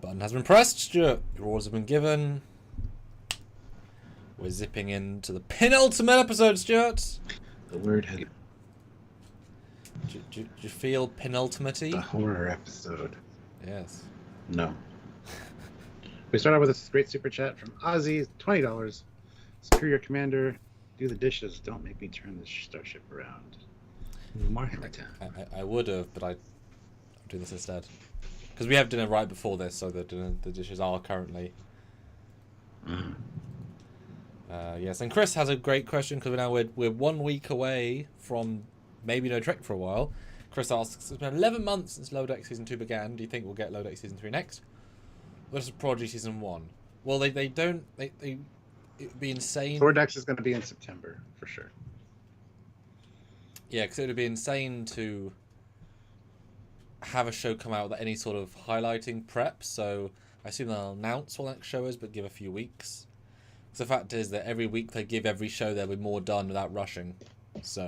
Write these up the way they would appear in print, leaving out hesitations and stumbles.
Button has been pressed, Stuart. Your orders have been given. We're zipping into the penultimate episode, Stuart. The word had Do you feel penultimate-y? the horror episode. Yes. No. We start out with a great super chat from Ozzy, $20. Superior Commander, do the dishes. Don't make me turn this starship around. I would have, but I'll do this instead. Because we have dinner right before this, so the dishes are currently. Yes, and Chris has a great question because we're 1 week away from maybe no Trek for a while. Chris asks, it's been 11 months since Lower Deck Season 2 began. Do you think we'll get Lower Deck Season 3 next? Or is Prodigy Season 1? Well, it'd be insane. Lower Decks is going to be in September, for sure. Yeah, because it would be insane to have a show come out without any sort of highlighting prep. So I assume they'll announce what the next show is, but give a few weeks. Because the fact is that every week they give every show, there'll be more done without rushing. So,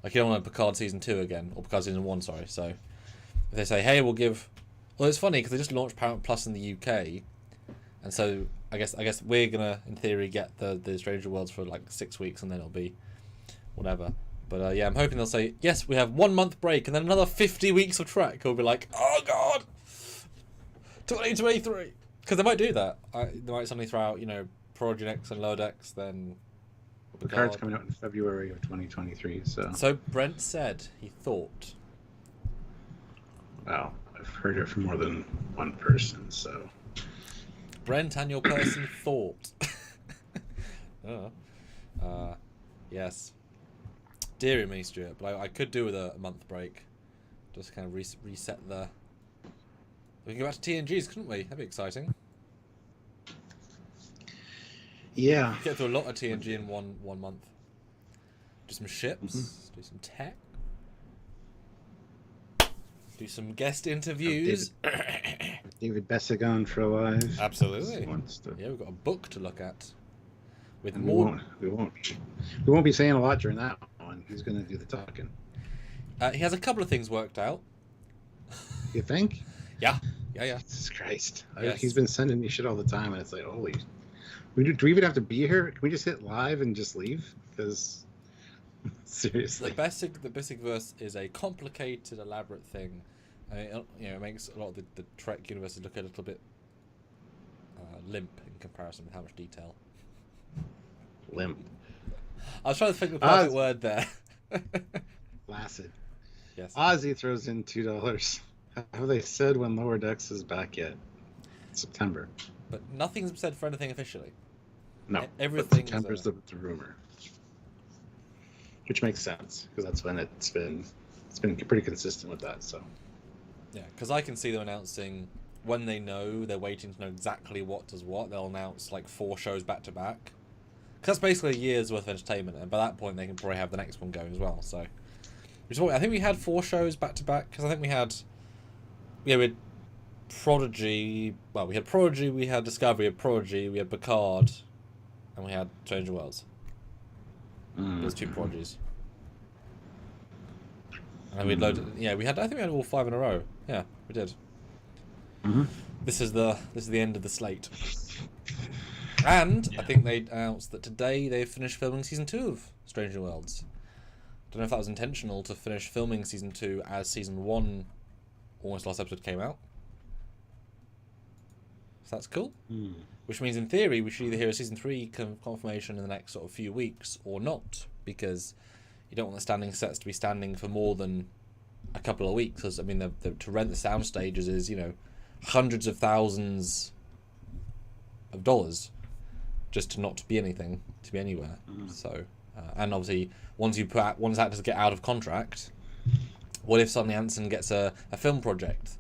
like, you don't want Picard Season 2 again, or Picard Season 1, sorry. So, if they say, hey, we'll give... Well, it's funny, because they just launched Paramount Plus in the UK. And so, I guess we're going to, in theory, get the Stranger Worlds for, like, 6 weeks, and then it'll be whatever. But, yeah, I'm hoping they'll say, yes, we have 1 month break, and then another 50 weeks of Trek. We'll be like, oh, God! 2023! Because they might do that. They might suddenly throw out, Prodigy Next and Lower Decks, then... Picard's coming out in February of 2023, so... So Brent said he thought. Wow, I've heard it from more than one person, so... Brent and your person thought. Yes. Dear me, Stuart, but I could do with a month break. Just kind of reset the... We can go back to TNGs, couldn't we? That'd be exciting. Yeah. Get through a lot of TNG in one month. Do some ships, do some tech, do some guest interviews. David Bessagon for Alive. Absolutely. Yeah, we've got a book to look at. With and more. We won't be saying a lot during that one. Who's going to do the talking? He has a couple of things worked out. You think? Yeah. Jesus Christ. Yes. He's been sending me shit all the time, and it's like, holy... Do we even have to be here? Can we just hit live and just leave? Because seriously, the basic verse is a complicated, elaborate thing. I mean, it makes a lot of the Trek universe look a little bit limp in comparison with how much detail. Limp. I was trying to think of the perfect word there. Flaccid. Yes. Ozzy throws in $2. Have they said when Lower Decks is back yet? September. But nothing's said for anything officially. No, everything. September's the rumor, which makes sense because that's when it's been pretty consistent with that. So yeah, because I can see them announcing when they know they're waiting to know exactly what does what. They'll announce like 4 shows back to back. Because that's basically a year's worth of entertainment, and by that point they can probably have the next one going as well. So, I think we had 4 shows back to back because I think we had Prodigy. Well, we had Prodigy, we had Discovery, we had Prodigy, we had Picard, and we had Stranger Worlds. There's 2 Prodigies. And we'd loaded. Yeah, we had. I think we had all 5 in a row. Yeah, we did. This is the end of the slate. And I think they announced that today they finished filming season 2 of Stranger Worlds. Don't know if that was intentional to finish filming season 2 as season 1, almost last episode, came out. So that's cool. Which means, in theory, we should either hear a season 3 confirmation in the next sort of few weeks or not, because you don't want the standing sets to be standing for more than a couple of weeks. Because I mean, to rent the sound stages is hundreds of thousands of dollars just to not be anything, to be anywhere. So, and obviously, once actors get out of contract, what if suddenly Anson gets a film project?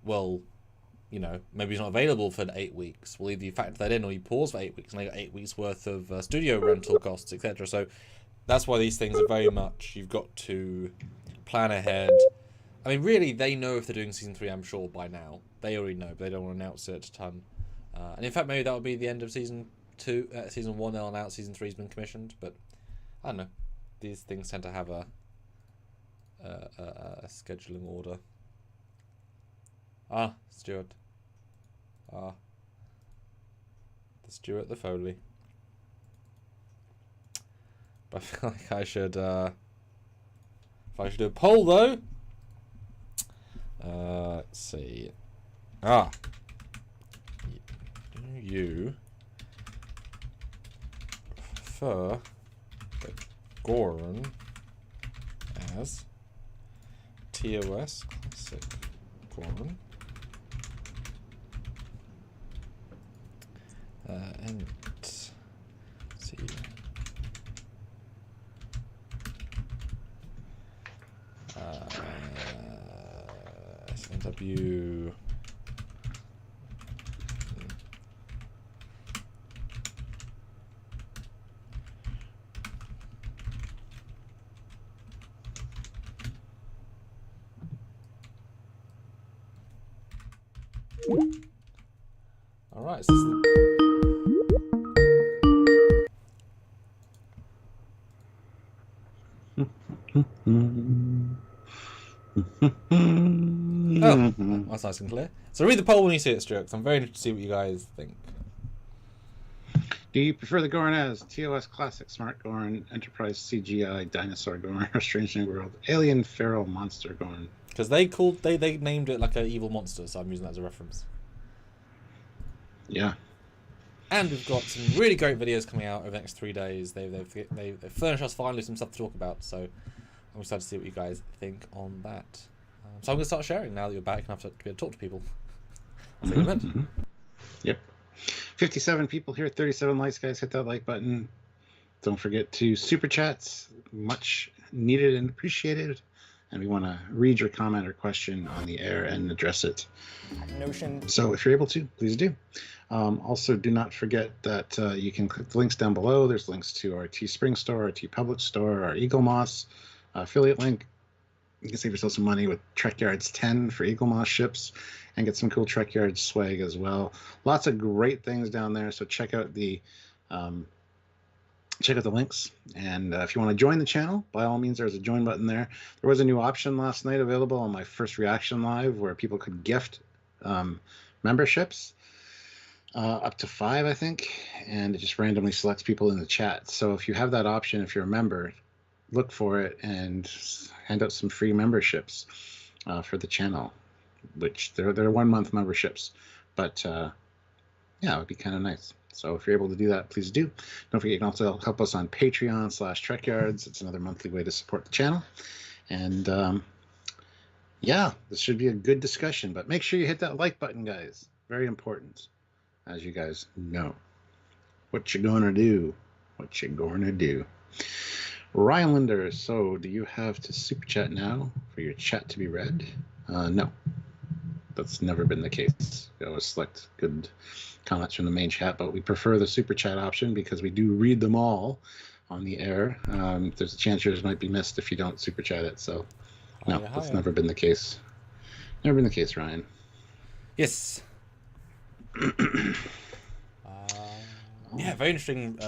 Well, maybe he's not available for 8 weeks. Well, either you factor that in or you pause for 8 weeks and they got 8 weeks worth of studio rental costs, etc. So that's why these things are very much, you've got to plan ahead. I mean, really, they know if they're doing season 3, I'm sure, by now. They already know, but they don't want to announce it a ton. And in fact, maybe that will be the end of season 2. Season 1, they'll announce season 3's been commissioned, but I don't know. These things tend to have a scheduling order. Stuart. The Stuart, the Foley. But I feel like I should, if I should do a poll though. Let's see. Do you prefer the Gorn as TOS classic Gorn? And see. SNW. All right. So oh, that's nice and clear. So read the poll when you see it, Stuart, 'cause I'm very interested to see what you guys think. Do you prefer the Gorn as TOS Classic Smart Gorn, Enterprise CGI Dinosaur Gorn, or Strange New World Alien Feral Monster Gorn? Because they named it like an evil monster, so I'm using that as a reference. Yeah. And we've got some really great videos coming out over the next 3 days. They've furnished us finally some stuff to talk about, so I'm excited to see what you guys think on that. So I'm going to start sharing now that you're back enough to be able to talk to people. That's what you meant. Yep. 57 people here, 37 likes, guys. Hit that like button. Don't forget to super chats. Much needed and appreciated. And we want to read your comment or question on the air and address it. Notion. So if you're able to, please do. Also, do not forget that you can click the links down below. There's links to our Teespring store, our TeePublic store, our Eagle Moss affiliate link. You can save yourself some money with Trekyards 10 for Eagle Moss ships and get some cool Trekyards swag as well. Lots of great things down there. So check out the links. And if you want to join the channel, by all means, there's a join button there. There was a new option last night available on my first reaction live where people could gift memberships up to 5, I think. And it just randomly selects people in the chat. So if you have that option, if you're a member, look for it and hand out some free memberships for the channel, which they're 1 month memberships, but yeah, it would be kind of nice. So if you're able to do that, please do. Don't forget, you can also help us on Patreon/Trekyards. It's another monthly way to support the channel. And yeah, this should be a good discussion, but make sure you hit that like button, guys. Very important, as you guys know. What you gonna do? What you gonna do? Ryan Linder, so do you have to super chat now for your chat to be read? No, that's never been the case. We always select good comments from the main chat, but we prefer the super chat option because we do read them all on the air. There's a chance yours might be missed if you don't super chat it. So no, that's never been the case. Never been the case, Ryan. Yes. Yeah, very interesting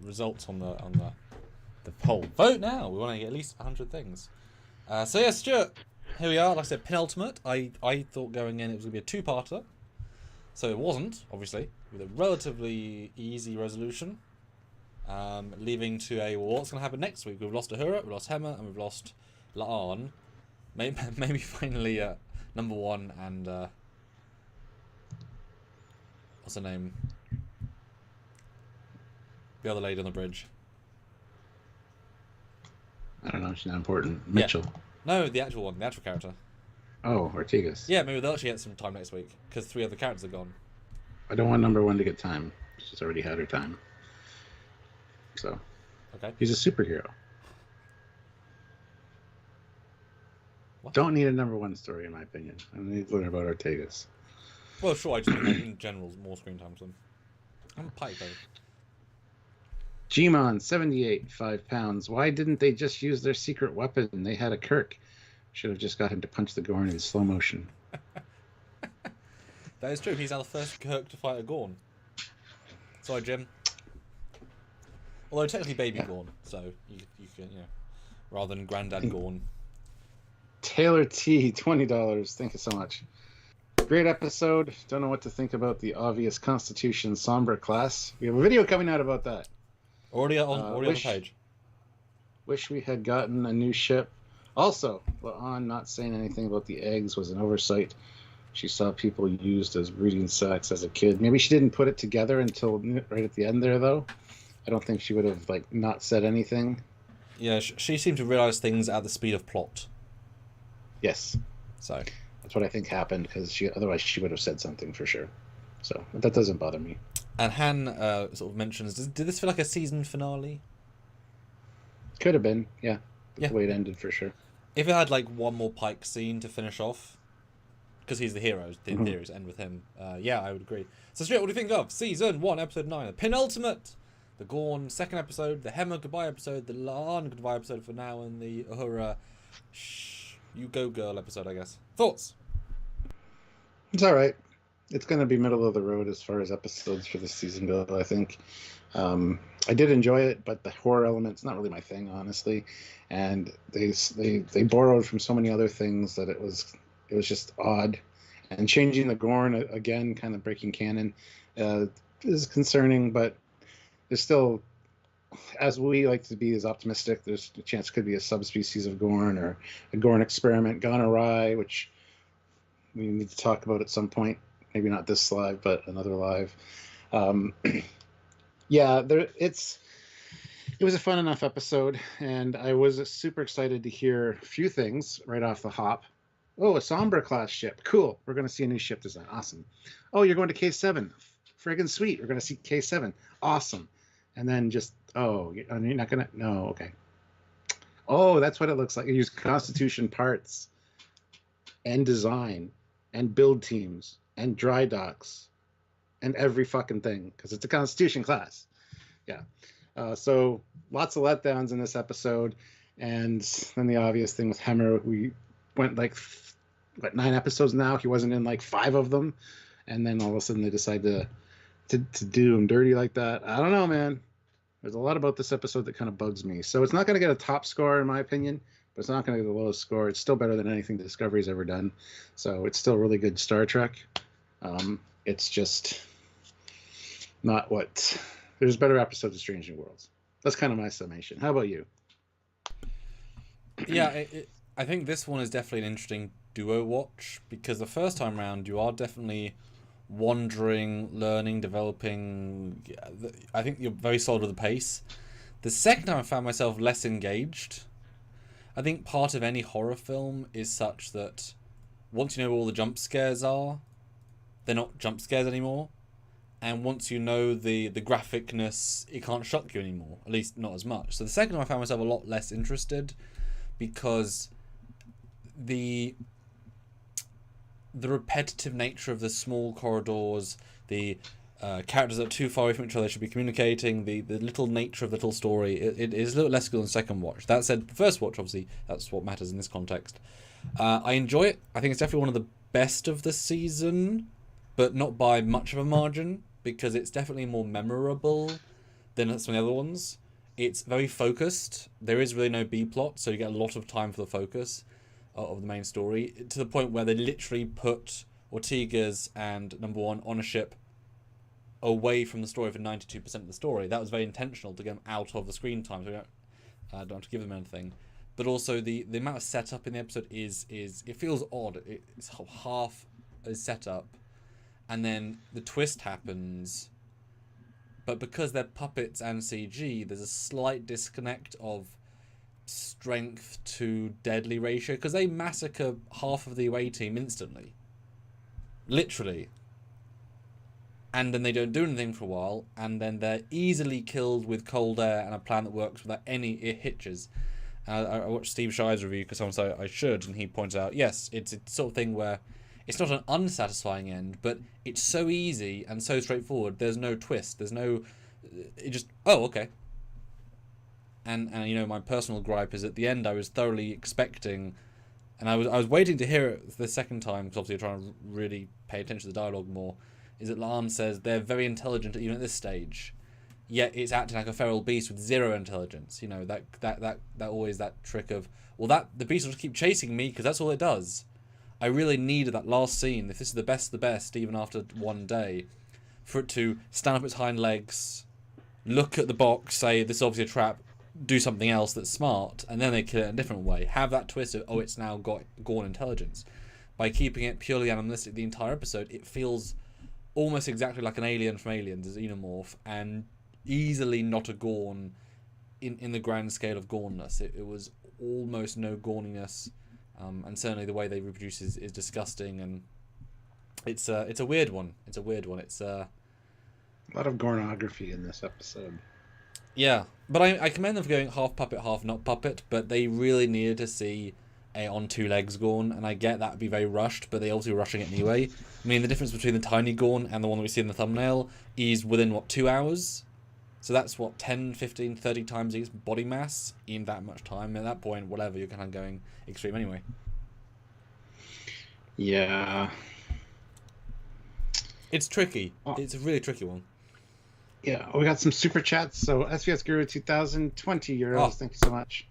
results on the poll. Vote now. We want to get at least 100 things. So yeah, Stuart, here we are. Like I said, penultimate. I thought going in it was going to be a two-parter. So it wasn't, obviously, with a relatively easy resolution. Leaving to a, well, what's going to happen next week? We've lost Uhura, we've lost Hemmer, and we've lost La'an. Maybe finally number 1 and what's her name? The other lady on the bridge. I don't know. She's not important. Mitchell. Yeah. No, the actual one, the actual character. Oh, Ortigas. Yeah, maybe they'll actually get some time next week because 3 other characters are gone. I don't want number 1 to get time. She's already had her time. So. Okay. He's a superhero. What? Don't need a number 1 story, in my opinion. I need to learn about Ortegas. Well, sure, I just mean in general, more screen time for them. I'm Pike, though. Gmon, 78, 5 pounds. Why didn't they just use their secret weapon? They had a Kirk. Should have just got him to punch the Gorn in slow motion. That is true. He's our first Kirk to fight a Gorn. Sorry, Jim. Although technically baby Gorn, so you can, rather than Grandad Gorn. Taylor T, $20. Thank you so much. Great episode. Don't know what to think about the obvious Constitution Sombra class. We have a video coming out about that. Already on the page. Wish we had gotten a new ship. Also, La'an not saying anything about the eggs was an oversight. She saw people used as breeding sacks as a kid. Maybe she didn't put it together until right at the end there, though. I don't think she would have not said anything. Yeah, she seemed to realize things at the speed of plot. Yes. So that's what I think happened, because otherwise she would have said something for sure. So that doesn't bother me. And Han sort of mentions, did this feel like a season finale? Could have been, yeah. The way it ended, for sure. If it had one more Pike scene to finish off, because he's the hero, the theories end with him. Yeah, I would agree. So Stuart, what do you think of Season 1, Episode 9, the penultimate, the Gorn second episode, the Hemmer goodbye episode, the La'an goodbye episode for now, and the Uhura you go girl episode, I guess. Thoughts? It's all right. It's going to be middle of the road as far as episodes for this season go, I think. I did enjoy it, but the horror element's not really my thing, honestly. And they borrowed from so many other things that it was just odd. And changing the Gorn again, kind of breaking canon, is concerning. But there's still, as we like to be as optimistic, there's a chance it could be a subspecies of Gorn or a Gorn experiment gone awry, which we need to talk about at some point. Maybe not this live, but another live. Yeah, it was a fun enough episode, and I was super excited to hear a few things right off the hop. Oh, a Sombra class ship. Cool. We're going to see a new ship design. Awesome. Oh, you're going to K7. Friggin' sweet. We're going to see K7. Awesome. And then just, you're not going to, no, okay. Oh, that's what it looks like. You use Constitution parts and design and build teams and dry docks and every fucking thing, because it's a Constitution class. Yeah. So lots of letdowns in this episode. And then the obvious thing with Hemmer, we went 9 episodes now. He wasn't in 5 of them. And then all of a sudden they decide to do him dirty like that. I don't know, man. There's a lot about this episode that kind of bugs me. So it's not going to get a top score, in my opinion, but it's not going to get the lowest score. It's still better than anything Discovery's ever done. So it's still really good Star Trek. It's just not what... There's better episodes of Strange New Worlds. That's kind of my summation. How about you? Yeah, I think this one is definitely an interesting duo watch, because the first time round you are definitely wandering, learning, developing. I think you're very solid with the pace. The second time I found myself less engaged. I think part of any horror film is such that once you know all the jump scares are, they're not jump scares anymore. And once you know the graphicness, it can't shock you anymore. At least not as much. So the second time I found myself a lot less interested, because the repetitive nature of the small corridors, the characters that are too far away from each other should be communicating, the little nature of the little story, it is a little less good on the second watch. That said, the first watch, obviously, that's what matters in this context. I enjoy it. I think it's definitely one of the best of the season, but not by much of a margin, because it's definitely more memorable than some of the other ones. It's very focused. There is really no B-plot, so you get a lot of time for the focus of the main story, to the point where they literally put Ortega's and Number One on a ship away from the story for 92% of the story. That was very intentional to get them out of the screen time, so we don't have to give them anything. But also the amount of setup in the episode is it feels odd. It's half a setup, and then the twist happens, but because they're puppets and CG, there's a slight disconnect of strength to deadly ratio, because they massacre half of the away team instantly, literally, and then they don't do anything for a while, and then they're easily killed with cold air and a plan that works without any hitches. I watched Steve Shire's review because someone said I should, and he points out, yes, it's a sort of thing where it's not an unsatisfying end, but it's so easy and so straightforward. There's no twist. There's no... It just... Oh, okay. And you know, my personal gripe is at the end I was thoroughly expecting, and I was waiting to hear it the second time, because obviously you're trying to really pay attention to the dialogue more, is that La'an says they're very intelligent even at this stage, yet it's acting like a feral beast with zero intelligence. You know, that always that trick of, well, that the beast will just keep chasing me because that's all it does. I really needed that last scene, if this is the best, even after one day, for it to stand up its hind legs, look at the box, say, this is obviously a trap, do something else that's smart, and then they kill it in a different way. Have that twist of, oh, it's now got Gorn intelligence. By keeping it purely animalistic the entire episode, it feels almost exactly like an alien from Aliens, a xenomorph, and easily not a Gorn in the grand scale of Gornness. It was almost no Gorniness, and certainly the way they reproduce is disgusting, and it's a weird one. It's a lot of Gornography in this episode. Yeah, but I commend them for going half puppet, half not puppet, but they really needed to see a on two legs Gorn, and I get that would be very rushed, but they also were rushing it anyway. I mean, the difference between the tiny Gorn and the one that we see in the thumbnail is within, 2 hours? So that's, 10, 15, 30 times his body mass in that much time. At that point, whatever, you're kind of going extreme anyway. Yeah. It's tricky. It's a really tricky one. Yeah, we got some super chats. So SVS Guru 2020 euros. Thank you so much.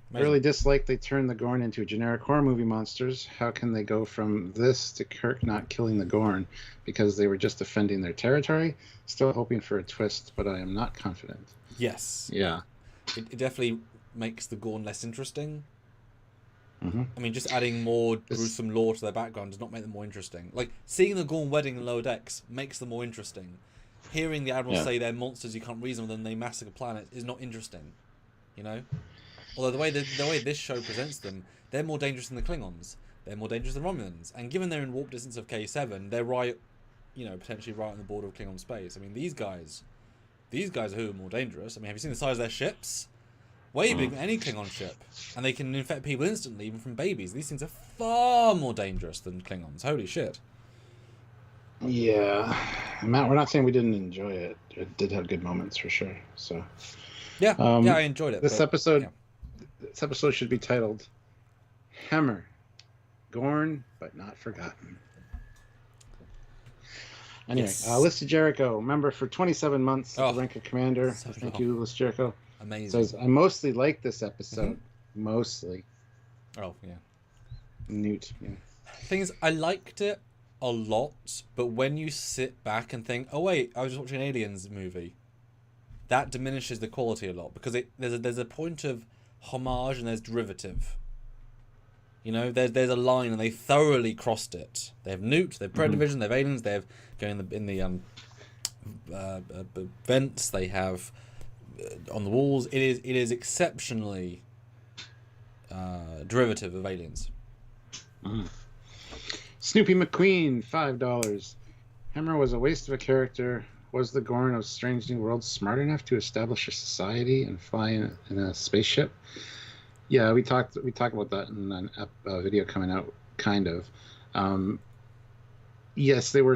Amazing. I really dislike they turned the Gorn into generic horror movie monsters. How can they go from this to Kirk not killing the Gorn because they were just defending their territory? Still hoping for a twist, but I am not confident. Yes. Yeah. It definitely makes the Gorn less interesting. Mm-hmm. I mean, just adding more gruesome lore to their background does not make them more interesting. Like, seeing the Gorn wedding in Lower Decks makes them more interesting. Hearing the Admiral say they're monsters you can't reason with and they massacre planets is not interesting. You know? Although the way this show presents them, they're more dangerous than the Klingons. They're more dangerous than Romulans. And given they're in warp distance of K7, they're right, potentially right on the border of Klingon space. I mean, these guys are who are more dangerous. I mean, have you seen the size of their ships? Way bigger than any Klingon ship. And they can infect people instantly, even from babies. These things are far more dangerous than Klingons. Holy shit. Yeah. Matt, we're not saying we didn't enjoy it. It did have good moments for sure. So yeah, I enjoyed it. This episode should be titled Hemmer, Gorn, but not forgotten. Anyway, Lista Jericho, member for 27 months at the rank of commander. Thank you, Lista Jericho. Amazing. Says, I mostly like this episode. Mostly. Oh, yeah. Newt, yeah. Thing is, I liked it a lot, but when you sit back and think, oh wait, I was just watching an Aliens movie, that diminishes the quality a lot, because there's a point of homage and there's derivative. There's a line and they thoroughly crossed it. They have Newt, they have Predator Vision, they have Aliens, they have going in the vents, they have on the walls. It is exceptionally derivative of Aliens. Snoopy McQueen, $5. Hemmer was a waste of a character. Was the Gorn of Strange New Worlds smart enough to establish a society and fly in a spaceship? Yeah, we talked about that in a video coming out, kind of. Yes, they were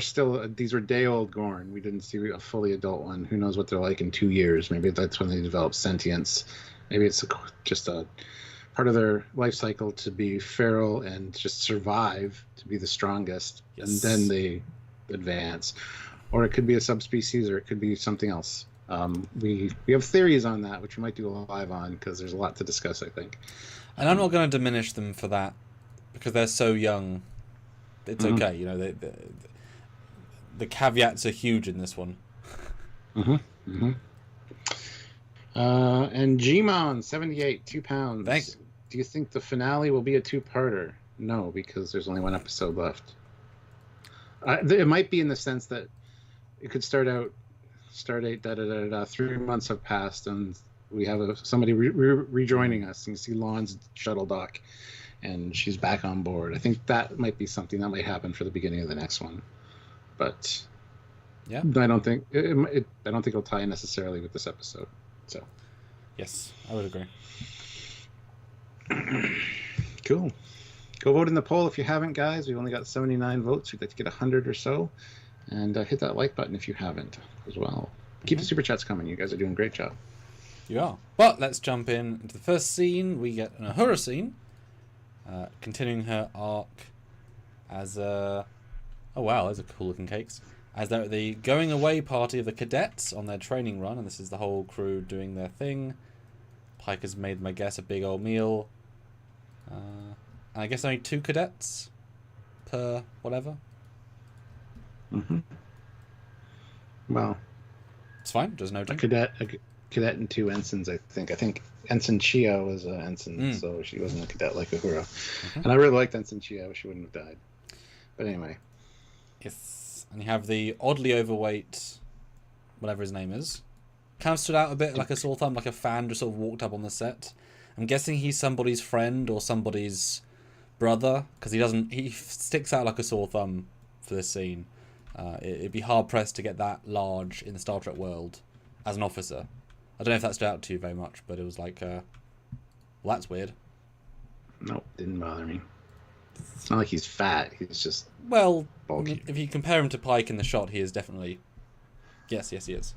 these were day-old Gorn. We didn't see a fully adult one. Who knows what they're like in 2 years? Maybe that's when they develop sentience. Maybe it's just a part of their life cycle to be feral and just survive, to be the strongest, and then they advance. Or it could be a subspecies, or it could be something else. We have theories on that, which we might do a live on, because there's a lot to discuss, I think. And I'm not going to diminish them for that, because they're so young. It's okay, the caveats are huge in this one. And Gmon 78, £2. Thanks. Do you think the finale will be a two-parter? No, because there's only one episode left. It might be in the sense that it could start out, stardate, 3 months have passed, and we have somebody rejoining us, and you see Lon's shuttle dock, and she's back on board. I think that might be something that might happen for the beginning of the next one, but yeah, I don't think it'll tie in necessarily with this episode. So, yes, I would agree. Cool. Go vote in the poll if you haven't, guys. We've only got 79 votes. We'd like to get 100 or so. And hit that like button if you haven't as well. Keep the super chats coming. You guys are doing a great job. You are. But let's jump into the first scene. We get an Uhura scene. Continuing her arc as a... Oh, wow. Those are cool looking cakes. As they're at the going away party of the cadets on their training run. And this is the whole crew doing their thing. Pike has made, I guess, a big old meal. And I guess only 2 cadets. per whatever. Mm-hmm. Well, It's fine. Just noting. A cadet and 2 ensigns. I think Ensign Chia was an ensign, so she wasn't a cadet like Uhura. And I really liked Ensign Chia. She wouldn't have died. But anyway. Yes, and you have the oddly overweight, whatever his name is. Kind of stood out a bit like a sore thumb, like a fan just sort of walked up on the set. I'm guessing he's somebody's friend or somebody's brother, because he sticks out like a sore thumb for this scene. It'd be hard pressed to get that large in the Star Trek world as an officer. I don't know if that stood out to you very much, but it was like, well, that's weird. Nope, didn't bother me. It's not like he's fat. He's just bulky. If you compare him to Pike in the shot, he is definitely. Yes, he is.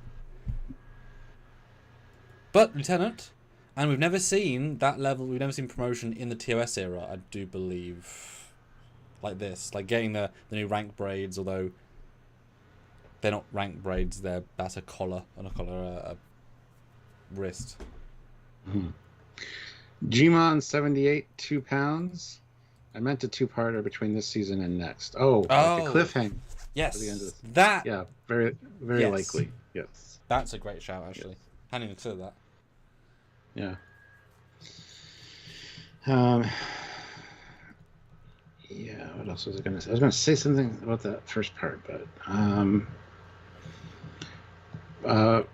But Lieutenant, and we've never seen that level. We've never seen promotion in the TOS era. I do believe, like this, like getting the new rank braids. Although they're not rank braids, that's a collar and a wrist. Mm-hmm. Gmon 78, 2 pounds. I meant a 2-parter between this season and next. Like a cliffhanger. Yes. At the end of that. Yeah, very, very likely. Yes. That's a great shout, actually. Yes. I hadn't even considered that. Yeah. Yeah. What else was I going to say? I was going to say something about that first part, but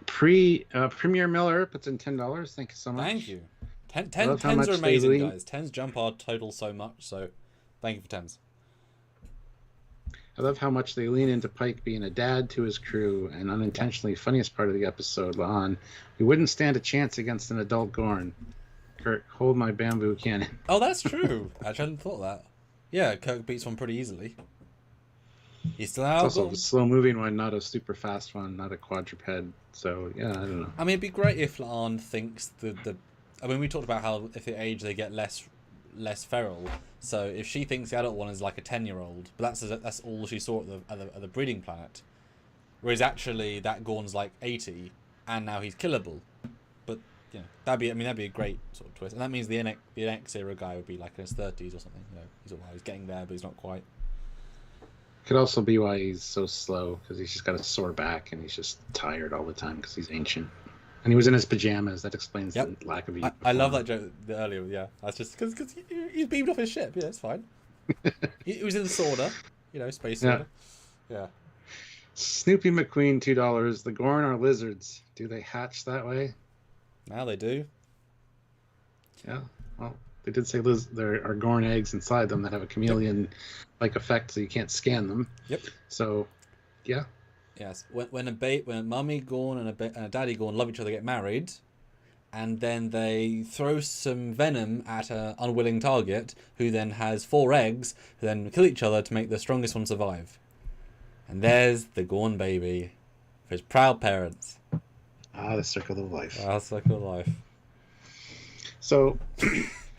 Premier Miller puts in $10. Thank you so much. Thank you. Tens are amazing, guys. 10s jump our total so much, so thank you for 10s. I love how much they lean into Pike being a dad to his crew, and unintentionally funniest part of the episode, La'an, we wouldn't stand a chance against an adult Gorn. Kirk, hold my bamboo cannon. Oh, that's true. Actually, I hadn't thought of that. Yeah, Kirk beats one pretty easily. He's still out. It's also a slow-moving one, not a super fast one, not a quadruped. So, yeah, I don't know. I mean, it'd be great if La'an thinks I mean, we talked about how if they age, they get less feral. So if she thinks the adult one is like a 10-year-old, but that's all she saw at the breeding planet, whereas actually that Gorn's like 80, and now he's killable. But that'd be a great sort of twist, and that means the NX era guy would be like in his 30s or something. He's getting there, but he's not quite. Could also be why he's so slow, because he's just got a sore back and he's just tired all the time because he's ancient. And he was in his pajamas. That explains the lack of heat. I love that joke earlier. Yeah, that's just because he's beamed off his ship. Yeah, it's fine. he was in the sauna, space sauna. Yeah. Snoopy McQueen, $2. The Gorn are lizards. Do they hatch that way? Now they do. Yeah. Well, they did say there are Gorn eggs inside them that have a chameleon-like effect, so you can't scan them. Yep. So, yeah. Yes, when a mummy Gorn and a daddy Gorn love each other, get married, and then they throw some venom at an unwilling target, who then has 4 eggs, who then kill each other to make the strongest one survive. And there's the Gorn baby for his proud parents. Ah, the circle of life. Ah, the circle of life. So,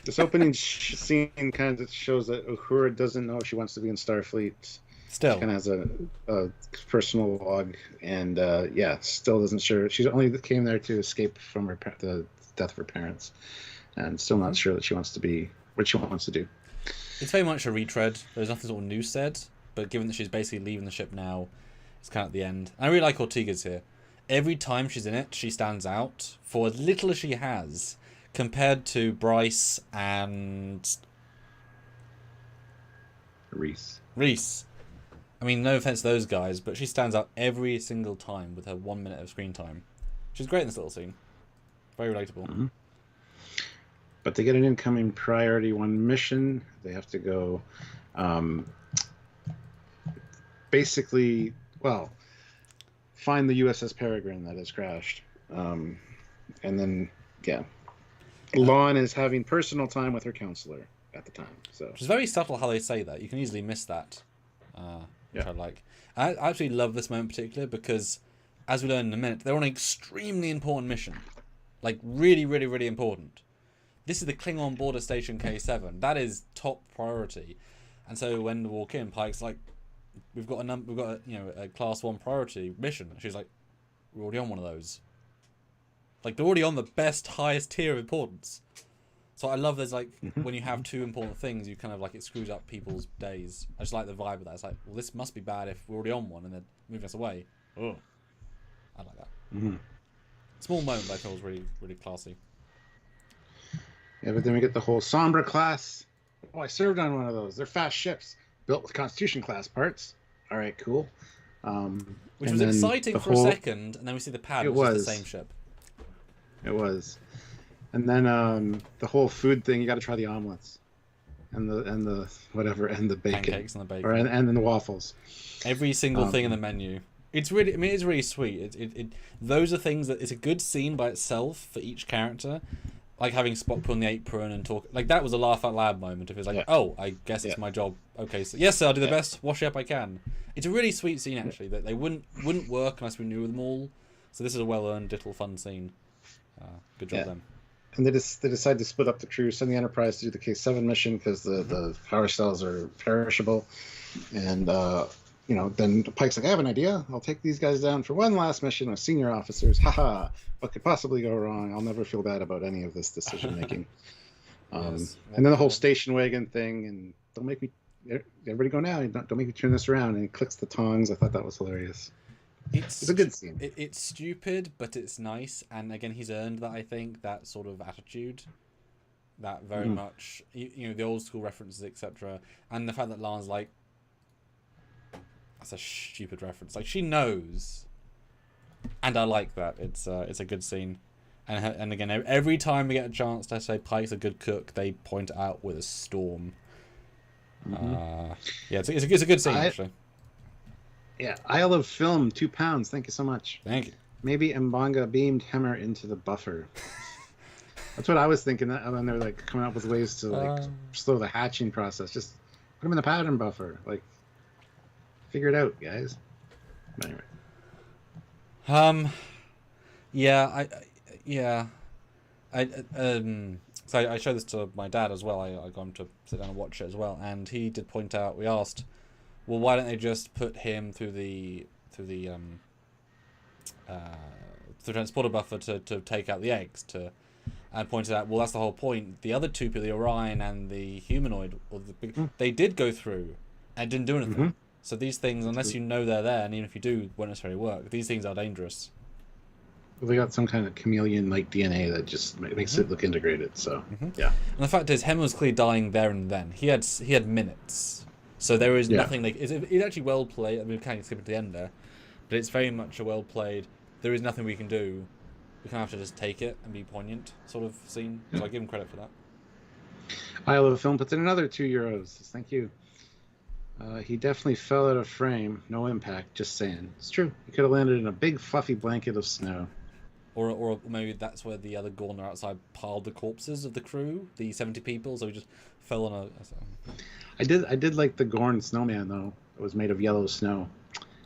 this opening scene kind of shows that Uhura doesn't know if she wants to be in Starfleet. Still. She kind of has a personal log, and still isn't sure. She only came there to escape from the death of her parents, and still not sure that she wants to be what she wants to do. It's very much a retread. There's nothing sort of new said, but given that she's basically leaving the ship now, it's kind of at the end. And I really like Ortega's here. Every time she's in it, she stands out for as little as she has, compared to Bryce and Reese. I mean, no offense to those guys, but she stands out every single time with her 1 minute of screen time. She's great in this little scene. Very relatable. Mm-hmm. But they get an incoming priority 1 mission. They have to go, find the USS Peregrine that has crashed. And then, La'an is having personal time with her counselor at the time. So it's very subtle how they say that. You can easily miss that. Which I like. I absolutely love this moment in particular because, as we learn in a minute, they're on an extremely important mission. Like, really, really, really important. This is the Klingon border station K7. That is top priority. And so when they walk in, Pike's like, we've got a class 1 priority mission. And she's like, we're already on one of those. Like, they're already on the best, highest tier of importance. So I love there's like when you have two important things, you kind of like it screws up people's days. I just like the vibe of that. It's like, well, this must be bad if we're already on one and they're moving us away. Oh, I like that. Small moment, but I thought was really, really classy. Yeah, but then we get the whole Sombra class. Oh, I served on one of those. They're fast ships built with Constitution class parts. All right, cool. Which was exciting for a second, and then we see the pad, which is the same ship. It was. And then the whole food thing, you got to try the omelets, and the whatever, and the bacon, pancakes and the bacon, and then the waffles. Every single thing in the menu. It's really, I mean, it's really sweet. Those are things that it's a good scene by itself for each character, like having Spock put on the apron and talk. Like that was a laugh out loud moment. If it's like, oh, I guess it's my job. Okay, so yes, sir, I'll do the best wash up I can. It's a really sweet scene actually that they wouldn't work unless we knew them all. So this is a well earned little fun scene. Good job then. And they decide to split up the crew, send the Enterprise to do the K7 mission because the power cells are perishable, and then Pike's like, I have an idea. I'll take these guys down for one last mission with senior officers. Haha, what could possibly go wrong? I'll never feel bad about any of this decision making. And then the whole station wagon thing, and don't make me, everybody go now. Don't make me turn this around. And he clicks the tongs. I thought that was hilarious. It's a good scene. It's stupid, but it's nice. And again, he's earned that, I think, that sort of attitude. That very much, the old school references, etc. And the fact that Lana's like, that's a stupid reference. Like, she knows. And I like that. It's a good scene. And again, every time we get a chance to say Pike's a good cook, they point it out with a storm. It's a good scene, actually. Yeah, Isle of Film, 2 pounds. Thank you so much. Thank you. Maybe Mbanga beamed Hemmer into the buffer. That's what I was thinking. That when they're like coming up with ways to slow the hatching process, just put them in the pattern buffer. Like, figure it out, guys. But anyway. So I showed this to my dad as well. I got him to sit down and watch it as well, and he did point out. We asked, well, why don't they just put him through the transporter buffer to take out the eggs and pointed out, well, that's the whole point. The other two people, the Orion and the humanoid, they did go through and didn't do anything. So these things, unless you know they're there, and even if you do, won't necessarily work. These things are dangerous. Well, they got some kind of chameleon-like DNA that just makes it look integrated. So yeah. And the fact is, Hemmer was clearly dying there and then. He had minutes, so there is nothing. Like it's actually well played. I mean, we can't skip it to the end there, but it's very much a well played. There is nothing we can do. We kind of have to just take it and be poignant sort of scene. So I give him credit for that. Isle of Film puts in another €2. Thank you. He definitely fell out of frame. No impact. Just saying. It's true. He could have landed in a big fluffy blanket of snow. Or maybe that's where the other Gorna outside piled the corpses of the crew, the 70 people. So he just fell on a. I did like the Gorn snowman though. It was made of yellow snow.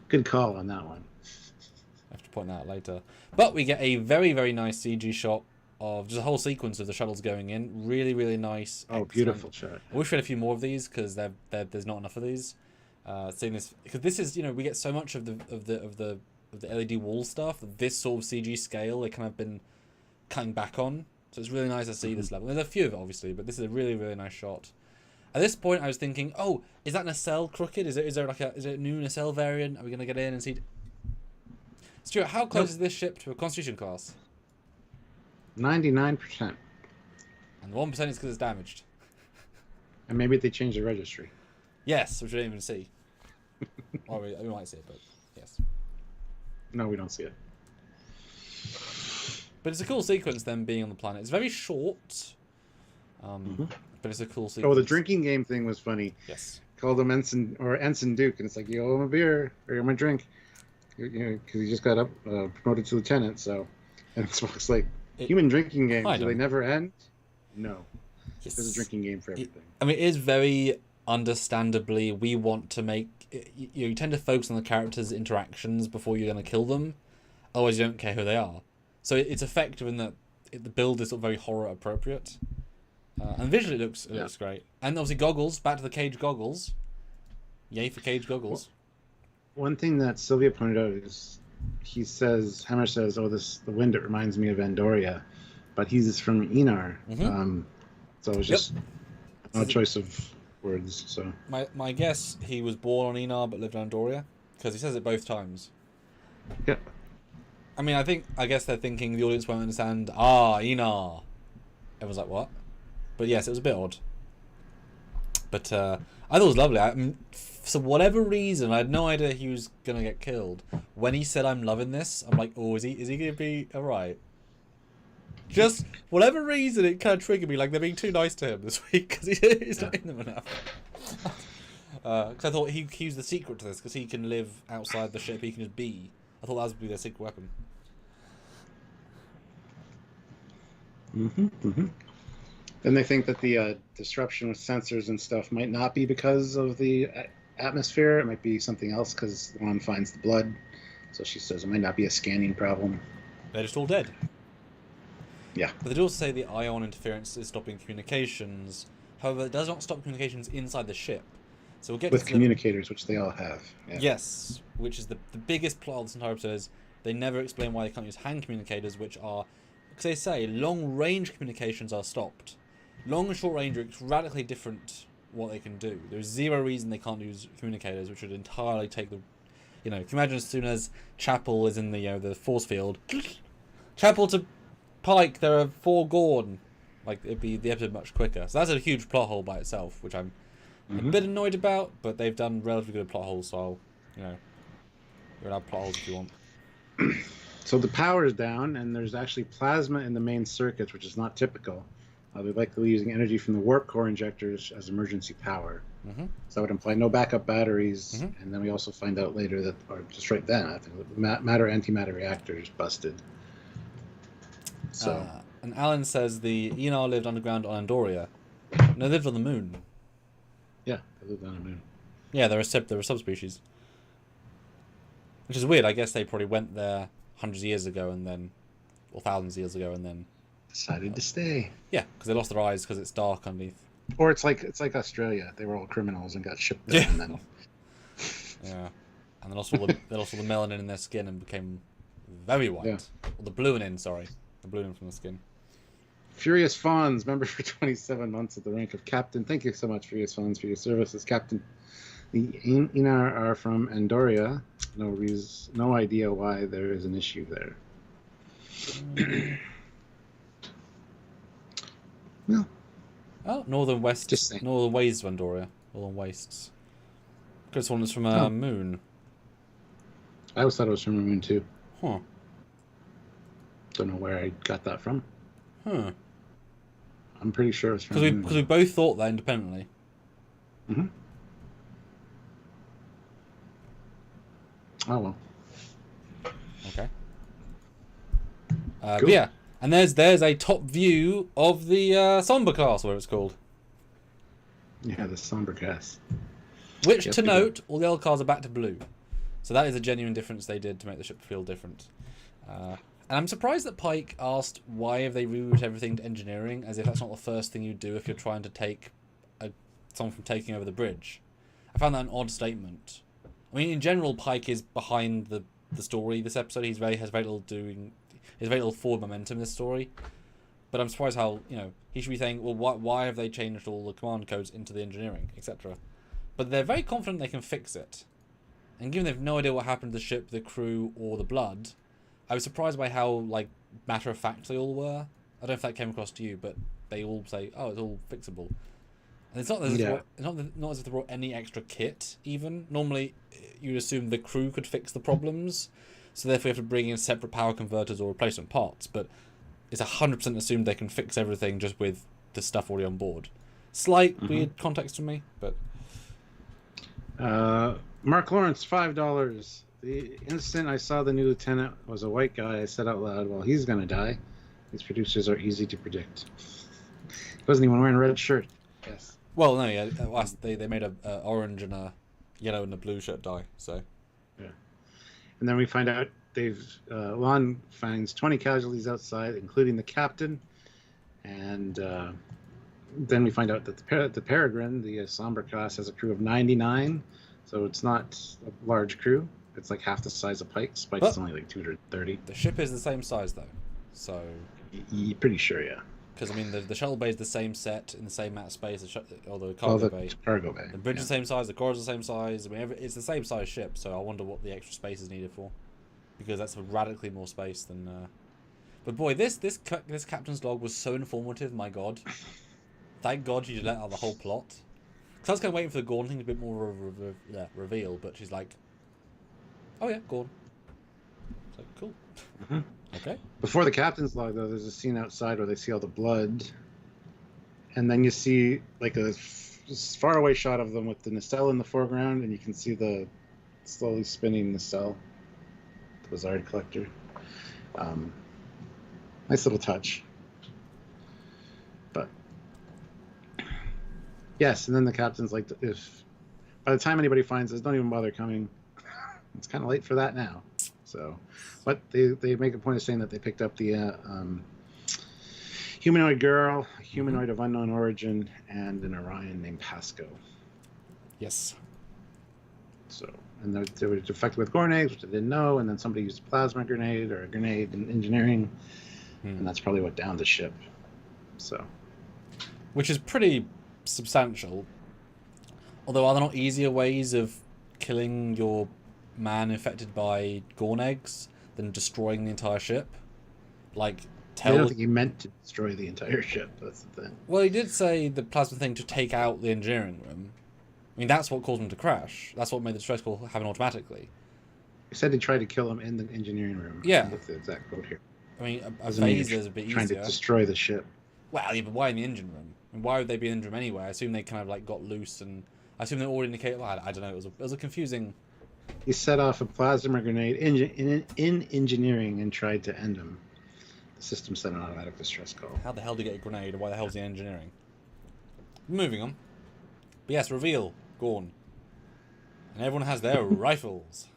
Good call on that one. I have to point that out later. But we get a very, very nice CG shot of just a whole sequence of the shuttles going in. Really, really nice. Oh, excellent. Beautiful shot. I wish we had a few more of these because there's not enough of these. Seeing this because this is we get so much of the LED wall stuff. This sort of CG scale they kind of been cutting back on. So it's really nice to see this level. There's a few of it obviously, but this is a really, really nice shot. At this point, I was thinking, oh, is that nacelle crooked? Is there a new nacelle variant? Are we gonna get in and see? Stuart, how close is this ship to a Constitution class? 99%. And 1% is because it's damaged. And maybe they changed the registry. Yes, which we didn't even see. Or we might see it, but yes. No, we don't see it. But it's a cool sequence, them being on the planet. It's very short, but it's a cool sequence. Oh, the drinking game thing was funny. Yes. Called him Ensign Duke, and it's like, you owe him a beer, or my drink. Because he just got promoted to lieutenant, so. And Spock's like, human drinking games, do they never end? No. Yes. There's a drinking game for everything. It is very understandably, we want to make... You tend to focus on the characters' interactions before you're going to kill them. Otherwise, you don't care who they are. So it's effective in that the build is sort of very horror appropriate. And visually it looks great. And obviously goggles, back to the cage goggles. Yay for cage goggles. One thing that Sylvia pointed out is Hemmer says, the wind, it reminds me of Andoria, but he's from Enar. So it was Yep. just no choice of words. So My guess, he was born on Enar but lived on Andoria, because he says it both times. yeah. I mean, I guess they're thinking the audience won't understand. Enar. Everyone's like, what? But yes, it was a bit odd. But I thought it was lovely. For whatever reason, I had no idea he was gonna get killed. When he said, "I'm loving this," I'm like, "Oh, is he gonna be alright?" Just whatever reason, it kind of triggered me. Like they're being too nice to him this week because he's not in them enough. Because I thought he was the secret to this, because he can live outside the ship. He can just be. I thought that would be their secret weapon. Then they think that the disruption with sensors and stuff might not be because of the atmosphere. It might be something else because one finds the blood. So she says it might not be a scanning problem. They're just all dead. Yeah. But they do also say the ion interference is stopping communications. However, it does not stop communications inside the ship. So we'll get with to communicators, which they all have. Yeah. Yes, which is the biggest plot of this entire episode. Is they never explain why they can't use hand communicators, which are, because they say long-range communications are stopped. Long and short range are radically different what they can do. There's zero reason they can't use communicators, which would entirely take the... You know, can you imagine as soon as Chapel is in the force field, Chapel to Pike, there are 4 Gorn. Like, it'd be the episode much quicker. So that's a huge plot hole by itself, which I'm a bit annoyed about, but they've done relatively good plot holes, so I'll, you can have plot holes if you want. So the power is down, and there's actually plasma in the main circuits, which is not typical. They're likely using energy from the warp core injectors as emergency power. So that would imply no backup batteries, and then we also find out later that, or just right then, I think, the matter-antimatter reactors busted. So, and Alan says the Enar lived underground on Andoria. No, they lived on the moon. Yeah, they lived on the moon. Yeah, they're a subspecies. Which is weird. I guess they probably went there hundreds of years ago and then, or thousands of years ago, and then decided to stay. Yeah, because they lost their eyes because it's dark underneath. Or it's like Australia. They were all criminals and got shipped there, and then yeah, and they lost all the melanin in their skin and became very white. Yeah. Or the bluenin, sorry, the bluenin from the skin. Furious Fawns, member for 27 months at the rank of captain. Thank you so much, Furious Fawns, for your service as captain. The Enar are from Andoria. No idea why there is an issue there. Well, northern west, just saying. northern wastes of Andoria, northern wastes. Because one is from moon. I always thought it was from a moon too. Huh. Don't know where I got that from. Huh. I'm pretty sure it's from. Because we both thought that independently. Oh well. Okay. Cool. But yeah, and there's a top view of the Sombra class, whatever it's called. Yeah, the Sombra class. Which, to note, all the other cars are back to blue. So that is a genuine difference they did to make the ship feel different. And I'm surprised that Pike asked why have they rerouted everything to engineering, as if that's not the first thing you do if you're trying to take someone from taking over the bridge. I found that an odd statement. I mean, in general, Pike is behind the story this episode. He has very little forward momentum in this story. But I'm surprised how, he should be saying, well, why have they changed all the command codes into the engineering, etc. But they're very confident they can fix it. And given they've no idea what happened to the ship, the crew, or the blood, I was surprised by how, matter-of-fact they all were. I don't know if that came across to you, but they all say, oh, it's all fixable. And it's not as if they brought any extra kit, even. Normally, you'd assume the crew could fix the problems, so therefore you have to bring in separate power converters or replacement parts, but it's 100% assumed they can fix everything just with the stuff already on board. Slight weird context for me, but... Mark Lawrence, $5. The instant I saw the new lieutenant was a white guy, I said out loud, well, he's going to die. These producers are easy to predict. He wasn't even wearing a red shirt. Yes. Well, no, yeah. They made a orange and a yellow and a blue shirt die, so... Yeah. And then we find out Lon finds 20 casualties outside, including the captain. And then we find out that the Peregrine, the Sombra class, has a crew of 99. So it's not a large crew. It's like half the size of Pike's. Pike's only like 230. The ship is the same size, though. So... Pretty sure, yeah. Because, I mean, the shuttle bay is the same set in the same amount of space, or the Oh, cargo the bay. cargo bay. The bridge yeah. is the same size, the corridor's the same size. I mean, it's the same size ship, so I wonder what the extra space is needed for. Because that's radically more space than... But boy, this captain's log was so informative, my god. Thank god you let out the whole plot. Because I was kind of waiting for the Gorn thing to be a bit more reveal, but she's like, oh yeah, Gorn. It's like, cool. Mm-hmm. Okay. Before the captain's log, though, there's a scene outside where they see all the blood. And then you see like a faraway shot of them with the nacelle in the foreground, and you can see the slowly spinning nacelle, the Blizzard collector. Nice little touch. But yes, and then the captain's like, if by the time anybody finds us, don't even bother coming. It's kind of late for that now. So, but they make a point of saying that they picked up the humanoid girl, a humanoid of unknown origin, and an Orion named Pasco. Yes. So, and they were defected with Gorn eggs, which I didn't know, and then somebody used a plasma grenade or a grenade in engineering, and that's probably what downed the ship. So, which is pretty substantial. Although, are there not easier ways of killing your man infected by Gorn eggs than destroying the entire ship? Like, I don't think he meant to destroy the entire ship. That's the thing. Well, he did say the plasma thing to take out the engineering room. I mean, that's what caused him to crash. That's what made the stress call happen automatically. He said he tried to kill him in the engineering room. Yeah. That's the exact quote here. I mean, a phase is a bit easier. Trying to destroy the ship. Well, yeah, but why in the engine room? I mean, why would they be in the engine room anyway? I assume they kind of like got loose, and I assume they already indicated. Well, I don't know. It was a confusing. He set off a plasma grenade in engineering and tried to end him. The system sent an automatic distress call. How the hell do you get a grenade, and why the hell's the engineering? Moving on. But yes, reveal Gorn, and everyone has their rifles.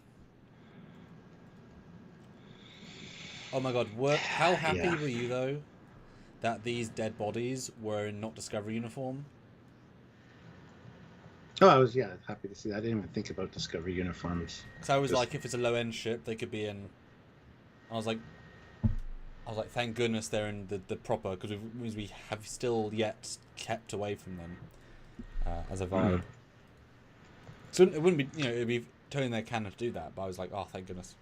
Oh my god, how happy were you though that these dead bodies were in not Discovery uniform? Oh, I was happy to see that. I didn't even think about Discovery uniforms. Because I was like, if it's a low-end ship, they could be in. I was like, thank goodness they're in the proper, because it means we have still yet kept away from them as a vibe. So it wouldn't be, it'd be totally their canon to do that. But I was like, oh, thank goodness,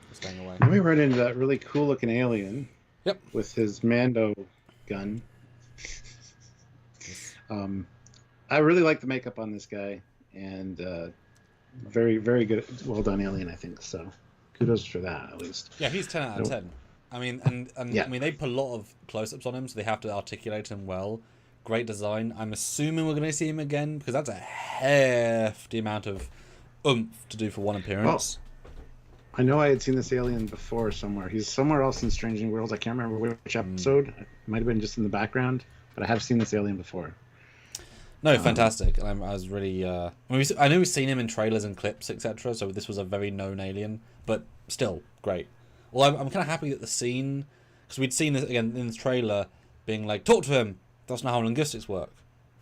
we're staying away. And we run into that really cool-looking alien. Yep. With his Mando gun. I really like the makeup on this guy, and very, very good, well done alien, I think. So, kudos for that, at least. Yeah, he's 10 out of 10. I mean, and I mean, they put a lot of close-ups on him, so they have to articulate him well. Great design. I'm assuming we're going to see him again, because that's a hefty amount of oomph to do for one appearance. Well, I know I had seen this alien before somewhere. He's somewhere else in Strange New Worlds. I can't remember which episode. It might have been just in the background, but I have seen this alien before. No, fantastic. I was really... I know we've seen him in trailers and clips, etc., so this was a very known alien, but still, great. Well, I'm kind of happy that the scene... Because we'd seen this, again, in the trailer, being like, talk to him! That's not how linguistics work.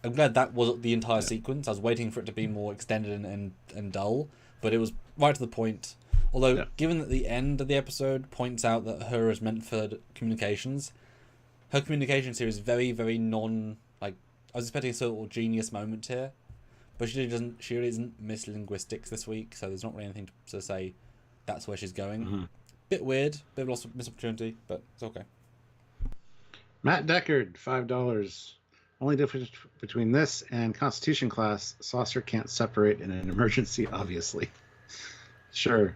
I'm glad that wasn't the entire sequence. I was waiting for it to be more extended and dull, but it was right to the point. Although, given that the end of the episode points out that her is meant for communications, her communications here is very, very I was expecting a sort of genius moment here, but she really isn't Miss Linguistics this week, so there's not really anything to say that's where she's going. Bit weird, bit of lost missed opportunity, but it's okay. Matt Deckard, $5. Only difference between this and Constitution class, saucer can't separate in an emergency, obviously. Sure.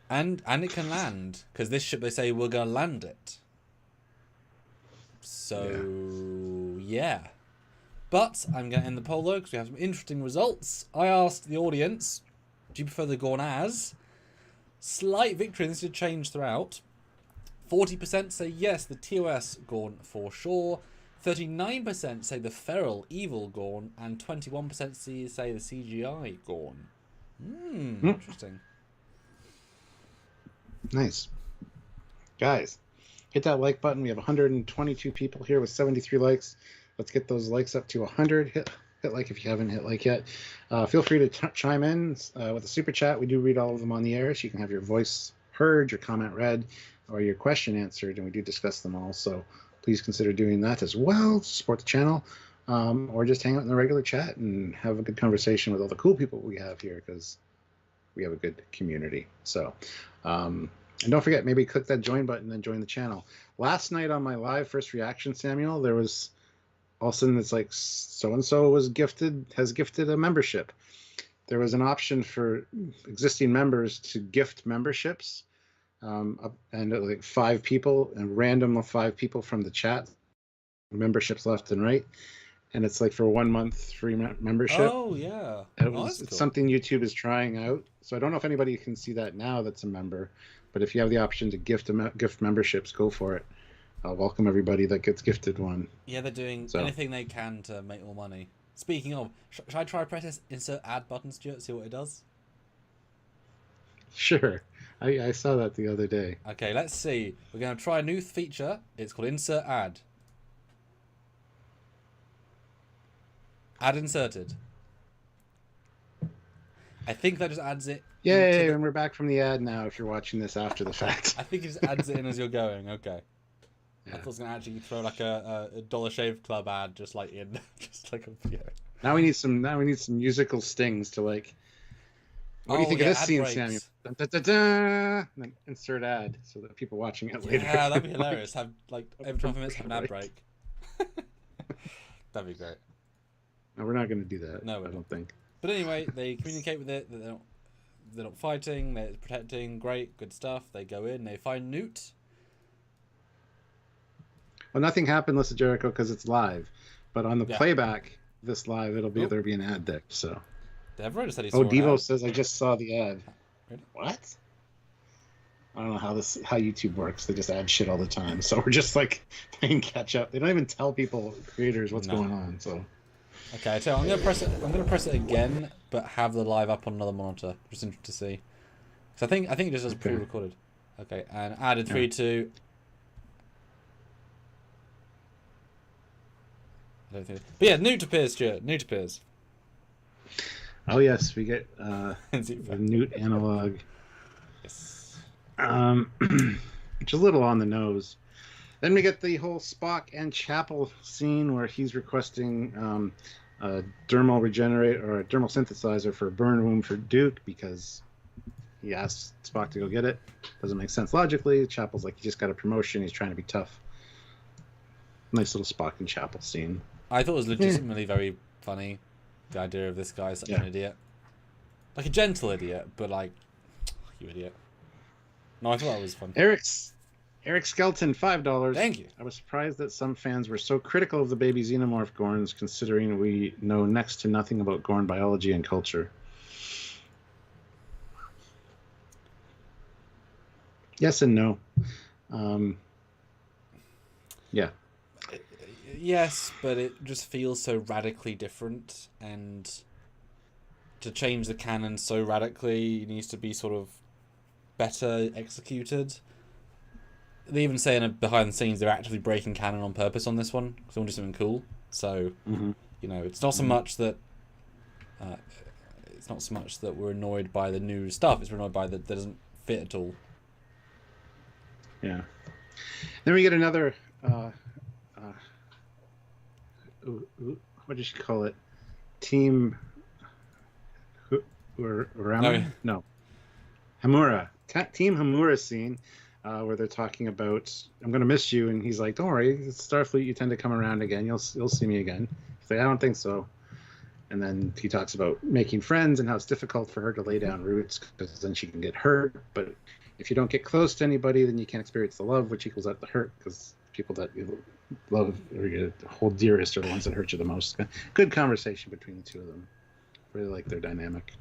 And it can land, because this ship, they say, we're going to land it. So, yeah. But I'm going to end the poll, though, because we have some interesting results. I asked the audience, do you prefer the Gorn as? Slight victory, and this did change throughout. 40% say yes, the TOS Gorn for sure. 39% say the feral evil Gorn, and 21% say the CGI Gorn. Interesting. Nice. Guys, hit that like button. We have 122 people here with 73 likes. Let's get those likes up to 100. Hit like if you haven't hit like yet. Feel free to chime in with a super chat. We do read all of them on the air, so you can have your voice heard, your comment read, or your question answered, and we do discuss them all. So please consider doing that as well to support the channel, or just hang out in the regular chat and have a good conversation with all the cool people we have here, because we have a good community. So, and don't forget, maybe click that join button and join the channel. Last night on my live first reaction, Samuel, there was all of a sudden it's like so-and-so has gifted a membership. There was an option for existing members to gift memberships, and like 5 people, and random of 5 people from the chat, memberships left and right. And it's like for 1 month free membership. Oh, yeah. It's Cool. something YouTube is trying out. So I don't know if anybody can see that now that's a member. But if you have the option to gift memberships, go for it. I'll welcome everybody that gets gifted one. Yeah, they're doing anything they can to make more money. Speaking of, should I try press this insert ad button, Stuart, see what it does? Sure. I saw that the other day. Okay, let's see. We're going to try a new feature. It's called insert ad. Ad inserted. I think that just adds it. Yay, and we're back from the ad now if you're watching this after the fact. I think it just adds it in as you're going. Okay. Yeah. I thought it was going to actually throw like a Dollar Shave Club ad just like in, just like a video. Now we need some musical stings to like. What do you think of this scene, breaks. Samuel? Dun, dun, dun, dun, and then insert ad so that people watching it later. Yeah, that'd be hilarious. Have like every 12 minutes have an ad break. That'd be great. No, we're not going to do that. No, I don't think. But anyway, they communicate with it. They're not fighting. They're protecting. Great, good stuff. They go in. They find Newt. Well, nothing happened, Lissa Jericho, because it's live. But on the playback, this live, there'll be an ad there. So. Deborah said he saw Devo says I just saw the ad. Really? What? I don't know how YouTube works. They just add shit all the time. So we're just like playing catch up. They don't even tell creators what's going on. So. Okay, so I'm gonna press it. I'm gonna press it again, but have the live up on another monitor. Just interested to see. So I think it just has pre-recorded. Okay, and added 3, 2. I don't think. But yeah, Newt appears, Stuart. Newt appears. Oh yes, we get the Newt analog. Yes. Which is a little on the nose. Then we get the whole Spock and Chapel scene where he's requesting a dermal regenerator or a dermal synthesizer for a burn wound for Duke because he asked Spock to go get it. Doesn't make sense logically. Chapel's like, he just got a promotion. He's trying to be tough. Nice little Spock and Chapel scene. I thought it was legitimately very funny. The idea of this guy is such an idiot. Like a gentle idiot, but like, you idiot. No, I thought that was fun. Eric Skelton, $5. Thank you. I was surprised that some fans were so critical of the baby xenomorph Gorns, considering we know next to nothing about Gorn biology and culture. Yes and no. Yeah. Yes, but it just feels so radically different, and to change the canon so radically it needs to be sort of better executed. They even say in a behind the scenes they're actively breaking canon on purpose on this one because they want to do something cool. So you know, it's not so much that we're annoyed by the new stuff. It's we're annoyed by that doesn't fit at all. Yeah. Then we get another. What did you call it? Team. No. Hamura. Team Hamura scene. Where they're talking about, I'm going to miss you, and he's like, don't worry, it's Starfleet, you tend to come around again, you'll see me again. He's like, I don't think so. And then he talks about making friends and how it's difficult for her to lay down roots because then she can get hurt, but if you don't get close to anybody, then you can't experience the love, which equals out the hurt, because people that you love or you hold dearest are the ones that hurt you the most. Good conversation between the two of them. Really like their dynamic.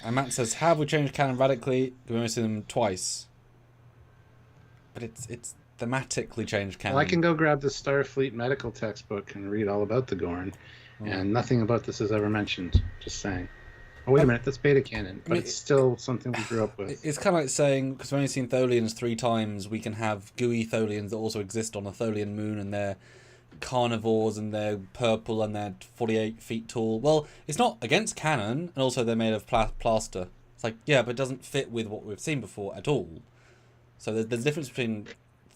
And Matt says, have we changed canon radically? We only see them twice. But it's thematically changed canon. Well, I can go grab the Starfleet medical textbook and read all about the Gorn, and nothing about this is ever mentioned. Just saying. Oh, wait a minute, that's beta canon, but it's still something we grew up with. It's kind of like saying, because we've only seen Tholians 3 times, we can have gooey Tholians that also exist on a Tholian moon, and they're carnivores, and they're purple, and they're 48 feet tall. Well, it's not against canon, and also they're made of plaster. It's like, yeah, but it doesn't fit with what we've seen before at all. So there's a difference between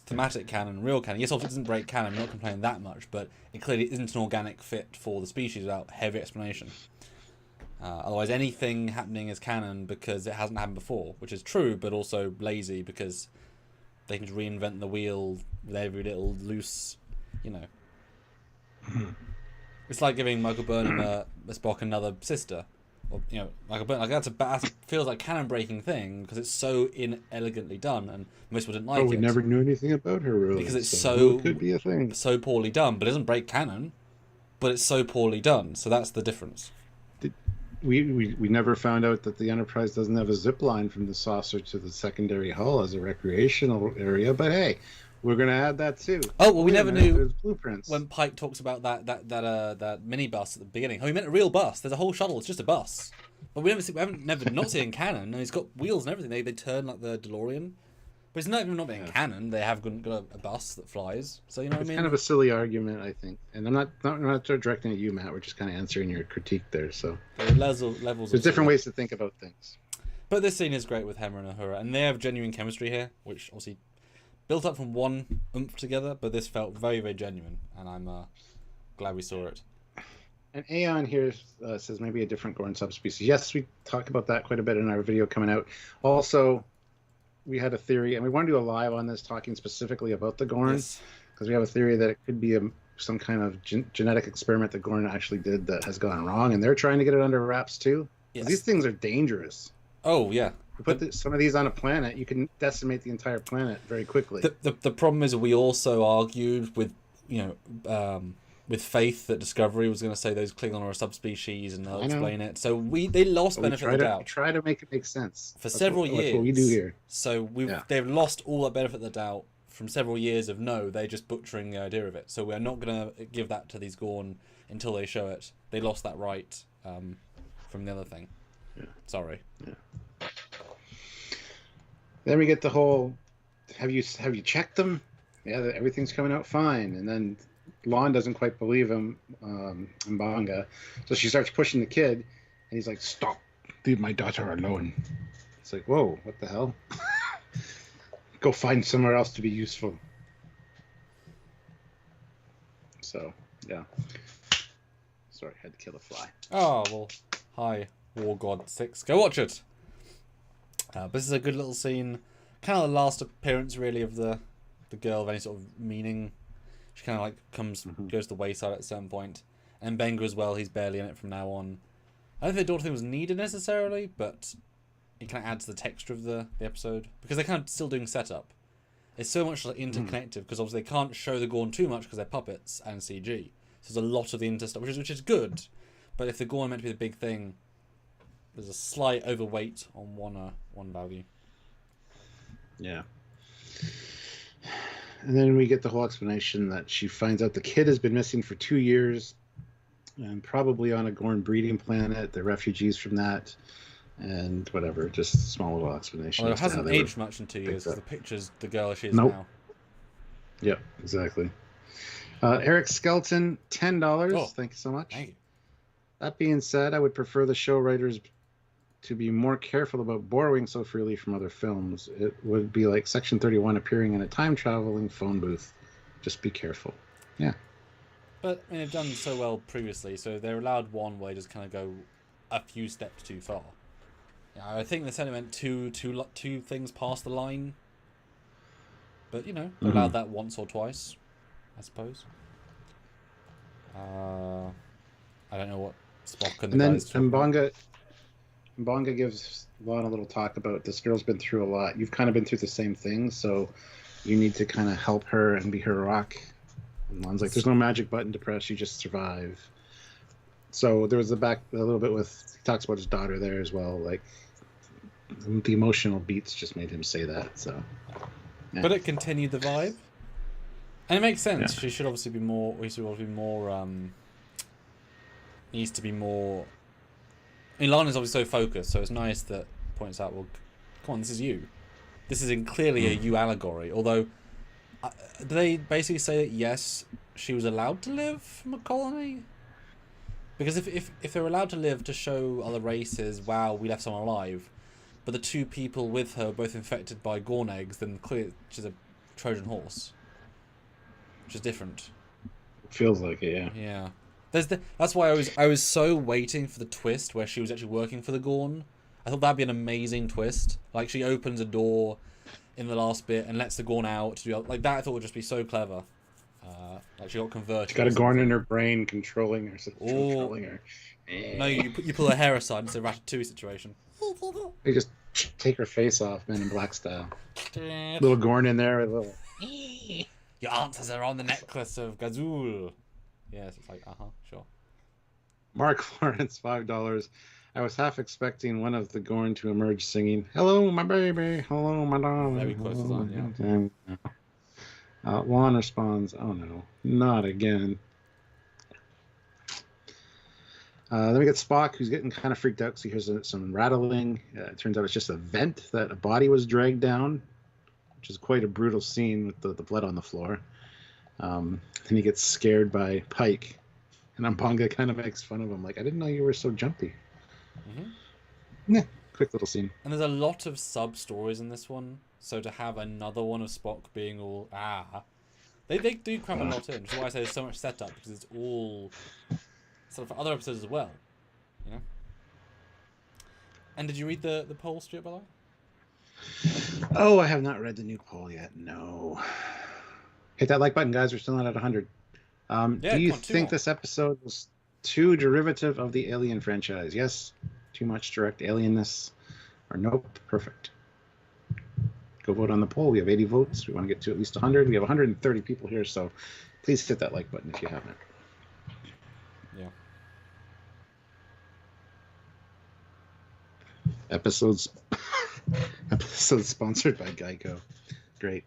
thematic canon, real canon. Yes, obviously it doesn't break canon. I'm not complaining that much, but it clearly isn't an organic fit for the species without heavy explanation. Otherwise, anything happening is canon because it hasn't happened before, which is true, but also lazy because they can just reinvent the wheel with every little loose, you know. It's like giving Michael Burnham a Spock another sister. Or, you know, Michael Burnham, like that feels like canon breaking thing because it's so inelegantly done, and most people didn't like it. We never knew anything about her really because it's it could be a thing. So poorly done, but it doesn't break canon. But it's so poorly done, so that's the difference. We never found out that the Enterprise doesn't have a zip line from the saucer to the secondary hull as a recreational area, but hey, we're gonna add that too. Oh well, we never knew. There's blueprints. When Pike talks about that mini bus at the beginning. Oh, he meant a real bus. There's a whole shuttle. It's just a bus. But we haven't not seen canon, and it's got wheels and everything. They turn like the DeLorean. But it's not even not being canon. They have got a bus that flies. So you know what I mean. It's kind of a silly argument, I think. And I'm not directing at you, Matt. We're just kind of answering your critique there. So there are levels. There's different ways to think about things. But this scene is great with Hemmer and Uhura, and they have genuine chemistry here, which obviously built up from one oomph together. But this felt very, very genuine, and I'm glad we saw it. And Aeon here says maybe a different Gorn subspecies. Yes, we talked about that quite a bit in our video coming out. Also, we had a theory, and we want to do a live on this talking specifically about the Gorn, because we have a theory that it could be some kind of genetic experiment that Gorn actually did that has gone wrong, and they're trying to get it under wraps too. Yes. These things are dangerous. Oh, yeah. You put some of these on a planet, you can decimate the entire planet very quickly. The problem is we also argued with, with faith that Discovery was going to say those Klingon are a subspecies and they'll explain it. So they lost benefit of the doubt. Try to make it make sense. For several years. That's what we do here. So they've lost all that benefit of the doubt from several years of they're just butchering the idea of it. So we're not going to give that to these Gorn until they show it. They lost that right from the other thing. Yeah. Sorry. Yeah. Then we get the whole, have you checked them? Yeah, everything's coming out fine. And then Lon doesn't quite believe him, Mbanga. So she starts pushing the kid, and he's like, "Stop! Leave my daughter alone." It's like, whoa, what the hell? Go find somewhere else to be useful. So, yeah. Sorry, had to kill a fly. Oh, well, hi, War God 6. Go watch it! But this is a good little scene. Kind of the last appearance, really, of the girl of any sort of meaning. She kind of like goes to the wayside at a certain point. And Benga as well, he's barely in it from now on. I don't think the daughter thing was needed necessarily, but it kind of adds to the texture of the episode. Because they're kind of still doing setup. It's so much like interconnected, because obviously they can't show the Gorn too much because they're puppets and CG. So there's a lot of the inter stuff, which is good. But if the Gorn meant to be the big thing, there's a slight overweight on one value. Yeah. And then we get the whole explanation that she finds out the kid has been missing for 2 years and probably on a Gorn breeding planet. They're refugees from that and whatever. Just a small little explanation. Well, it hasn't aged much in 2 years because the picture's the girl she is now. Yep, exactly. Eric Skelton, $10. Oh, thank you so much. Thank you. That being said, I would prefer the show writers to be more careful about borrowing so freely from other films. It would be like Section 31 appearing in a time-traveling phone booth. Just be careful. Yeah. But I mean, they've done so well previously, so they're allowed one where they just kind of go a few steps too far. Yeah, I think they said it went two things past the line. But, they allowed that once or twice, I suppose. I don't know what Spock and the guys talk about. Mbanga gives Lon a little talk about this girl's been through a lot. You've kind of been through the same thing, so you need to kind of help her and be her rock. And Lon's like, there's no magic button to press, you just survive. So there was a little bit with, he talks about his daughter there as well. Like, the emotional beats just made him say that, so. Yeah. But it continued the vibe. And it makes sense. Yeah. She should obviously be more, needs to be more. I mean, Lana's obviously so focused, so it's nice that it points out, well, come on, this is you. This is clearly a you allegory. Although, do they basically say that, yes, she was allowed to live from a colony? Because if they're allowed to live to show other races, wow, we left someone alive, but the two people with her were both infected by Gorn eggs, then clearly she's a Trojan horse, which is different. It feels like it, yeah. Yeah. That's why I was so waiting for the twist where she was actually working for the Gorn. I thought that'd be an amazing twist. Like, she opens a door in the last bit and lets the Gorn out. Like, that I thought would just be so clever. Like, she got converted. She's got a Gorn in her brain controlling her. Controlling her. No, you pull her hair aside. It's a Ratatouille situation. You just take her face off, Men in Black style. Little Gorn in there with a little... Your answers are on the necklace of Gazul. Yes, it's like, sure. Mark Lawrence, $5. I was half expecting one of the Gorn to emerge singing, "Hello, my baby. Hello, my darling." Very close to that, yeah. Juan responds, "Oh no, not again." Then we get Spock, who's getting kind of freaked out because he hears some rattling. It turns out it's just a vent that a body was dragged down, which is quite a brutal scene with the blood on the floor. Then he gets scared by Pike, and Ambanga kind of makes fun of him, like, "I didn't know you were so jumpy." Yeah, quick little scene. And there's a lot of sub-stories in this one, so to have another one of Spock being all, they do cram a lot in, which is why I say there's so much setup, because it's all sort of for other episodes as well, you know? And did you read the poll, Stuart, by the way? Oh, I have not read the new poll yet, no. Hit that like button, guys. We're still not at 100. Do you think this episode was too derivative of the Alien franchise? Yes. Too much direct alienness? Or nope? Perfect. Go vote on the poll. We have 80 votes. We want to get to at least 100. We have 130 people here, so please hit that like button if you haven't. Yeah. Episodes sponsored by Geico. Great.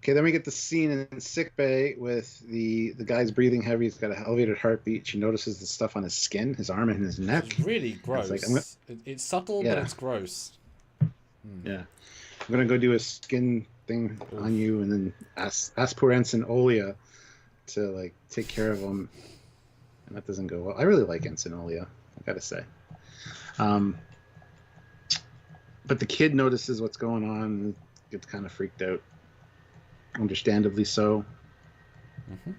Okay, then we get the scene in sickbay with the guy's breathing heavy. He's got an elevated heartbeat. She notices the stuff on his skin, his arm, and his neck. It's really gross. It's, it's subtle, but it's gross. Yeah. I'm going to go do a skin thing on you and then ask poor Ensign Olia to, like, take care of him. And that doesn't go well. I really like Ensign Olia, I got to say. But the kid notices what's going on and gets kind of freaked out. Understandably so.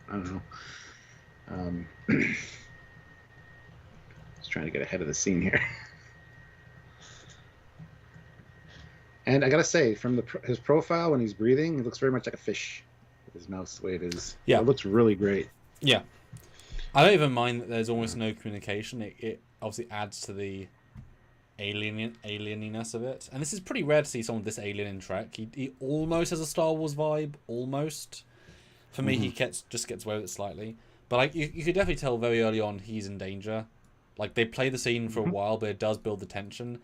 I don't know. Just trying to get ahead of the scene here. And I gotta say, from his profile when he's breathing, he looks very much like a fish with his mouth the way it is. Yeah, it looks really great. Yeah, I don't even mind that there's almost no communication. It obviously adds to the alieniness of it, and this is pretty rare to see someone this alien in Trek. He almost has a Star Wars vibe, almost. For me, he just gets away with it slightly, but like you could definitely tell very early on he's in danger. Like, they play the scene for a while, but it does build the tension.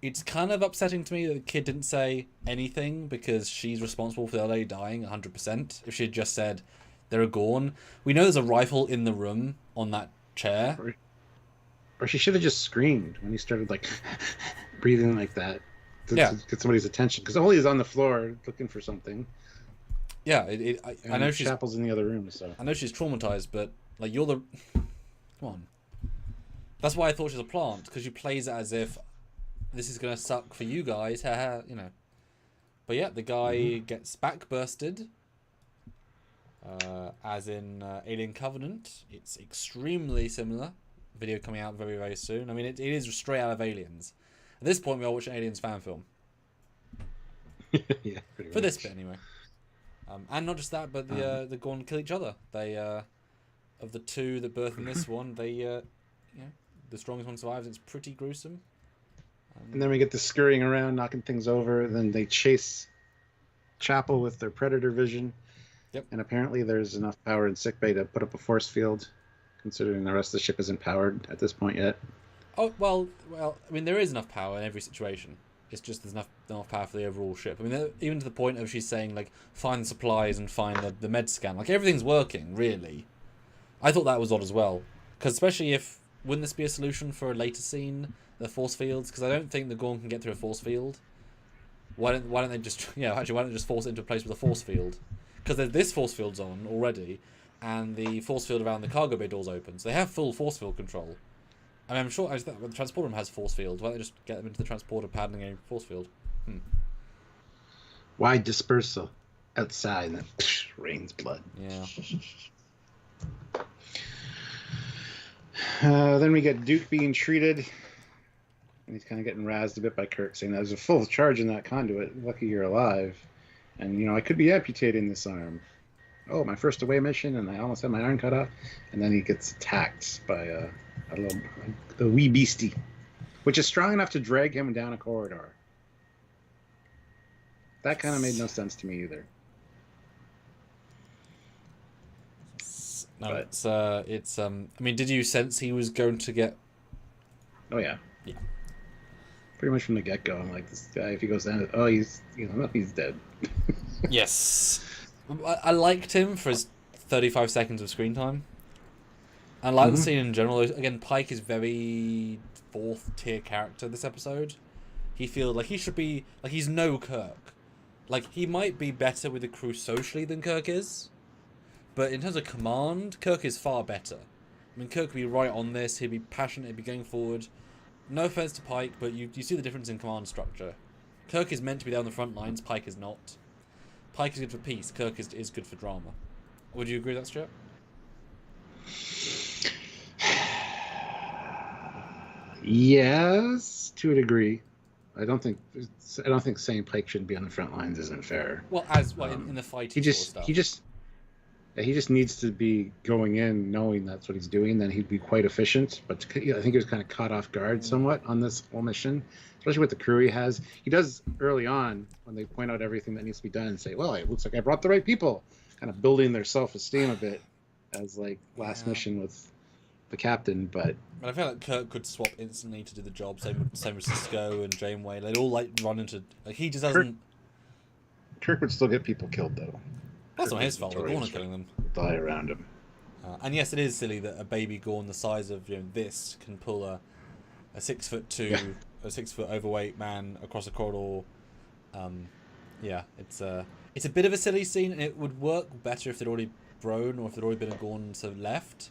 It's kind of upsetting to me that the kid didn't say anything, because she's responsible for the lady dying 100%. If she had just said they're a Gorn, we know there's a rifle in the room on that chair. Or she should have just screamed when he started, like, breathing like that to get somebody's attention. Because Oli's on the floor looking for something. Yeah, I know she's... Chapel's in the other room, so... I know she's traumatized, but, like, you're the... Come on. That's why I thought she was a plant, because she plays it as if this is going to suck for you guys, haha, you know. But yeah, the guy gets backbursted, as in Alien Covenant. It's extremely similar. Video coming out very, very soon. I mean, it is straight out of Aliens. At this point, we are watching Aliens fan film. Yeah, for this bit, anyway. And not just that, but the Gorn kill each other. They, of the two that birth in this one, they, you know, the strongest one survives. It's pretty gruesome. And then we get the scurrying around, knocking things over. Then they chase Chapel with their predator vision. Yep. And apparently there's enough power in sickbay to put up a force field, considering the rest of the ship isn't powered at this point yet. Oh, well, I mean, there is enough power in every situation. It's just there's enough power for the overall ship. I mean, even to the point of she's saying, like, find the supplies and find the med scan. Like, everything's working, really. I thought that was odd as well. Because especially if... Wouldn't this be a solution for a later scene? The force fields? Because I don't think the Gorn can get through a force field. Why don't they just... Yeah, actually, why don't they just force it into a place with a force field? Because this force field's on already, and the force field around the cargo bay doors open. So they have full force field control. I mean, I'm sure the transport room has force field. Why don't they just get them into the transporter pad and a force field? Wide dispersal outside, and then rains blood. Yeah. Then we get Duke being treated, and he's kind of getting razzed a bit by Kirk, saying there's a full charge in that conduit. Lucky you're alive. And, you know, I could be amputating this arm. Oh, my first away mission, and I almost had my arm cut off. And then he gets attacked by a wee beastie, which is strong enough to drag him down a corridor. That kind of made no sense to me either. No, But- it's. I mean, did you sense he was going to get? Oh, yeah. Yeah. Pretty much from the get-go, I'm like, this guy, if he goes down, oh, he's dead. Yes. I liked him for his 35 seconds of screen time. I like the scene in general. Again, Pike is very fourth tier character this episode. He feels like he should be like he's no Kirk. Like he might be better with the crew socially than Kirk is, but in terms of command, Kirk is far better. I mean, Kirk would be right on this. He'd be passionate. He'd be going forward. No offense to Pike, but you see the difference in command structure. Kirk is meant to be there on the front lines. Pike is not. Pike is good for peace. Kirk is good for drama. Would you agree with that, Stuart? Yes, to a degree. I don't think saying Pike shouldn't be on the front lines isn't fair. Well, in the fighting He stuff. just needs to be going in knowing that's what he's doing. Then he'd be quite efficient. But I think he was kind of caught off guard somewhat on this whole mission, especially with the crew he has. He does early on when they point out everything that needs to be done and say, "Well, it looks like I brought the right people," kind of building their self-esteem a bit as like last mission with the captain. But I feel like Kirk could swap instantly to do the job. Same with Cisco and Janeway. They'd all like run into like he just doesn't. Kirk would still get people killed though. That's not his fault. They're Gorn killing them. Die around him. And yes, it is silly that a baby Gorn the size of this can pull a 6'2", a 6 foot overweight man across a corridor. It's a bit of a silly scene, and it would work better if they'd already grown or if there'd already been a Gorn left.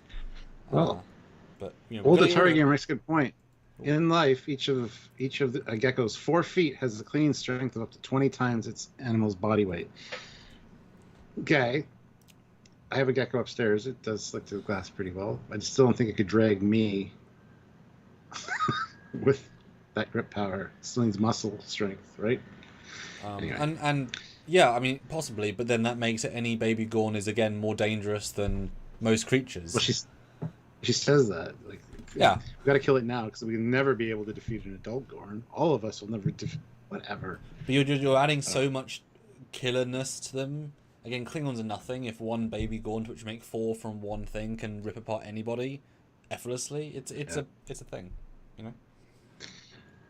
Well, but old Atari game makes a good point. In life, each of a gecko's 4 feet has a clean strength of up to 20 times its animal's body weight. Okay, I have a gecko upstairs. It does stick to the glass pretty well. I still don't think it could drag me with that grip power. It still needs muscle strength, right? Anyway. And yeah, I mean possibly, but then that makes it any baby Gorn is again more dangerous than most creatures. Well, she says that like yeah, we got to kill it now because we'll never be able to defeat an adult Gorn. All of us will never whatever. But you're adding so much killerness to them. Again, Klingons are nothing. If one baby Gorn, which make 4 from one thing, can rip apart anybody effortlessly, it's a thing, you know.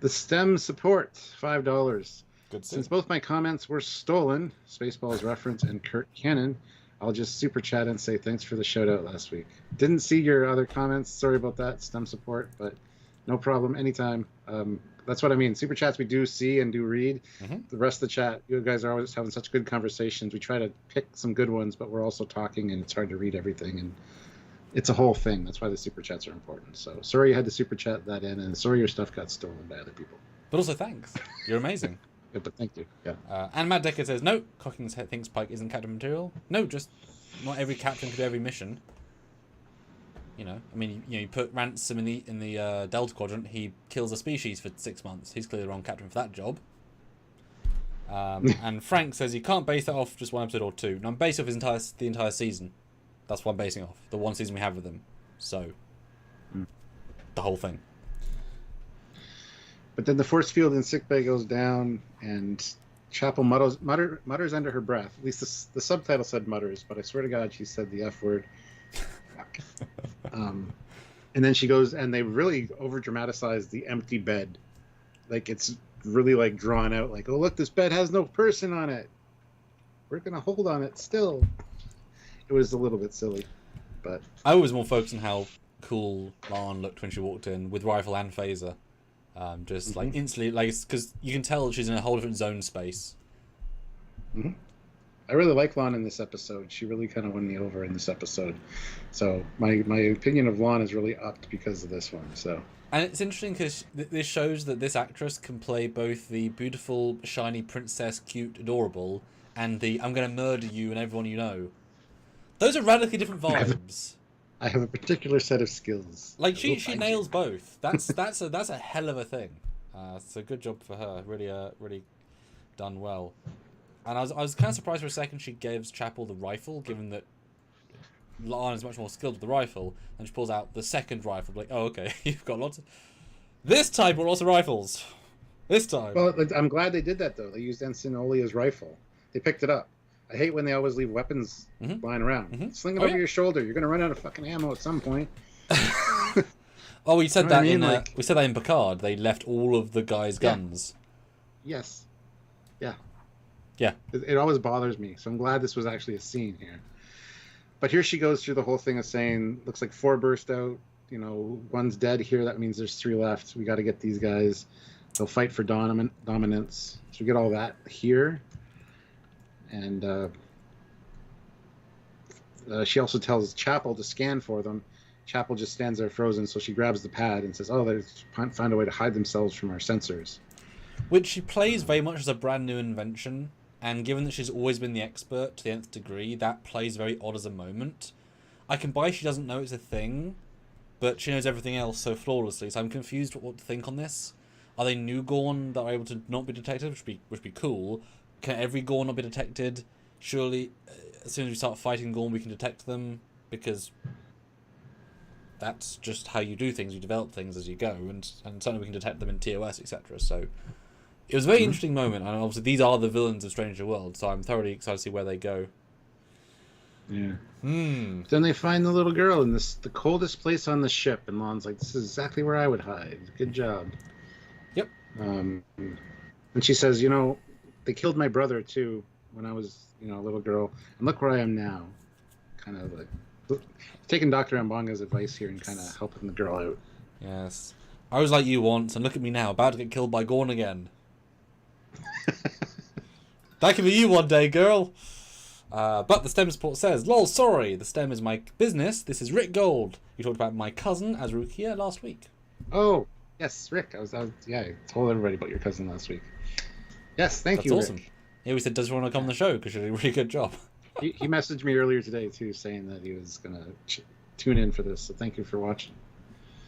The STEM support $5. Good. Since both my comments were stolen, Spaceballs reference and Kurt Canon, I'll just super chat and say thanks for the shout out last week. Didn't see your other comments. Sorry about that, STEM support, but no problem. Anytime. That's what I mean. Super chats we do see and do read. The rest of the chat, you guys are always having such good conversations. We try to pick some good ones, but we're also talking, and it's hard to read everything. And it's a whole thing. That's why the super chats are important. So sorry you had to super chat that in, and sorry your stuff got stolen by other people. But also thanks. You're amazing. Yeah, but thank you. Yeah. And Matt Decker says, no, Cockings thinks Pike isn't captain material. No, just not every captain can do every mission. You know, I mean, you put Ransom in the Delta Quadrant, he kills a species for 6 months. He's clearly the wrong captain for that job. And Frank says you can't base that off just one episode or two. No, I'm basing off the entire season. That's what I'm basing off. The one season we have with them. So, the whole thing. But then the force field in sickbay goes down, and Chapel mutters under her breath. At least the subtitle said mutters, but I swear to God she said the F word. And then she goes, and they really over dramatize the empty bed, like it's really like drawn out, like, oh look, this bed has no person on it, we're gonna hold on it still. It was a little bit silly, but I was more focused on how cool Lan looked when she walked in with rifle and phaser, just like instantly, like, because you can tell she's in a whole different zone space. I really like Lon in this episode. She really kind of won me over in this episode. So my opinion of Lon is really upped because of this one. So. And it's interesting because this shows that this actress can play both the beautiful, shiny princess, cute, adorable, and the I'm going to murder you and everyone you know. Those are radically different vibes. I have a particular set of skills. Like she nails both. That's a hell of a thing. So good job for her. Really done well. And I was kind of surprised for a second she gives Chapel the rifle, given that Lon is much more skilled with the rifle, and she pulls out the second rifle. Like, oh, okay, you've got lots of... This time, lots of rifles. This time. Well, I'm glad they did that, though. They used Ensign Olia's rifle. They picked it up. I hate when they always leave weapons lying around. Sling it over your shoulder. You're going to run out of fucking ammo at some point. Oh, we said that we said that in Picard. They left all of the guys' guns. Yes. Yeah. Yeah. It always bothers me, so I'm glad this was actually a scene here. But here she goes through the whole thing of saying, looks like 4 burst out, you know, 1's dead here, that means there's 3 left. We got to get these guys. They'll fight for dominance. So we get all that here. And she also tells Chapel to scan for them. Chapel just stands there frozen, so she grabs the pad and says, oh, they found a way to hide themselves from our sensors. Which she plays very much as a brand new invention. And given that she's always been the expert to the nth degree, that plays very odd as a moment. I can buy she doesn't know it's a thing, but she knows everything else so flawlessly, so I'm confused what to think on this. Are they new Gorn that are able to not be detected, which would be cool? Can every Gorn not be detected? Surely, as soon as we start fighting Gorn, we can detect them, because that's just how you do things. You develop things as you go, and certainly we can detect them in TOS, etc. So it was a very interesting moment, and obviously these are the villains of Stranger World, so I'm thoroughly excited to see where they go. Yeah. Then they find the little girl in the coldest place on the ship, and Lon's like, "This is exactly where I would hide. Good job." Yep. And she says, "You know, they killed my brother too when I was, you know, a little girl, and look where I am now." Kind of like taking Dr. Ambanga's advice here and kind of helping the girl out. Yes. I was like you once, and look at me now, about to get killed by Gorn again. That could be you one day, girl. But the STEM support says, lol, sorry, the STEM is my business. This is Rick Gold. You talked about my cousin as Rukia last week. Oh, yes, Rick. I told everybody about your cousin last week. Yes, thank you, That's awesome. Rick. Yeah, we said, does he want to come on the show? Because you did a really good job. He messaged me earlier today, too, saying that he was going to tune in for this. So thank you for watching.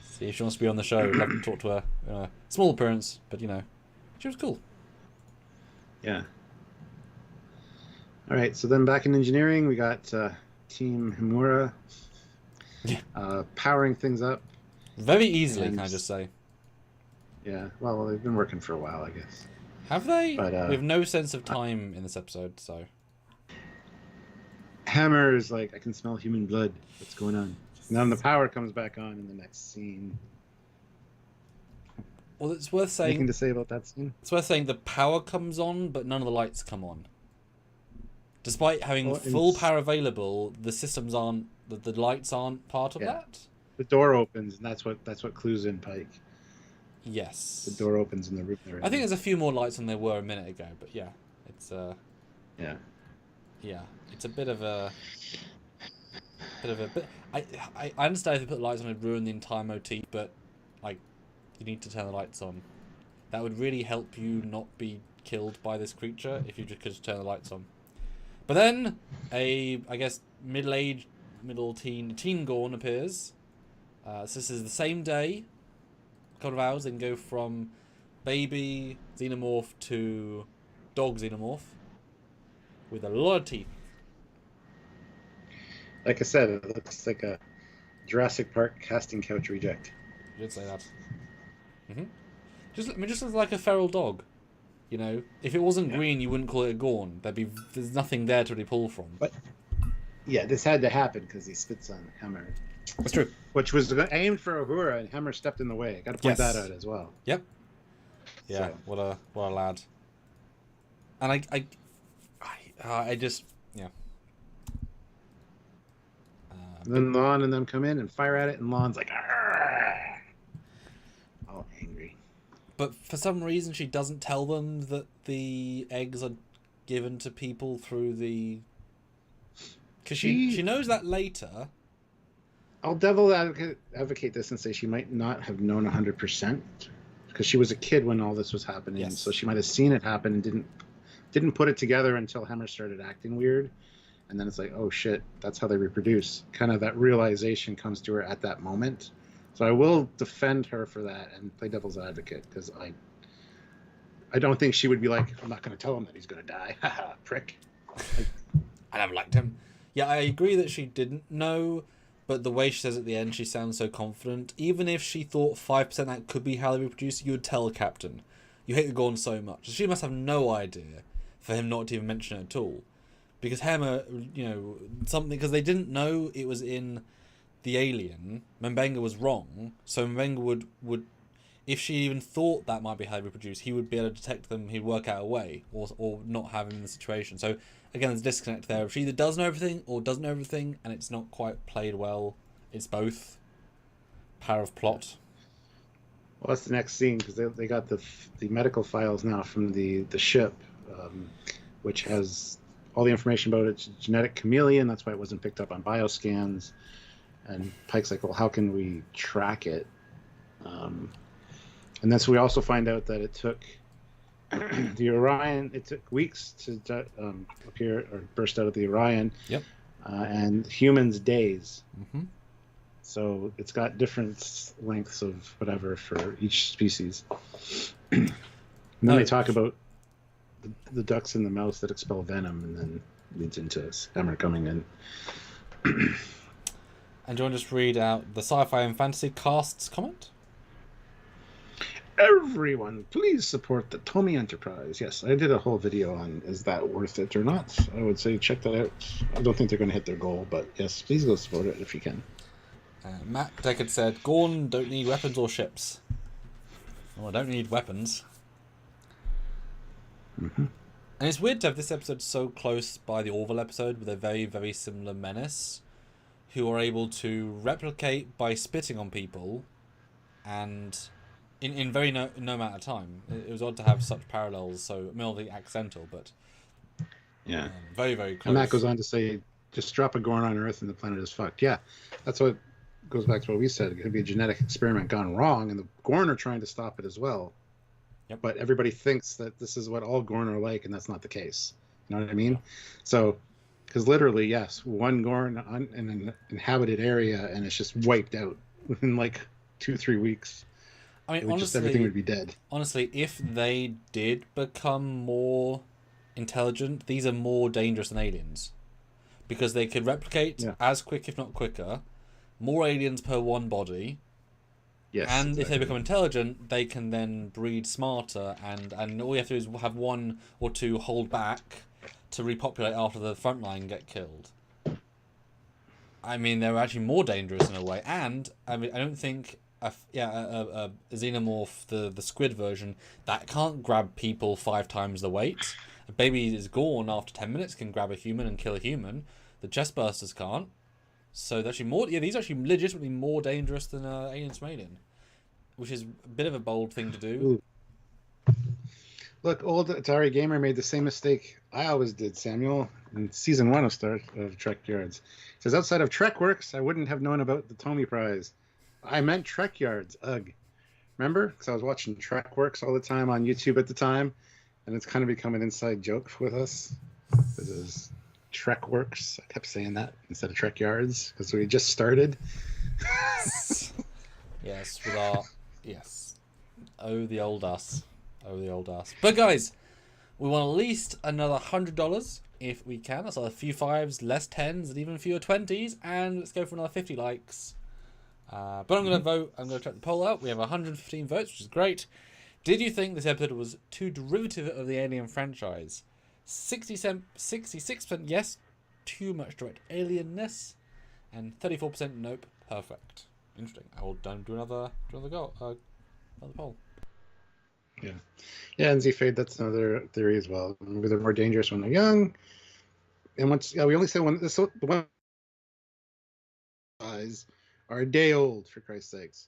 See if she wants to be on the show. Love to talk to her. Small appearance, but, you know, she was cool. Yeah. All right, so then back in engineering, we got Team Uhura powering things up. Very easily, can I just say. Yeah, well, they've been working for a while, I guess. Have they? But, we have no sense of time in this episode, so... Hemmer is like, I can smell human blood. What's going on? And then the power comes back on in the next scene. Well, it's worth saying... Anything to say about that scene? It's worth saying the power comes on, but none of the lights come on. Despite having full power available, the systems aren't... The lights aren't part of that. The door opens, and that's what clues in Pike. Yes. The door opens in the room. I think there's a few more lights than there were a minute ago, but yeah, it's yeah, it's a bit of a I understand if you put lights on, it'd ruin the entire motif, but like, you need to turn the lights on. That would really help you not be killed by this creature if you just could turn the lights on. But then I guess middle teen Gorn appears. So this is the same day. A couple of hours, they can go from baby xenomorph to dog xenomorph with a lot of teeth. Like I said, it looks like a Jurassic Park casting couch reject. You did say that. Just looks like a feral dog. You know, if it wasn't green, you wouldn't call it a Gorn. There's nothing there to really pull from. But yeah, this had to happen because he spits on Hemmer. That's true. Which was aimed for Uhura, and Hemmer stepped in the way. Got to point that out as well. Yep. Yeah. So. What a lad. And I just yeah. Then Lon and them come in and fire at it, and Lon's like, argh! All angry. But for some reason, she doesn't tell them that the eggs are given to people through the... Because she knows that later. I'll devil advocate this and say she might not have known 100%, because she was a kid when all this was happening. Yes. So she might have seen it happen and didn't put it together until Hemmer started acting weird. And then it's like, oh shit, that's how they reproduce. Kind of that realization comes to her at that moment. So I will defend her for that and play devil's advocate, because I don't think she would be like, I'm not going to tell him that he's going to die. Haha, prick. Like, I never liked him. Yeah, I agree that she didn't know, but the way she says at the end, she sounds so confident. Even if she thought 5% that could be how they reproduce, you would tell Captain. You hate the Gorn so much. She must have no idea for him not to even mention it at all. Because Hemmer, something, because they didn't know it was in the alien. Mbenga was wrong, so Mbenga would, if she even thought that might be how they reproduce, he would be able to detect them. He'd work out a way, or not have him in the situation. So again, there's a disconnect there. She either does know everything or doesn't know everything, and it's not quite played well. It's both. Power of plot. Well, that's the next scene, because they got the medical files now from the ship, which has all the information about its genetic chameleon. That's why it wasn't picked up on bioscans. And Pike's like, well, how can we track it? And then so we also find out that it took the Orion, it took weeks to appear or burst out of the Orion. Yep. And humans days. Mm-hmm. So it's got different lengths of whatever for each species. And then they talk about the ducks in the mouth that expel venom, and then leads into Hemmer coming in. And do you want to just read out the Sci-Fi and Fantasy Cast's comment? Everyone, please support the Tommy Enterprise. Yes, I did a whole video on is that worth it or not. I would say check that out. I don't think they're going to hit their goal, but yes, please go support it if you can. Matt Deckard said, Gorn don't need weapons or ships. Well, I don't need weapons. Mm-hmm. And it's weird to have this episode so close by the Orville episode with a very, very similar menace, who are able to replicate by spitting on people, and in very no amount of time. It was odd to have such parallels, so mildly accidental, but yeah, very, very close. And Matt goes on to say, just drop a Gorn on Earth and the planet is fucked. Yeah, that's what goes back to what we said. It could be a genetic experiment gone wrong, and the Gorn are trying to stop it as well. Yep. But everybody thinks that this is what all Gorn are like, and that's not the case. You know what I mean? So, because literally, yes, one Gorn in an inhabited area, and it's just wiped out within like 2-3 weeks. I mean, honestly, just everything would be dead. Honestly, if they did become more intelligent, these are more dangerous than aliens, because they could replicate as quick, if not quicker, more aliens per one body. Yes, and exactly. if they become intelligent, they can then breed smarter, and all you have to do is have one or two hold back to repopulate after the front line get killed. I mean, they're actually more dangerous in a way, and I mean, I don't think a xenomorph, the squid version, that can't grab people 5 times the weight. A baby is Gorn after 10 minutes can grab a human and kill a human. The chestbursters can't. So they're actually more. Yeah, these are actually legitimately more dangerous than aliens from Alien, which is a bit of a bold thing to do. Ooh. Look, old Atari Gamer made the same mistake I always did, Samuel, in season 1 of Trekyards. He says, outside of Trekworks, I wouldn't have known about the Tommy Prize. I meant Trekyards. Ugh. Remember? Because I was watching Trekworks all the time on YouTube at the time, and it's kind of become an inside joke with us. This is Trekworks. I kept saying that instead of Trekyards because we just started. Yes, with our Oh, the old us. Oh, the old us. But guys, we want at least another $100 if we can. That's a few 5s, less 10s, and even fewer 20s. And let's go for another 50 likes. But I'm going to vote. I'm going to check the poll out. We have 115 votes, which is great. Did you think this episode was too derivative of the Alien franchise? 66% yes, too much direct alienness, and 34% nope, perfect. Interesting. I will do another poll. Yeah, and Z-Fade, that's another theory as well. Maybe they're more dangerous when they're young. And once, we only said one. So the one eyes are a day old, for Christ's sakes.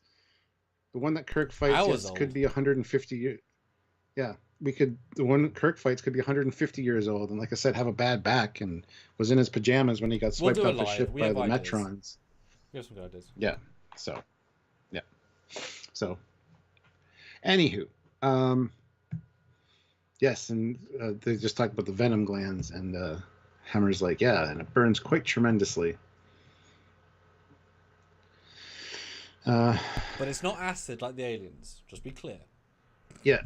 The one that Kirk fights could be 150 years. Yeah, the one Kirk fights could be 150 years old, and like I said, have a bad back and was in his pajamas when he got We'll swiped do it off the live. ship We by have the ideas. Metrons. We have some good ideas. Yeah. So, yeah. So, anywho, yes, and they just talked about the venom glands, and Hemmer's like, yeah, and it burns quite tremendously. But it's not acid like the aliens. Just be clear. Yeah,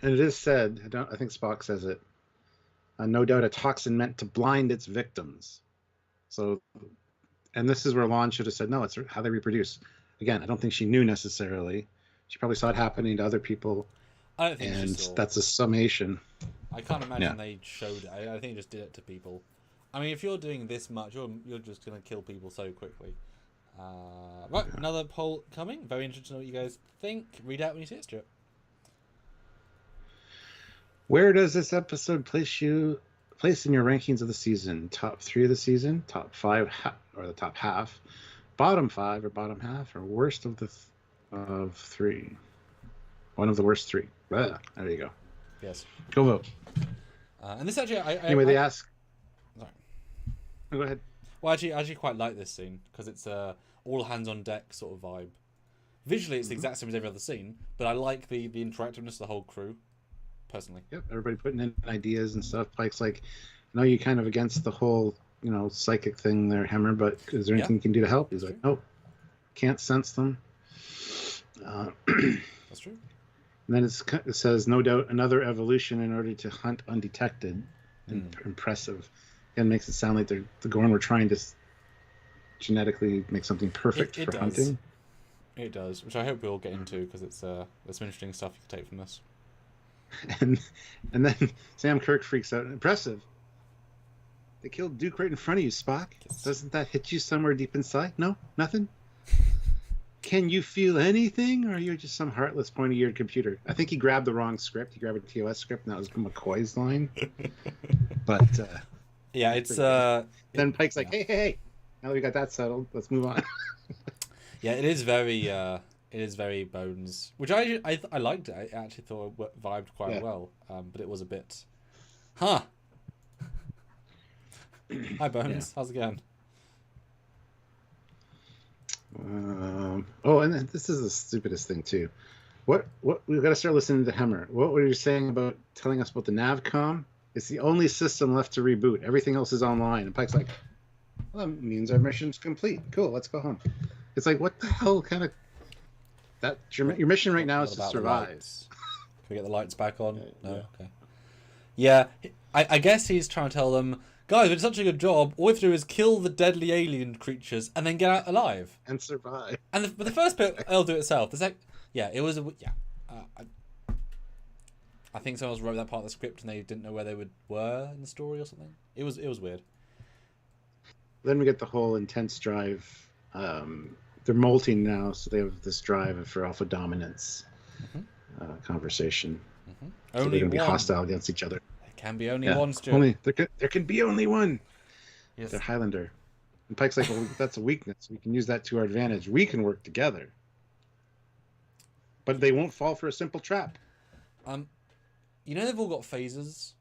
and it is said. I think Spock says it. No doubt, a toxin meant to blind its victims. So, and this is where Lon should have said, no, it's how they reproduce. Again, I don't think she knew necessarily. She probably saw it happening to other people. I don't think she and saw. That's a summation. I can't imagine they showed it. I think they just did it to people. I mean, if you're doing this much, you're just going to kill people so quickly. Right, another poll coming. Very interested to know what you guys think. Read out when you see it, Stuart. Where does this episode place in your rankings of the season? Top 3 of the season, top 5, or the top half, bottom 5 or bottom half, or worst of the of 3? One of the worst 3. There you go. Yes. Go vote. And this actually, anyway, they ask. Sorry. Go ahead. Well, I actually quite like this scene because it's all hands on deck sort of vibe. Visually, it's the exact same as every other scene, but I like the interactiveness of the whole crew. Personally. Yep, everybody putting in ideas and stuff. Pike's like, I know you're kind of against the whole, psychic thing there, Hemmer, but is there anything you can do to help? He's like, nope, can't sense them. That's true. And then it says, no doubt, another evolution in order to hunt undetected. Impressive. Again, makes it sound like the Gorn were trying to genetically make something perfect for hunting. It does, which I hope we'll get into because it's there's some interesting stuff you can take from this. And then Sam Kirk freaks out. Impressive. They killed Duke right in front of you, Spock. Yes. Doesn't that hit you somewhere deep inside? No? Nothing? Can you feel anything? Or you're just some heartless, pointy-eared computer? I think he grabbed the wrong script. He grabbed a TOS script, and that was McCoy's line. But, yeah, it's... then Pike's like, hey, now that we got that settled, let's move on. Yeah, it is very Bones, which I liked it. I actually thought it vibed quite well, but it was a bit... Hi, Bones. How's it going? And then this is the stupidest thing, too. What we've got to start listening to Hemmer. What were you saying about telling us about the Navcom? It's the only system left to reboot. Everything else is online. And Pike's like, well, that means our mission's complete. Cool, let's go home. It's like, what the hell kind of... Your mission right now is to survive. Can we get the lights back on? No? Okay. Yeah, I guess he's trying to tell them, guys, we did such a good job. All we have to do is kill the deadly alien creatures and then get out alive. And survive. And the first bit, it'll do itself. The second, it was I think someone else wrote that part of the script and they didn't know where they were in the story or something. It was weird. Then we get the whole intense drive. They're molting now, so they have this drive for alpha dominance conversation. So Only they're going to be one. hostile against each other. There can be only one, Stuart. There can be only one. Yes. They're Highlander. And Pike's like, well, that's a weakness. We can use that to our advantage. We can work together. But they won't fall for a simple trap. They've all got phasers.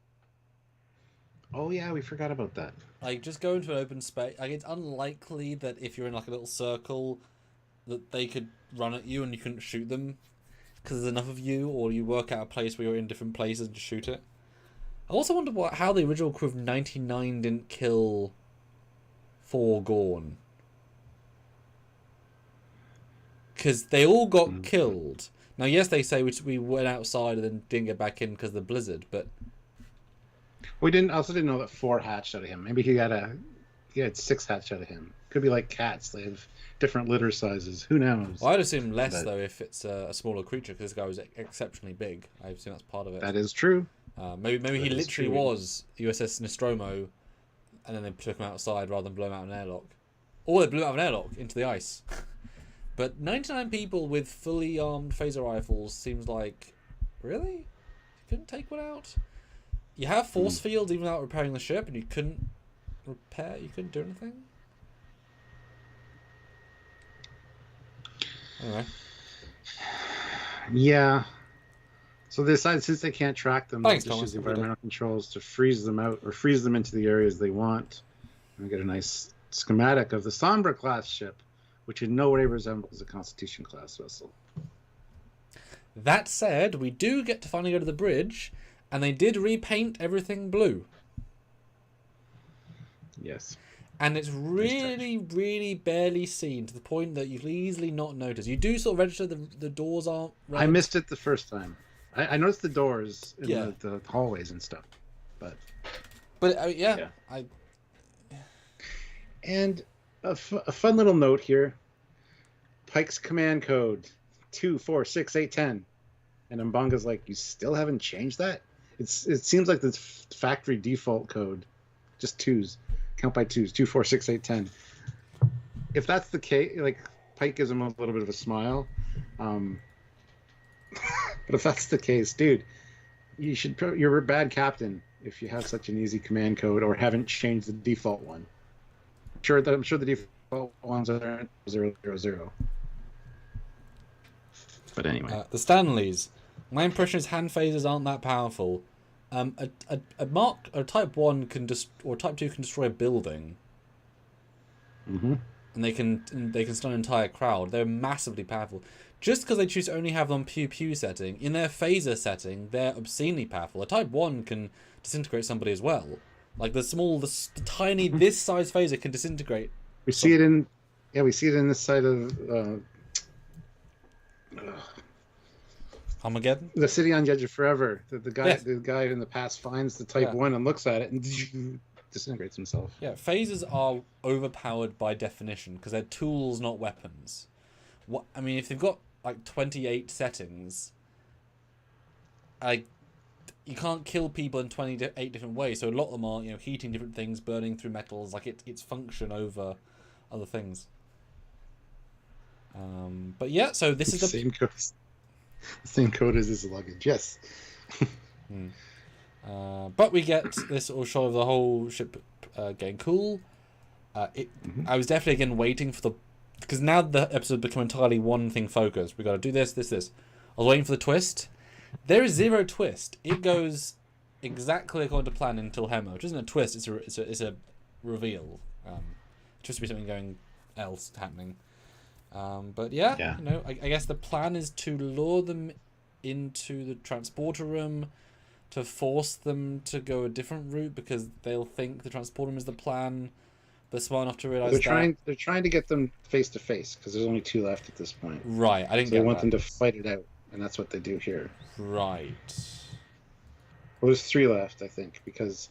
Oh, yeah, we forgot about that. Like, just go into an open space. Like, it's unlikely that if you're in, like, a little circle, that they could run at you and you couldn't shoot them because there's enough of you, or you work out a place where you're in different places and shoot it. I also wonder how the original crew of 99 didn't kill 4 Gorn. Because they all got killed. Now, yes, they say we went outside and then didn't get back in because of the blizzard, but... We also didn't know that 4 hatched out of him. Maybe he had 6 hatched out of him. Could be like cats. They have different litter sizes. Who knows? Well, I'd assume less, though, if it's a smaller creature, because this guy was exceptionally big. I assume that's part of it. That is true. Maybe he literally was USS Nostromo, and then they took him outside rather than blow him out of an airlock. Or they blew him out of an airlock into the ice. But 99 people with fully armed phaser rifles seems like... Really? You couldn't take one out? You have force fields even without repairing the ship, and you couldn't do anything? Anyway. Yeah. So they decided since they can't track them, they'll Thanks, just Thomas. use the environmental controls to freeze them out or freeze them into the areas they want. And we get a nice schematic of the Sombra class ship, which in no way resembles a Constitution class vessel. That said, we do get to finally go to the bridge, and they did repaint everything blue. Yes. And it's really, really barely seen to the point that you can easily not notice. You do sort of register the doors aren't red. I missed it the first time. I noticed the doors in Yeah. the hallways and stuff, but yeah. And a fun little note here: Pike's command code 246810, and Mbanga's like, "You still haven't changed that?" It seems like the factory default code, just twos, count by twos, 246810. If that's the case, like Pike gives him a little bit of a smile. But if that's the case, dude, you're a bad captain if you have such an easy command code or haven't changed the default one. I'm sure the default ones are 000. But anyway, The Stanleys. My impression is hand phasers aren't that powerful. A Type 1 or Type 2 can destroy a building. Mm-hmm. And they can stun an entire crowd. They're massively powerful. Just because they choose to only have them on pew pew setting, in their phaser setting, they're obscenely powerful. A Type 1 can disintegrate somebody as well. Like the tiny this size phaser can disintegrate. We see it in this side of Armageddon. the City on the Edge of Forever. The guy Yes. the guy in the past finds the Type 1 and looks at it and disintegrates himself. Yeah, phasers are overpowered by definition because they're tools, not weapons. I mean, if they've got like 28 settings, you can't kill people in 28 different ways. So a lot of them are, heating different things, burning through metals. Like it's function over other things. But yeah, so this is the same code as his luggage. Yes. But we get this little shot of the whole ship getting cool. I was definitely again waiting for because now the episode become entirely one thing focused. We got to do this. I was waiting for the twist. There is zero twist. It goes exactly according to plan until Hemmer, which isn't a twist. It's a reveal. Just to be something going else happening. But yeah. I guess the plan is to lure them into the transporter room, to force them to go a different route because they'll think the transporter room is the plan. They're smart enough to realize they're trying to get them face to face because there's only two left at this point. Right, I didn't get. They want them to fight it out, and that's what they do here. Right. Well, there's three left, I think, because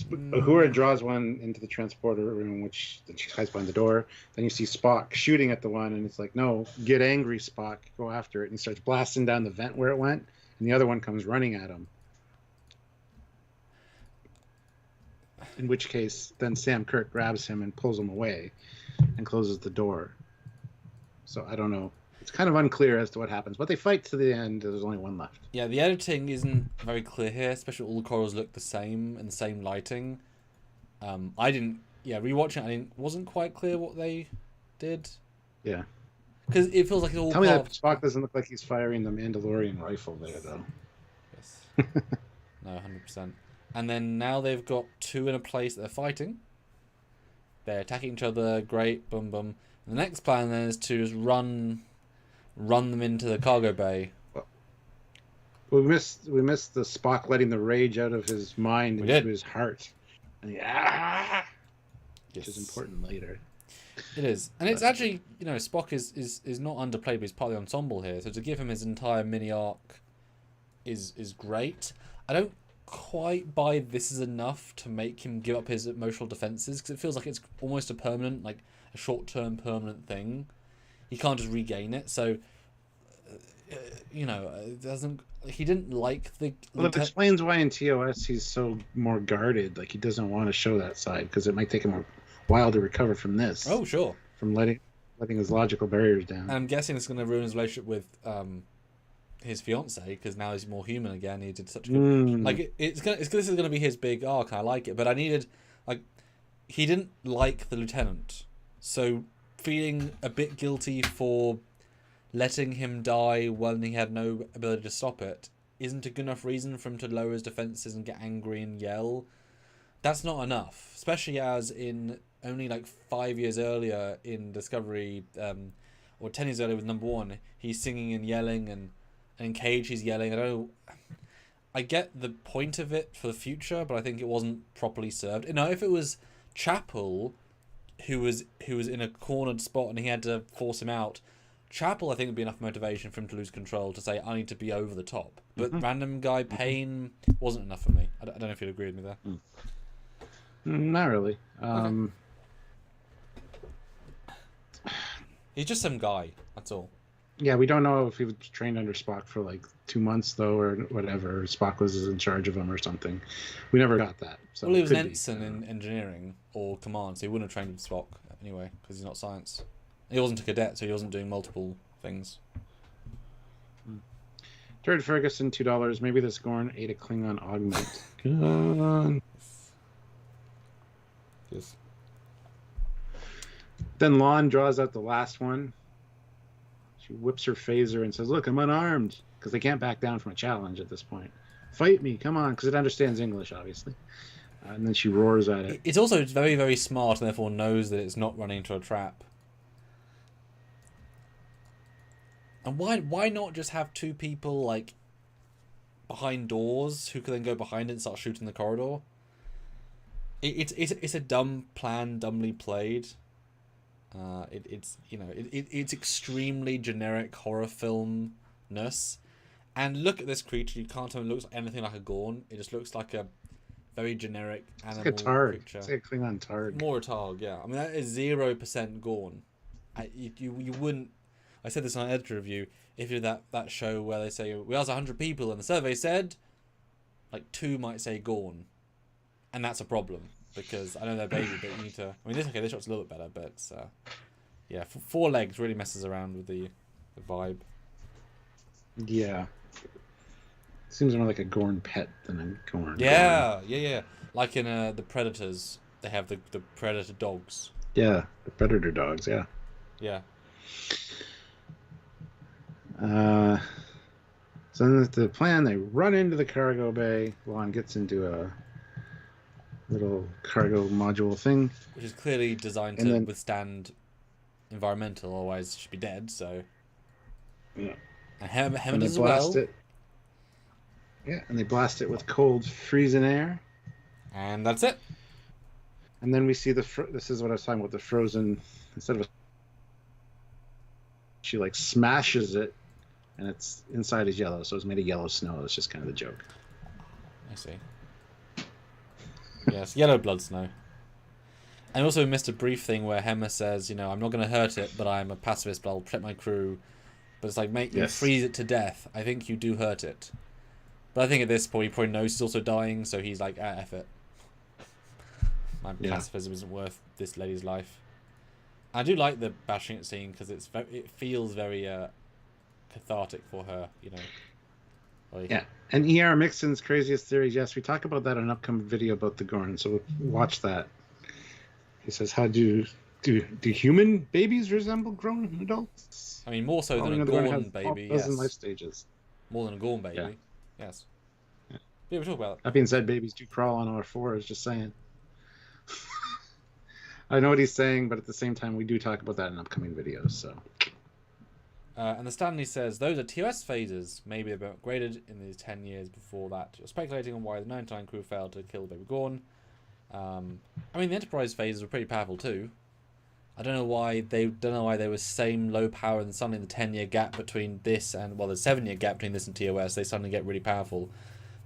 Uhura draws one into the transporter room, which then she hides behind the door. Then you see Spock shooting at the one, and it's like, no, get angry, Spock, go after it. And he starts blasting down the vent where it went, and the other one comes running at him. In which case, then Sam Kirk grabs him and pulls him away and closes the door. So I don't know. It's kind of unclear as to what happens, but they fight to the end. There's only one left. Yeah, the editing isn't very clear here, especially all the corals look the same and the same lighting. Rewatching it, wasn't quite clear what they did. Yeah. Because it feels like it's all Tell me that Spock doesn't look like he's firing the Mandalorian rifle there, though. Yes. No, 100%. And then now they've got two in a place that they're fighting. They're attacking each other. Great. Boom, boom. And the next plan then is to just run them into the cargo bay. We missed the Spock letting the rage out of his mind into his heart. And which is important later. It is. And it's actually, Spock is not underplayed, but he's part of the ensemble here. So to give him his entire mini arc is great. I don't quite buy this is enough to make him give up his emotional defenses, because it feels like it's almost a permanent, like a short-term permanent thing. He can't just regain it. So, it doesn't. He didn't like the. Well, it explains why in TOS he's so more guarded. Like he doesn't want to show that side because it might take him a while to recover from this. Oh, sure. From letting his logical barriers down. And I'm guessing it's going to ruin his relationship with his fiance, because now he's more human again. He did such a good like this is going to be his big arc. I like it, but I needed he didn't like the lieutenant, so feeling a bit guilty for letting him die when he had no ability to stop it isn't a good enough reason for him to lower his defenses and get angry and yell. That's not enough, especially as in only like 5 years earlier in Discovery, or 10 years earlier with number 1, he's singing and yelling, and in Cage he's yelling. I get the point of it for the future, but I think it wasn't properly served. You know, if it was Chapel who was in a cornered spot and he had to force him out, Chapel I think would be enough motivation for him to lose control to say, I need to be over the top. But random guy Payne wasn't enough for me. I don't know if you'd agree with me there. Not really. Okay. He's just some guy, that's all. Yeah, we don't know if he was trained under Spock for like 2 months though, or whatever. Spock was in charge of him or something. We never got that. So well, he was an ensign in engineering or command, so he wouldn't have trained with Spock anyway, because he's not science. He wasn't a cadet, so he wasn't doing multiple things. Jared Ferguson, $2. Maybe this Gorn ate a Klingon augment. Come on. Yes. Then Lon draws out the last one. She whips her phaser and says, look, I'm unarmed. Because they can't back down from a challenge at this point. Fight me, come on. Because it understands English, obviously. And then she roars at it. It's also very, very smart and therefore knows that it's not running into a trap. And why not just have 2 people, like, behind doors who can then go behind it and start shooting the corridor? It's a dumb plan, dumbly played. It's extremely generic horror film-ness. And look at this creature. You can't tell me it looks anything like a Gorn. It just looks like a very generic animal creature. It's like a Targ. Creature. It's like a Klingon Targ. More a Targ, yeah. I mean, that is 0% Gorn. You wouldn't... I said this on an editor review. If you're that show where they say, we asked 100 people and the survey said, like 2 might say Gorn. And that's a problem. Because I know they're baby, but you need to... I mean, this shot's a little bit better, but... yeah, 4 legs really messes around with the vibe. Yeah. Seems more like a Gorn pet than a Gorn. Yeah, yeah. Like in the Predators, they have the Predator dogs. Yeah, the Predator dogs, yeah. Yeah. So then the plan, they run into the cargo bay. Lon gets into a little cargo module thing. Which is clearly designed to withstand environmental, otherwise it should be dead, so... Yeah. And Hemmer as well. It. Yeah, and they blast it with cold, freezing air. And that's it. And then we see this is what I was talking about, the frozen... Instead of she, like, smashes it, and it's inside is yellow, so it's made of yellow snow. It's just kind of the joke. I see. Yes, yellow blood snow. And also we missed a brief thing where Hemmer says, I'm not going to hurt it, but I'm a pacifist, but I'll protect my crew. But it's like, mate, you freeze it to death. I think you do hurt it. But I think at this point he probably knows he's also dying, so he's like, F it. My pacifism isn't worth this lady's life. I do like the bashing it scene because it feels very cathartic for her, Like, yeah, and E.R. Mixon's craziest theories. Yes, we talk about that in an upcoming video about the Gorn, so watch that. He says, "How do human babies resemble grown adults?" I mean, more so than a Gorn baby. Yes. Life stages. More than a Gorn baby. Yeah. Yes. Yeah, we talk about that being said, babies do crawl on all 4. Just saying. I know what he's saying, but at the same time, we do talk about that in upcoming videos. So. And the Stanley says, those are TOS phases. Maybe they've been upgraded in the 10 years before that. You're speculating on why the 99 crew failed to kill Baby Gorn. I mean, the Enterprise phases were pretty powerful too. I don't know why they were same low power, and suddenly the 10-year gap between this and, the 7-year gap between this and TOS, they suddenly get really powerful.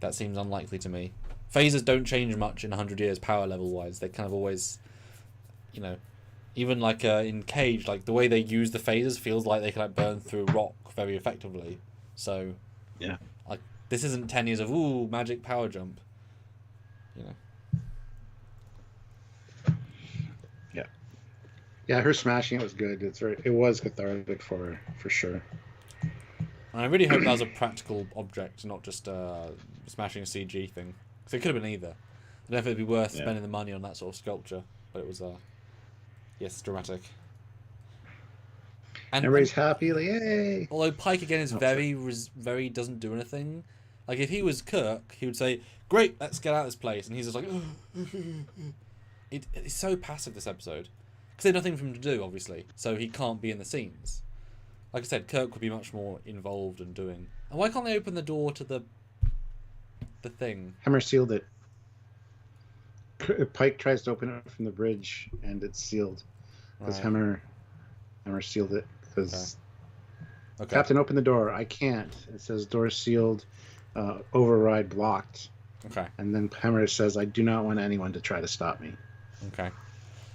That seems unlikely to me. Phasers don't change much in 100 years power level wise. They kind of always, even like in Cage, like the way they use the phasers feels like they can burn through rock very effectively. So yeah, like this isn't 10 years of magic power jump. Yeah, her smashing it was good. It was cathartic for her, for sure. And I really hope that was a practical object, not just smashing a CG thing. Because it could have been either. I don't know if it'd be worth spending the money on that sort of sculpture, but it was yes, dramatic. And everybody's happy, like, yay! Although Pike again is very doesn't do anything, Like, if he was Kirk, he would say, "Great, let's get out of this place," and he's just like, it's so passive, this episode, because there's nothing for him to do, obviously, so he can't be in the scenes. Like I said, Kirk would be much more involved in doing. And why can't they open the door to the thing? Hemmer sealed it. Pike tries to open it from the bridge, and it's sealed because Hemmer sealed it. Because Captain, open the door. I can't. It says door sealed, override blocked. Okay. And then Hemmer says, "I do not want anyone to try to stop me." Okay.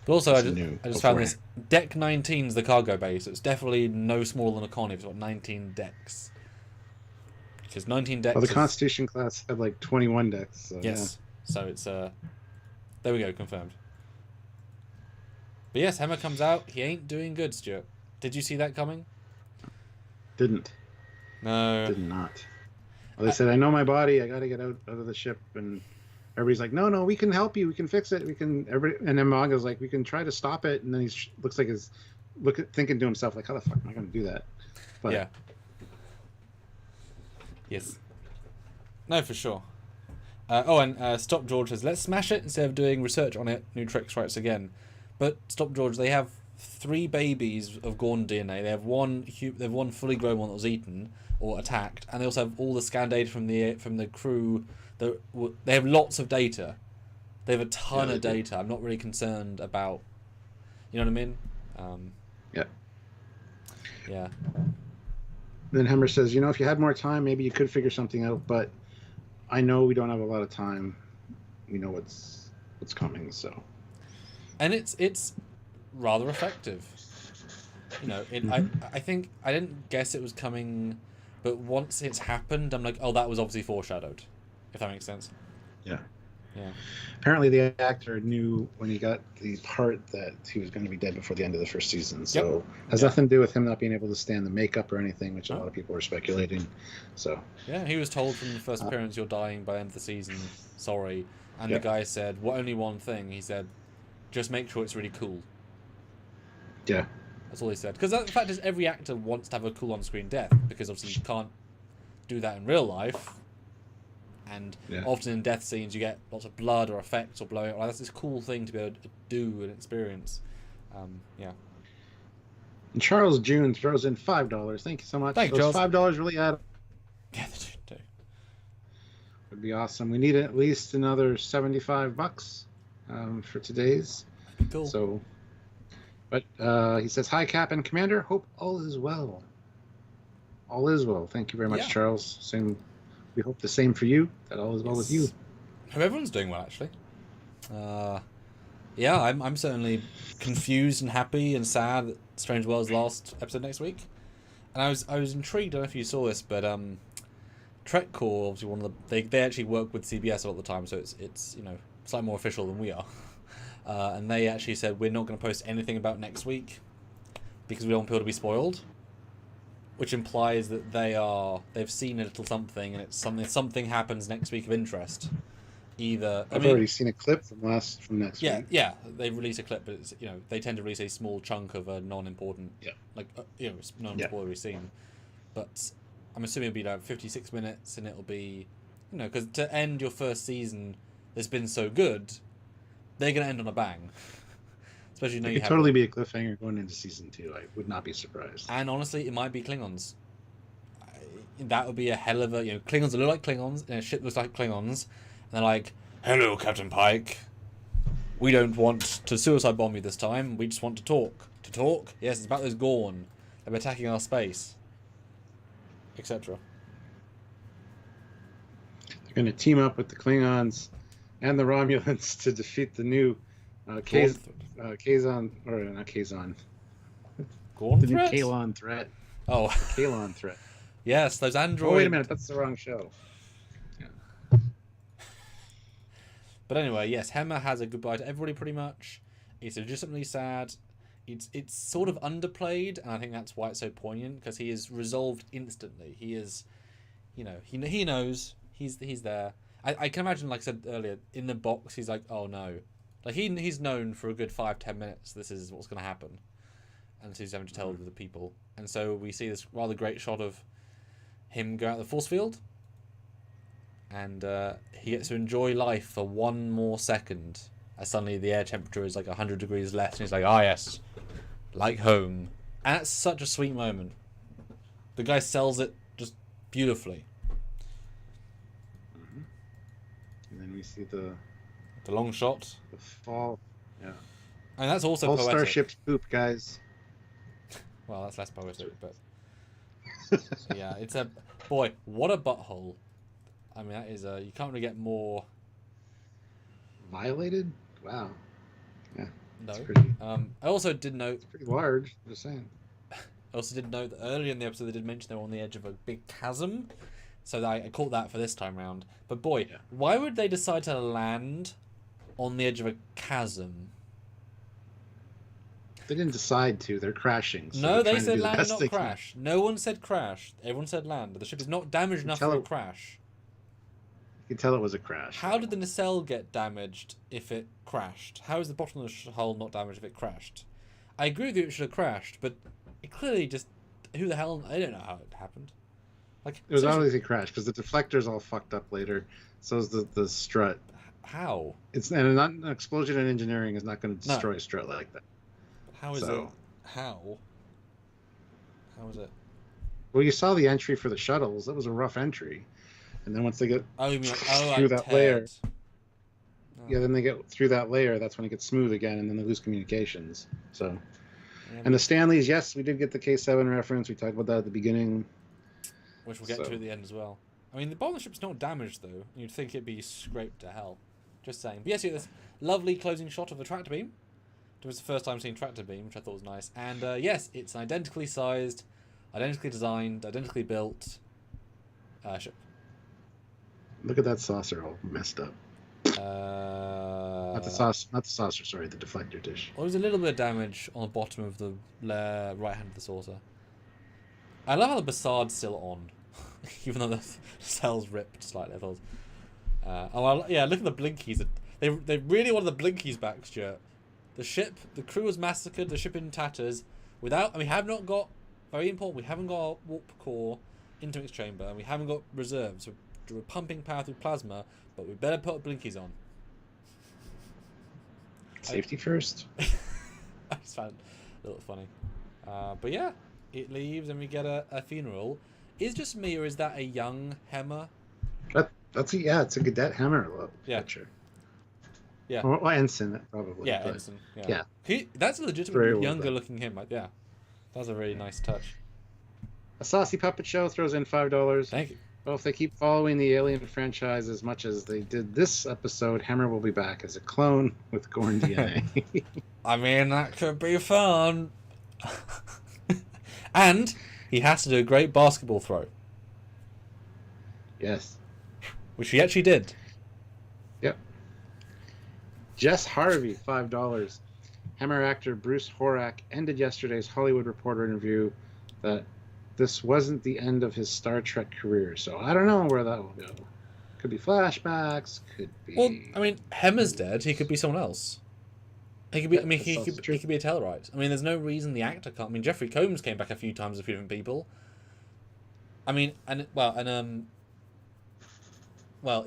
But also, I just found this. Deck 19 is the cargo bay, so it's definitely no smaller than a con if it's got 19 decks. Because 19 decks. Well, the Constitution class had like 21 decks. So, yes. Yeah. So it's there we go, confirmed. But yes, Hemmer comes out. He ain't doing good, Stuart. Did you see that coming? Didn't. No. Did not. Well, they said, "I know my body. I got to get out of the ship." And everybody's like, "No, we can help you. We can fix it. We can." And then Maga's like, "We can try to stop it." And then he looks like thinking to himself, like, "How the fuck am I going to do that?" But, yeah. Yes. No, for sure. And Stop George says, "Let's smash it instead of doing research on it." New Tricks writes again. But Stop George, they have 3 babies of Gorn DNA. They have one fully grown one that was eaten or attacked, and they also have all the scan data from the crew. They have lots of data. They have a ton of data. I'm not really concerned about. You know what I mean? Yeah. Yeah. Then Hemmer says, "If you had more time, maybe you could figure something out. But I know we don't have a lot of time. We know what's coming, so." And it's rather effective. I think I didn't guess it was coming, but once it's happened, I'm like, oh, that was obviously foreshadowed. If that makes sense. Yeah. Yeah. Apparently, the actor knew when he got the part that he was going to be dead before the end of the first season. So it has nothing to do with him not being able to stand the makeup or anything, which a lot of people were speculating. So. Yeah, he was told from the first appearance, "You're dying by the end of the season. Sorry." And the guy said, "What? Only one thing." He said, "Just make sure it's really cool." Yeah. That's all he said. Because the fact is, every actor wants to have a cool on-screen death, because obviously you can't do that in real life. And often in death scenes, you get lots of blood or effects or blowing. That's this cool thing to be able to do and experience. Yeah. And Charles June throws in $5. Thank you so much. Thanks, Those Charles. $5 really add up. Yeah, they do. Would be awesome. We need at least another $75 for today's. Cool. So, but he says, "Hi, Cap and Commander. Hope all is well." All is well. Thank you very much, Charles. Same. We hope the same for you. That all is well with you. Hope everyone's doing well, actually. Yeah, I'm certainly confused and happy and sad that Strange World's last episode next week. And I was intrigued. I don't know if you saw this, but Trekyards, obviously one of the they actually work with CBS all the time, so it's slightly more official than we are. And they actually said, "We're not going to post anything about next week because we don't want people to be spoiled," which implies that they've seen a little something, and it's something happens next week of interest. I've already seen a clip from next week. Yeah, they release a clip, but it's they tend to release a small chunk of a non-important, non-spoilery scene. But I'm assuming it'll be like 56 minutes, and it'll be, because to end your first season that's been so good, they're gonna end on a bang. Especially it could totally be a cliffhanger going into season 2. I would not be surprised. And honestly, it might be Klingons. That would be a hell of a Klingons look like Klingons, and shit looks like Klingons. And they're like, "Hello, Captain Pike. We don't want to suicide bomb you this time. We just want to talk." To talk? Yes, it's about those Gorn. They're attacking our space, etc. They're going to team up with the Klingons and the Romulans to defeat the new Kazon, or not Kazon. Gorn the threat? New Kalon threat. Oh. Kalon threat. Yes, those androids. Oh, wait a minute. That's the wrong show. But anyway, yes, Hemmer has a goodbye to everybody pretty much. It's legitimately sad. It's sort of underplayed, and I think that's why it's so poignant, because he is resolved instantly. He is, he knows he's there. I can imagine, like I said earlier, in the box he's like, oh no, like he's known for a good 5-10 minutes this is what's going to happen, and so he's having to tell the people, and so we see this rather great shot of him go out the force field. and he gets to enjoy life for one more second. As suddenly the air temperature is like 100 degrees less, and he's like, "Ah, yes, like home." And that's such a sweet moment. The guy sells it just beautifully. And then we see the long shot. The fall. Yeah. And that's also all poetic. Starships poop, guys. Well, that's less poetic, but yeah, it's a boy. What a butthole! I mean, that is you can't really get more violated. Wow. Yeah. No. Pretty, I also did note. It's pretty large. I'm just saying. I also did note that earlier in the episode they did mention they were on the edge of a big chasm, so I caught that for this time round. But boy, yeah. Why would they decide to land on the edge of a chasm? They didn't decide to. They're crashing. So no, they said land, not crash. No one said crash. Everyone said land. The ship is not damaged enough for a crash. You can tell it was a crash. How did the nacelle get damaged if it crashed? How is the bottom of the hull not damaged if it crashed? I agree with you, it should have crashed, but it clearly just... Who the hell... I don't know how it happened. Like it was obviously a crash, because the deflector's all fucked up later. So is the strut. How? And an explosion in engineering is not going to destroy a strut like that. How is it? How? How is it? Well, you saw the entry for the shuttles. That was a rough entry. And then once they get through that layer... Yeah, then they get through that layer. That's when it gets smooth again, and then they lose communications. So, yeah, and the Stanleys, yes, we did get the K7 reference. We talked about that at the beginning, which we'll get to at the end as well. I mean, the bomber ship's not damaged though. You'd think it'd be scraped to hell. Just saying. But yes, you get this lovely closing shot of the tractor beam. It was the first time seeing tractor beam, which I thought was nice. And yes, it's an identically sized, identically designed, identically built ship. Look at that saucer all messed up. Not the saucer, sorry, the deflector dish. Well, there's a little bit of damage on the bottom of the right hand of the saucer. I love how the Basard's still on, even though the cell's ripped slightly. I thought. Yeah, look at the blinkies. They really wanted the blinkies back, Stuart. The crew was massacred. The ship in tatters. We have not got, very important. We haven't got our warp core intermix chamber, and we haven't got reserves. We're pumping power through plasma, but we better put blinkies on. Safety first. I just found it a little funny. But yeah, it leaves and we get a funeral. Is just me or is that a young Hemmer? It's a cadet Hemmer picture. Yeah. Or ensign, probably. Yeah, ensign. Yeah. That's a legitimate younger looking him. Yeah. That's a really nice touch. A Saucy Puppet Show throws in $5. Thank you. Well, if they keep following the Alien franchise as much as they did this episode, Hemmer will be back as a clone with Gorn DNA. I mean, that could be fun. And he has to do a great basketball throw. Yes. Which he actually did. Yep. Jess Harvey, $5. Hemmer actor Bruce Horak ended yesterday's Hollywood Reporter interview that this wasn't the end of his Star Trek career, so I don't know where that will go. Could be flashbacks, could be... Well, I mean, Hemmer's dead. He could be someone else. He could be. I mean, he could be a Tellarite. I mean, there's no reason the actor can't. I mean, Jeffrey Combs came back a few times with a few different people. I mean, well,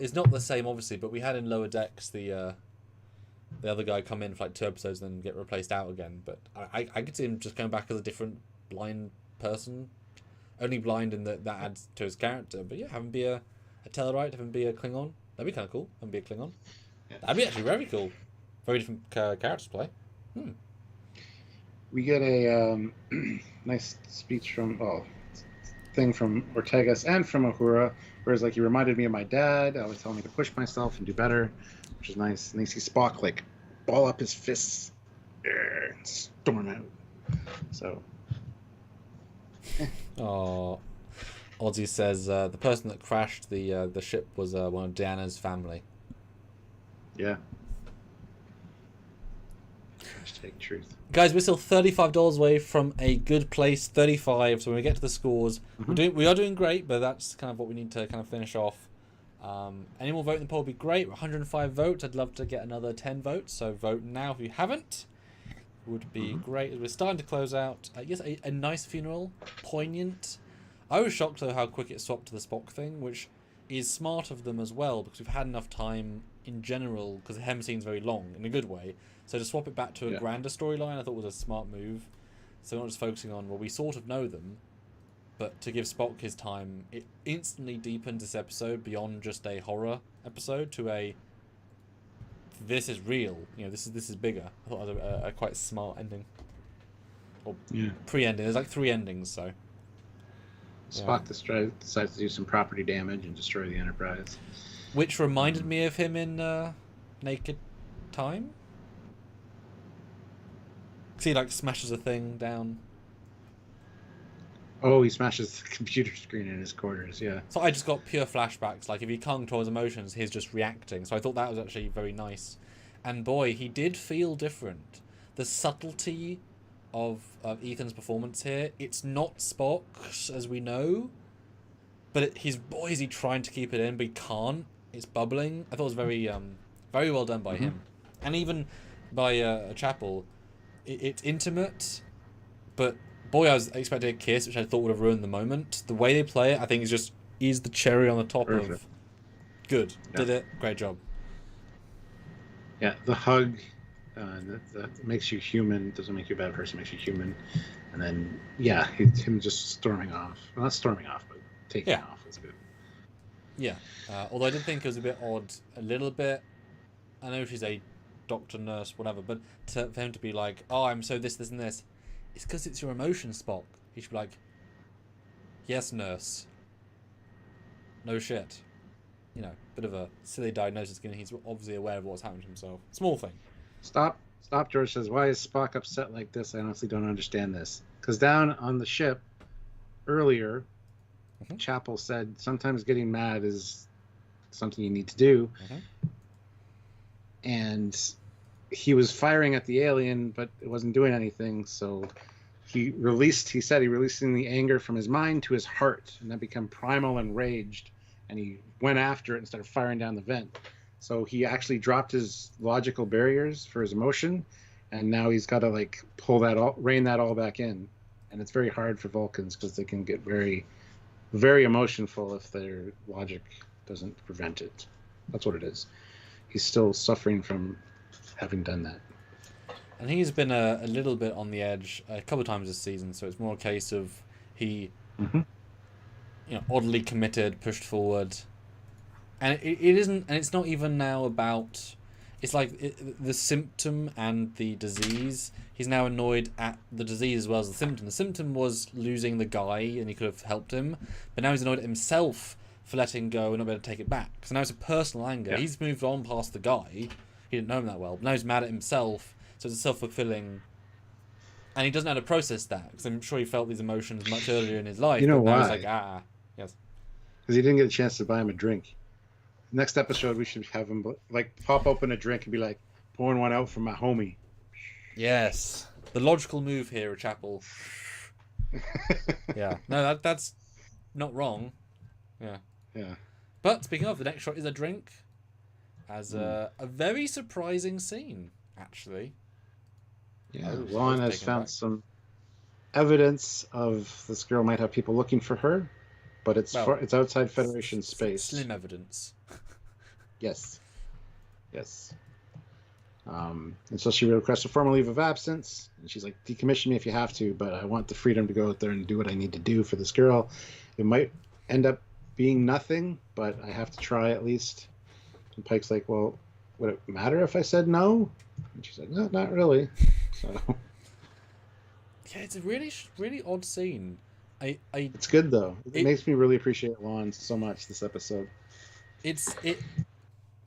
it's not the same, obviously, but we had in Lower Decks the other guy come in for like 2 episodes and then get replaced out again. But I could see him just going back as a different blind person. Only blind in that adds to his character. But yeah, have him be a Tellarite, have him be a Klingon. That'd be kind of cool. Have him be a Klingon. Yeah. That'd be actually very cool. Very different characters to play. We get a nice speech thing from Ortegas and from Uhura, where it's like, he reminded me of my dad. I was telling me to push myself and do better, which is nice. And they see Spock like ball up his fists and storm out. So. Oh, Ozzy says the person that crashed the ship was one of Deanna's family. Yeah. Hashtag truth. Guys, we're still $35 away from a good place. 35. So when we get to the scores, we are doing great, but that's kind of what we need to kind of finish off. Any more vote in the poll would be great. 105 votes. I'd love to get another 10 votes. So vote now if you haven't. Would be great. We're starting to close out. Yes, a nice funeral, poignant. I was shocked though how quick it swapped to the Spock thing, which is smart of them as well, because we've had enough time in general, because the Hem scene's very long in a good way. So to swap it back to a grander storyline, I thought was a smart move. So we're not just focusing on, well, we sort of know them, but to give Spock his time, it instantly deepens this episode beyond just a horror episode to a this is real. You know, this is bigger. I thought it was a quite smart ending. Or pre-ending. There's like 3 endings, so. Spock decides to do some property damage and destroy the Enterprise. Which reminded me of him in Naked Time. See, he like smashes a thing down. Oh, he smashes the computer screen in his quarters, yeah. So I just got pure flashbacks. Like, if he can't control his emotions, he's just reacting. So I thought that was actually very nice. And boy, he did feel different. The subtlety of Ethan's performance here, it's not Spock's, as we know. But boy, is he trying to keep it in, but he can't. It's bubbling. I thought it was very very well done by him. And even by Chapel. It's intimate, but boy, I was expecting a kiss, which I thought would have ruined the moment. The way they play it, I think, is the cherry on the top of good. Yeah. Did it. Great job. Yeah, the hug that makes you human. Doesn't make you a bad person, makes you human. And then, yeah, him just storming off. Well, not storming off, but taking off was good. Yeah. Although I did think it was a bit odd, a little bit. I know she's a doctor, nurse, whatever, but for him to be like, oh, I'm so this, and this, it's because it's your emotions, Spock. He should be like, yes, nurse. No shit. You know, bit of a silly diagnosis, given he's obviously aware of what's happened to himself. Small thing. Stop, George says, why is Spock upset like this? I honestly don't understand this. Because down on the ship, earlier, Chapel said, sometimes getting mad is something you need to do. And he was firing at the alien, but it wasn't doing anything. So he said he releasing the anger from his mind to his heart, and that became primal and raged. And he went after it and started firing down the vent. So he actually dropped his logical barriers for his emotion, and now he's got to like rein that all back in. And it's very hard for Vulcans because they can get very, very emotionful if their logic doesn't prevent it. That's what it is. He's still suffering from having done that. And he's been a little bit on the edge a couple of times this season, so it's more a case of he, oddly committed, pushed forward. And it isn't, and it's not even now about, it's like the symptom and the disease. He's now annoyed at the disease as well as the symptom. The symptom was losing the guy, and he could have helped him, but now he's annoyed at himself for letting go and not be able to take it back. So now it's a personal anger. Yeah. He's moved on past the guy. He didn't know him that well. But now he's mad at himself. So it's a self-fulfilling... And he doesn't know how to process that. Because I'm sure he felt these emotions much earlier in his life. You know but now why? He's like, yes. Because he didn't get a chance to buy him a drink. Next episode, we should have him like pop open a drink and be like, pouring one out for my homie. Yes. The logical move here, Chapel. Yeah. No, that's not wrong. Yeah. Yeah. But speaking of, the next shot is a drink. As a very surprising scene, actually. Yeah, Lon has found some evidence of this girl might have people looking for her, but it's outside Federation space. Slim evidence. Yes. And so she requests a formal leave of absence, and she's like, decommission me if you have to, but I want the freedom to go out there and do what I need to do for this girl. It might end up being nothing, but I have to try at least. And Pike's like, well, would it matter if I said no? And she's like, no, not really. So yeah, it's a really, really odd scene. It's good though. It makes me really appreciate Lon so much this episode.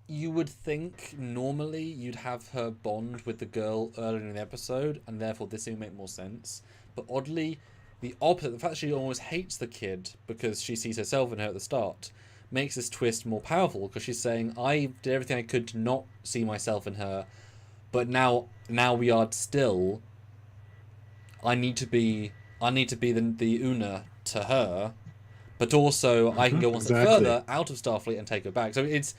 You would think normally you'd have her bond with the girl earlier in the episode, and therefore this would make more sense. But oddly, the opposite, the fact that she almost hates the kid because she sees herself in her at the start, makes this twist more powerful, because she's saying, I did everything I could to not see myself in her, but now we are still, I need to be the Una to her, but also I can go one step further out of Starfleet and take her back. So it's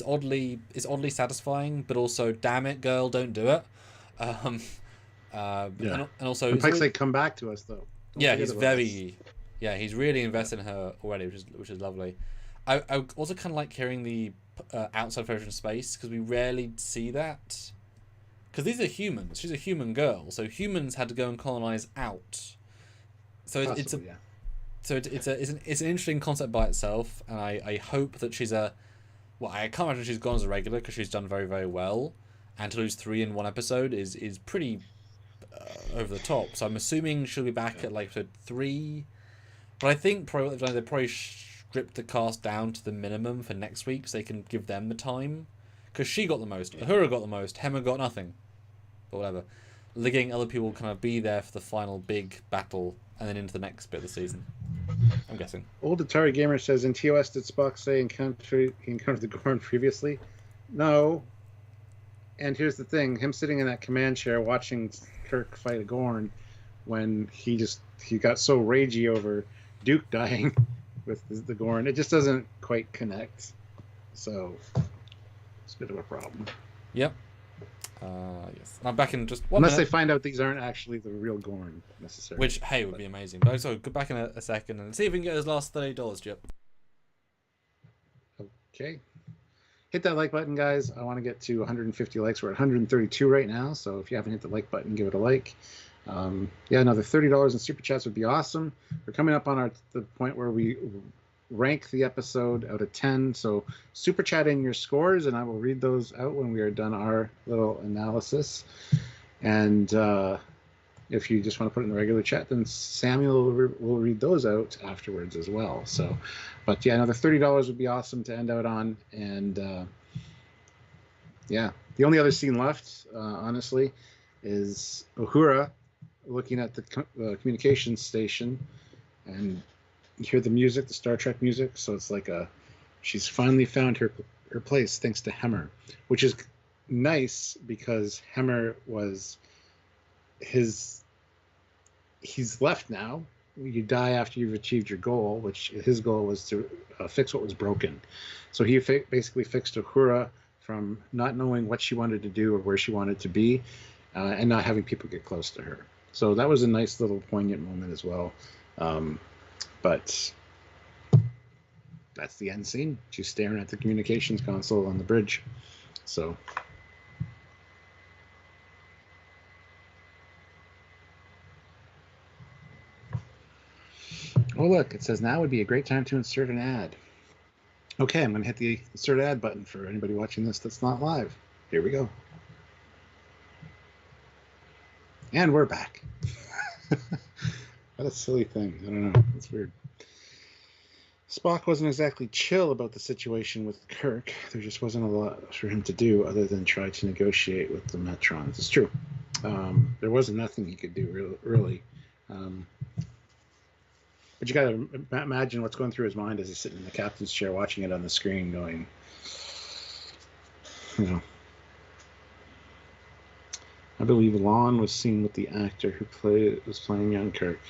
oddly satisfying, but also, damn it, girl, don't do it. And also, and Pike's like, come back to us though. He's really invested in her already, which is lovely. I also kind of like hearing the outside Federation space, because we rarely see that. Because these are humans. She's a human girl, so humans had to go and colonize out. So it's an interesting concept by itself, and I hope that she's a. Well, I can't imagine she's gone as a regular, because she's done very, very well, and to lose 3 in one episode is pretty over the top. So I'm assuming she'll be back at like episode 3, but I think probably they probably stripped the cast down to the minimum for next week, so they can give them the time, because she got the most, Uhura got the most, Hemmer got nothing, but whatever. Letting other people kind of be there for the final big battle, and then into the next bit of the season, I'm guessing. Old Atari Gamer says, in TOS, did Spock say he encountered the Gorn previously? No. And here's the thing, him sitting in that command chair watching Kirk fight a Gorn, when he got so ragey over Duke dying with the Gorn, it just doesn't quite connect. So it's a bit of a problem. Yep. Yes. I'm back in just 1 Unless minute. they find out these aren't actually the real Gorn necessarily. Which, hey, would be amazing. But so go back in a second and see if we can get those last $30, Jip. Okay. Hit that like button, guys. I want to get to 150 likes. We're at 132 right now, so if you haven't hit the like button, give it a like. Another $30 in super chats would be awesome. We're coming up on the point where we rank the episode out of 10, so super chat in your scores, and I will read those out when we are done our little analysis. And if you just want to put it in the regular chat, then Samuel will read those out afterwards as well. So, but yeah, another $30 would be awesome to end out on. And the only other scene left, honestly, is Uhura looking at the communications station, and you hear the music, the Star Trek music. So it's like she's finally found her place thanks to Hemmer, which is nice because Hemmer was he's left now. You die after you've achieved your goal, which his goal was to fix what was broken. So he basically fixed Uhura from not knowing what she wanted to do or where she wanted to be, and not having people get close to her. So that was a nice little poignant moment as well. But that's the end scene. She's staring at the communications console on the bridge. So oh, look, it says now would be a great time to insert an ad. Okay, I'm going to hit the insert ad button for anybody watching this that's not live. Here we go. And we're back. What a silly thing. I don't know. It's weird. Spock wasn't exactly chill about the situation with Kirk. There just wasn't a lot for him to do other than try to negotiate with the Metrons. It's true. There wasn't nothing he could do, really. But you got to imagine what's going through his mind as he's sitting in the captain's chair watching it on the screen going, I believe Lon was seen with the actor who was playing young Kirk.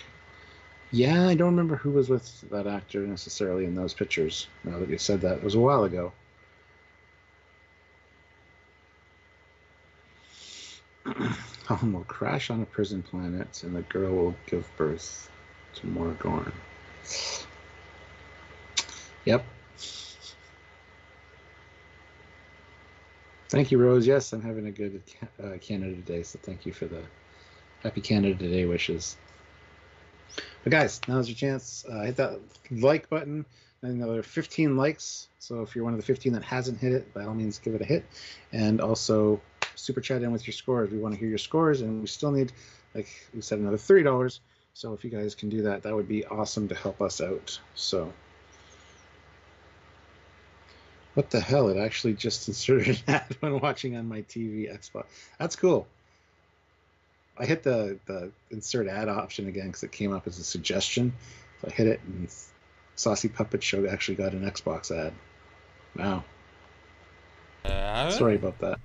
Yeah, I don't remember who was with that actor necessarily in those pictures. Now that you said that, it was a while ago. Colin will crash on a prison planet, and the girl will give birth to more Gorn. Yep. Thank you, Rose. Yes, I'm having a good Canada Day, so thank you for the happy Canada Day wishes. But guys, now's your chance. Hit that like button. Another 15 likes. So if you're one of the 15 that hasn't hit it, by all means, give it a hit. And also super chat in with your scores. We want to hear your scores, and we still need, like we said, another $30. So if you guys can do that, that would be awesome to help us out. So what the hell? It actually just inserted an ad when watching on my TV Xbox. That's cool. I hit the insert ad option again because it came up as a suggestion. So I hit it, and Saucy Puppet Show actually got an Xbox ad. Wow. Sorry about that.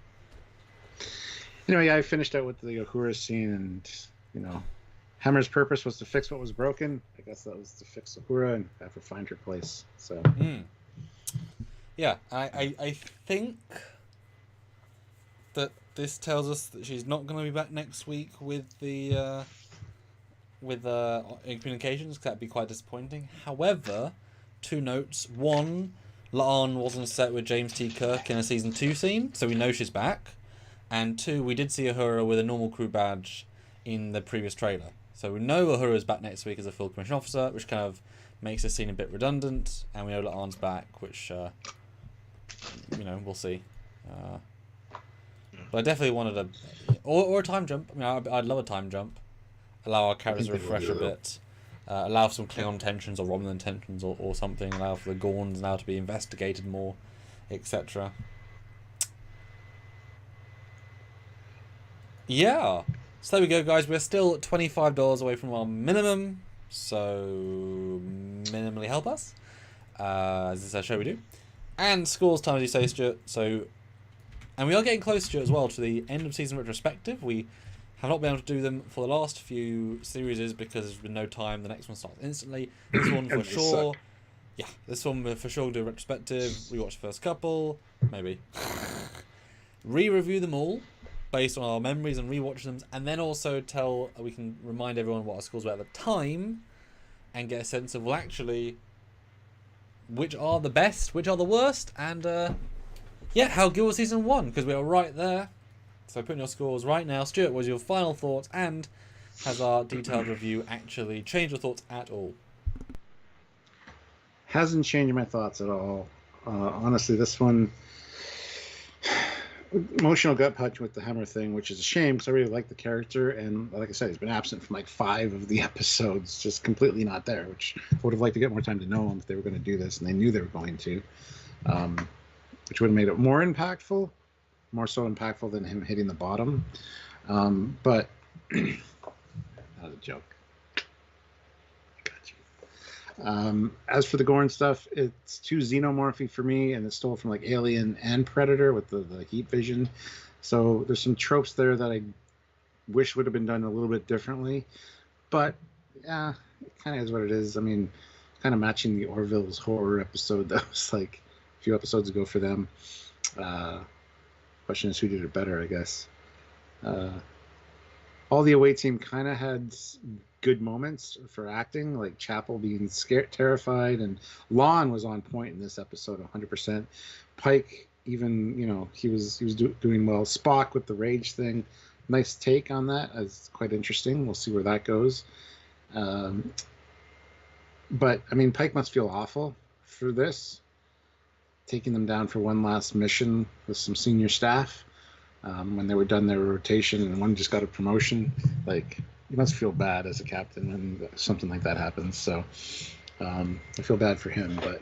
Anyway, I finished out with the Uhura scene, and Hemmer's purpose was to fix what was broken. I guess that was to fix Uhura and have her find her place. So. Yeah, I think that this tells us that she's not going to be back next week with the in communications, because that'd be quite disappointing. However, 2 notes. 1, La'an wasn't set with James T. Kirk in a season 2 scene, so we know she's back. And 2, we did see Uhura with a normal crew badge in the previous trailer. So we know Uhura's back next week as a full commission officer, which kind of makes this scene a bit redundant. And we know La'an's back, which, we'll see. But I definitely wanted or a time jump. I mean, I'd love a time jump. Allow our characters to refresh a bit. Allow for some Klingon tensions or Romulan tensions or something. Allow for the Gorns now to be investigated more, etc. Yeah. So there we go, guys. We're still $25 away from our minimum. So minimally help us. As this is our show we do. And scores time, as you say, Stuart. So, and we are getting close, Stuart, as well, to the end of season retrospective. We have not been able to do them for the last few series because there's been no time. The next one starts instantly. This one for sure. Yeah, this one we'll for sure do a retrospective. We watch the first couple, maybe. Re-review them all based on our memories and rewatch them, and then also we can remind everyone what our scores were at the time, and get a sense of, well, actually, which are the best, which are the worst, and how good was season 1, because we are right there. So put in your scores right now. Stuart, what was your final thoughts, and has our detailed review actually changed your thoughts at all? Hasn't changed my thoughts at all. Honestly, this one, emotional gut punch with the Hemmer thing, which is a shame because I really like the character, and like I said, he's been absent from like 5 of the episodes, just completely not there, which I would have liked to get more time to know him if they were going to do this, and they knew they were going to, which would have made it more impactful, more so impactful than him hitting the bottom. But that was a joke. As for the Gorn stuff, it's too xenomorphy for me, and it's stole from like Alien and Predator with the heat vision. So there's some tropes there that I wish would have been done a little bit differently. But yeah, it kind of is what it is. I mean, kind of matching the Orville's horror episode that was like a few episodes ago for them. Question is, who did it better, I guess. All the away team kind of had good moments for acting, like Chapel being scared, terrified, and Lon was on point in this episode 100%. Pike, even, he was doing well. Spock with the rage thing, nice take on that. It's quite interesting. We'll see where that goes. But I mean, Pike must feel awful for this, taking them down for one last mission with some senior staff. When they were done their rotation and one just got a promotion, like, you must feel bad as a captain when something like that happens. So I feel bad for him, but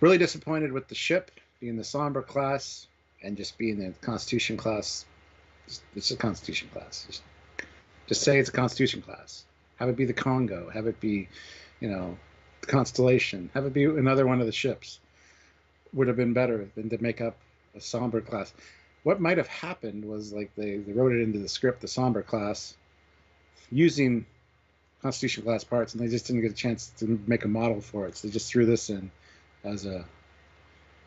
really disappointed with the ship being the Sombra class and just being the Constitution class. It's a Constitution class. Just say it's a Constitution class. Have it be the Congo. Have it be, the Constellation. Have it be another one of the ships. Would have been better than to make up a Sombra class. What might have happened was, like, they wrote it into the script, the Sombra class, using Constitution class parts, and they just didn't get a chance to make a model for it. So they just threw this in as a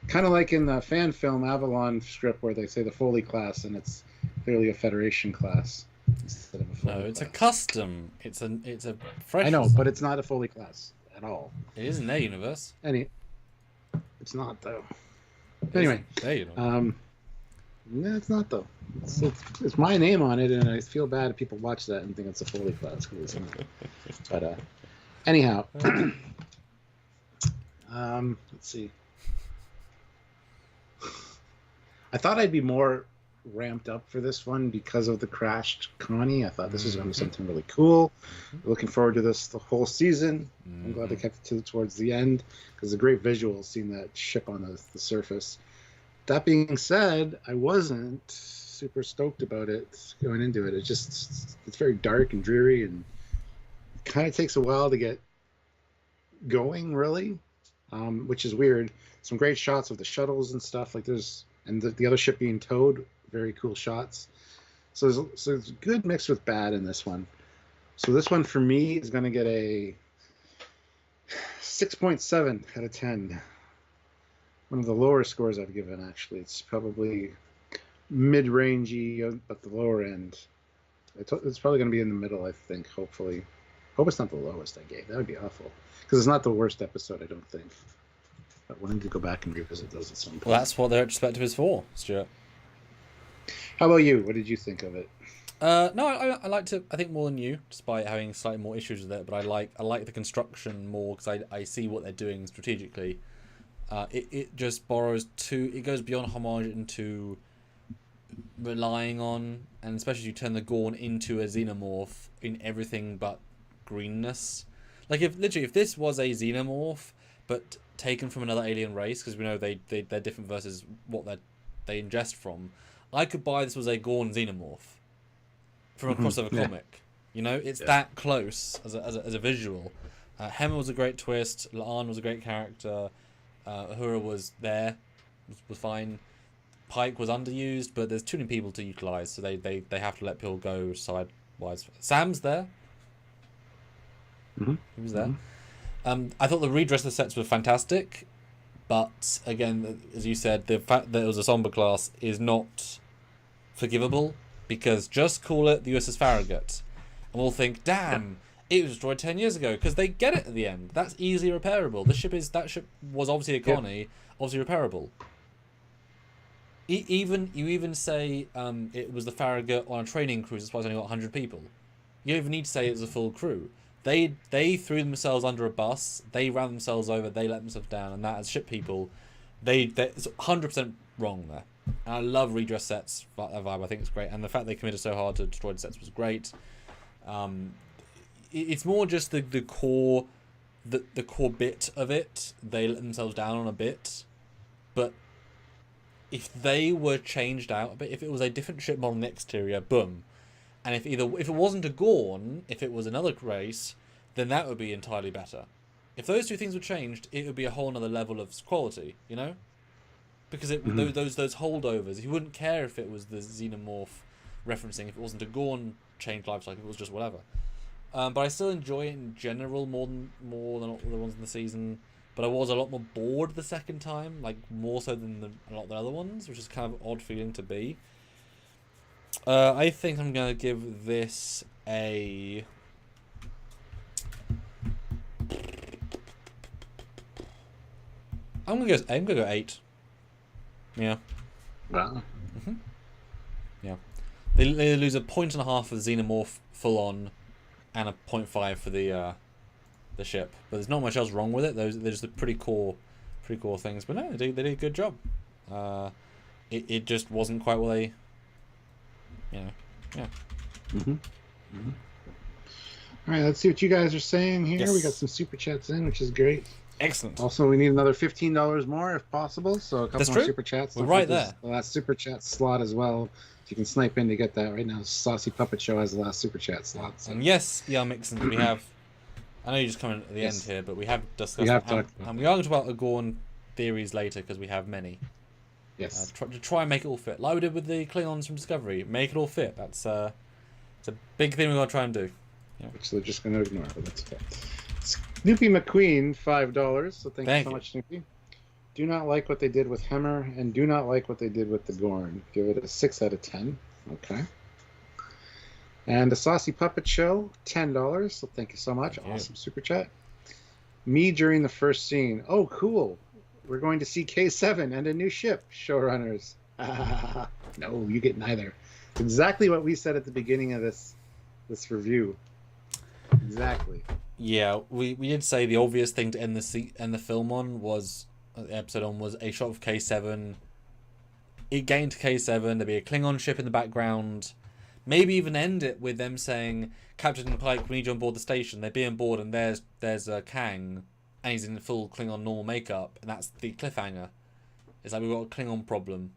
kind of like in the fan film Avalon script where they say the Foley class, and it's clearly a Federation class instead of a Foley class. It's a custom. It's a fresh. I know, but it's not a Foley class at all. It is in their universe. It's not though. Anyway, no, it's not though. It's my name on it, and I feel bad if people watch that and think it's a Foley class because it's not. But anyhow, let's see. I thought I'd be more ramped up for this one because of the crashed Connie. I thought this was going to be something really cool. Looking forward to this the whole season. I'm glad they kept it towards the end because the great visuals seeing that ship on the surface. That being said, I wasn't super stoked about it going into it. It's very dark and dreary, and it kind of takes a while to get going, really, which is weird. Some great shots of the shuttles and stuff, like and the other ship being towed, very cool shots. So there's good mixed with bad in this one. So this one for me is going to get a 6.7 out of 10. One of the lower scores I've given, actually. It's probably mid-rangey at the lower end. It's probably going to be in the middle, I think, hopefully. Hope it's not the lowest I gave. That would be awful. Because it's not the worst episode, I don't think. But we'll need to go back and revisit those at some point. Well, that's what the retrospective is for, Stuart. How about you? What did you think of it? No, I liked it. I think more than you, despite having slightly more issues with it. But I like the construction more because I see what they're doing strategically. It just borrows it goes beyond homage into relying on, and especially you turn the Gorn into a xenomorph in everything but greenness. Like if this was a xenomorph but taken from another alien race, because we know they're different versus what they ingest from, I could buy this was a Gorn xenomorph from a crossover comic. You know, it's that close as a visual. Hemmer was a great twist. Laan was a great character. Uhura was there, was fine. Pike was underused, but there's too many people to utilize, so they have to let people go sidewise. Sam's there. Mm-hmm. He was there. I thought the redress of the sets were fantastic, but again, as you said, the fact that it was a Sombra class is not forgivable, because just call it the USS Farragut, and we'll think, damn, it was destroyed 10 years ago, because they get it at the end. That's easily repairable. That ship was obviously a colony, obviously repairable. You even say it was the Farragut on a training cruise that's why it's only got 100 people. You don't even need to say it was a full crew. They threw themselves under a bus, they ran themselves over, they let themselves down, and that as ship people, it's 100% wrong there. And I love redress sets, that vibe, I think it's great. And the fact they committed so hard to destroy the sets was great. It's more just the core bit of it. They let themselves down on a bit. But if they were changed out a bit, if it was a different ship model on the exterior, boom. And if it wasn't a Gorn, if it was another race, then that would be entirely better. If those two things were changed, it would be a whole other level of quality, you know? Because those holdovers, you wouldn't care if it was the xenomorph referencing, if it wasn't a Gorn changed life cycle, if it was just whatever. But I still enjoy it in general more than all the ones in the season. But I was a lot more bored the second time, like more so than a lot of the other ones, which is kind of an odd feeling to be. I think I'm gonna give this a. I'm gonna go 8. Yeah. Wow. Mm-hmm. Yeah. They lose a 1.5 for the xenomorph full on, and a 0.5 for the ship. But there's not much else wrong with it. They're just pretty core things. But no, they did a good job. It just wasn't quite what they. Yeah. Mm-hmm. Mm-hmm. All right, let's see what you guys are saying here. Yes. We got some super chats in, which is great. Excellent. Also, we need another $15 more if possible. So a couple That's more true. super chats. We're right there. The last super chat slot as well. If you can snipe in to get that right now. Saucy Puppet Show has the last super chat slot. So. And yes, Mixon, we have. I know you're just coming at the end here, but we have discussed. We have talked. And we are going to talk about Gorn theories later because we have many. Yes. To try and make it all fit, like we did with the Klingons from Discovery. Make it all fit. That's it's a big thing we're going to try and do. Yeah. Which they're just going to ignore, but that's okay. Snoopy McQueen, $5. So thank you so much, Snoopy. Do not like what they did with Hemmer, and do not like what they did with the Gorn. Give it a 6 out of 10. Okay. And a Saucy Puppet Show, $10. So thank you so much. Awesome super chat. Me during the first scene. Oh, cool. We're going to see K7 and a new ship, showrunners. No, you get neither. It's exactly what we said at the beginning of this review. Exactly. Yeah, we did say the obvious thing to end the film on was the episode on was a shot of K7. It gained K7. There'd be a Klingon ship in the background. Maybe even end it with them saying, "Captain Pike, we need you on board the station." They'd be on board, and there's a Kang, and he's in full Klingon normal makeup, and that's the cliffhanger. It's like we've got a Klingon problem.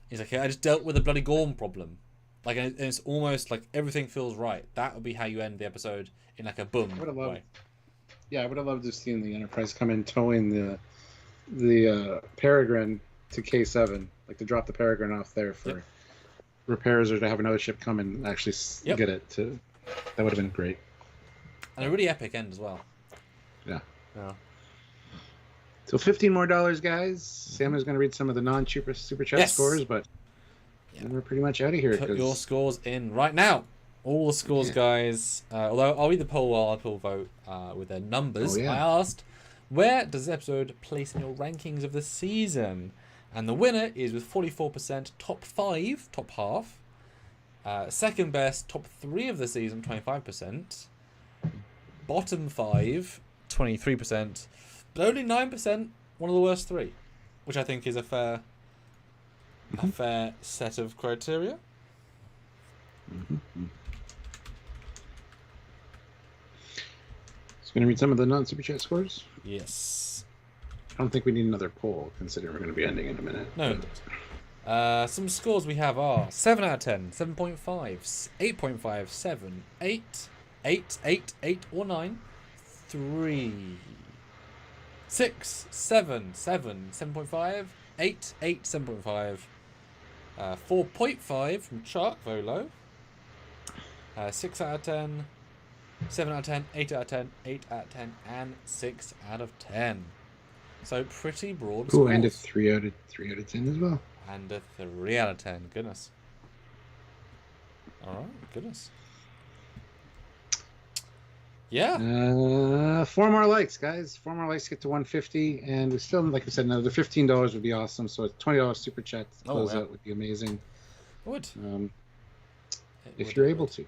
He's like, I just dealt with a bloody Gorn problem. Like, and it's almost like everything feels right. That would be how you end the episode in like a boom way. Yeah, I would have loved to have seen the Enterprise come in towing the Peregrine to K7, like to drop the Peregrine off there for repairs, or to have another ship come and actually get it. That would have been great. And a really epic end as well. Yeah. Yeah. So $15 more, guys. Sam is going to read some of the non-super chat scores, but we're pretty much out of here. Put your scores in right now. All the scores, guys. Although I'll read the poll while people vote with their numbers. I asked, Where does this episode place in your rankings of the season? And the winner is with 44%, top 5, top half. Second best, top 3 of the season, 25%. Bottom 5, 23%. But only 9%, one of the worst 3. Which I think is a fair set of criteria. Mm-hmm. So going to read some of the non-super chat scores? Yes. I don't think we need another poll, considering we're going to be ending in a minute. No. Some scores we have are 7 out of 10, 7.5, 8.5, 7, 8, 8, 8, 8 or 9, 3, 6, 7, 7, 7.5, 8, 8, 7.5, 4.5 from Chuck, very low, 6 out of 10, 7 out of 10, 8 out of 10, 8 out of 10, and 6 out of 10. So pretty broad scores. Oh, and a 3 out of 10 as well. And a 3 out of 10. Goodness. Alright, goodness. Yeah. 4 more likes, guys. 4 more likes get to 150, and we still, like I said, another $15 would be awesome. So a $20 super chat to close out would be amazing. Would. If you're able to. You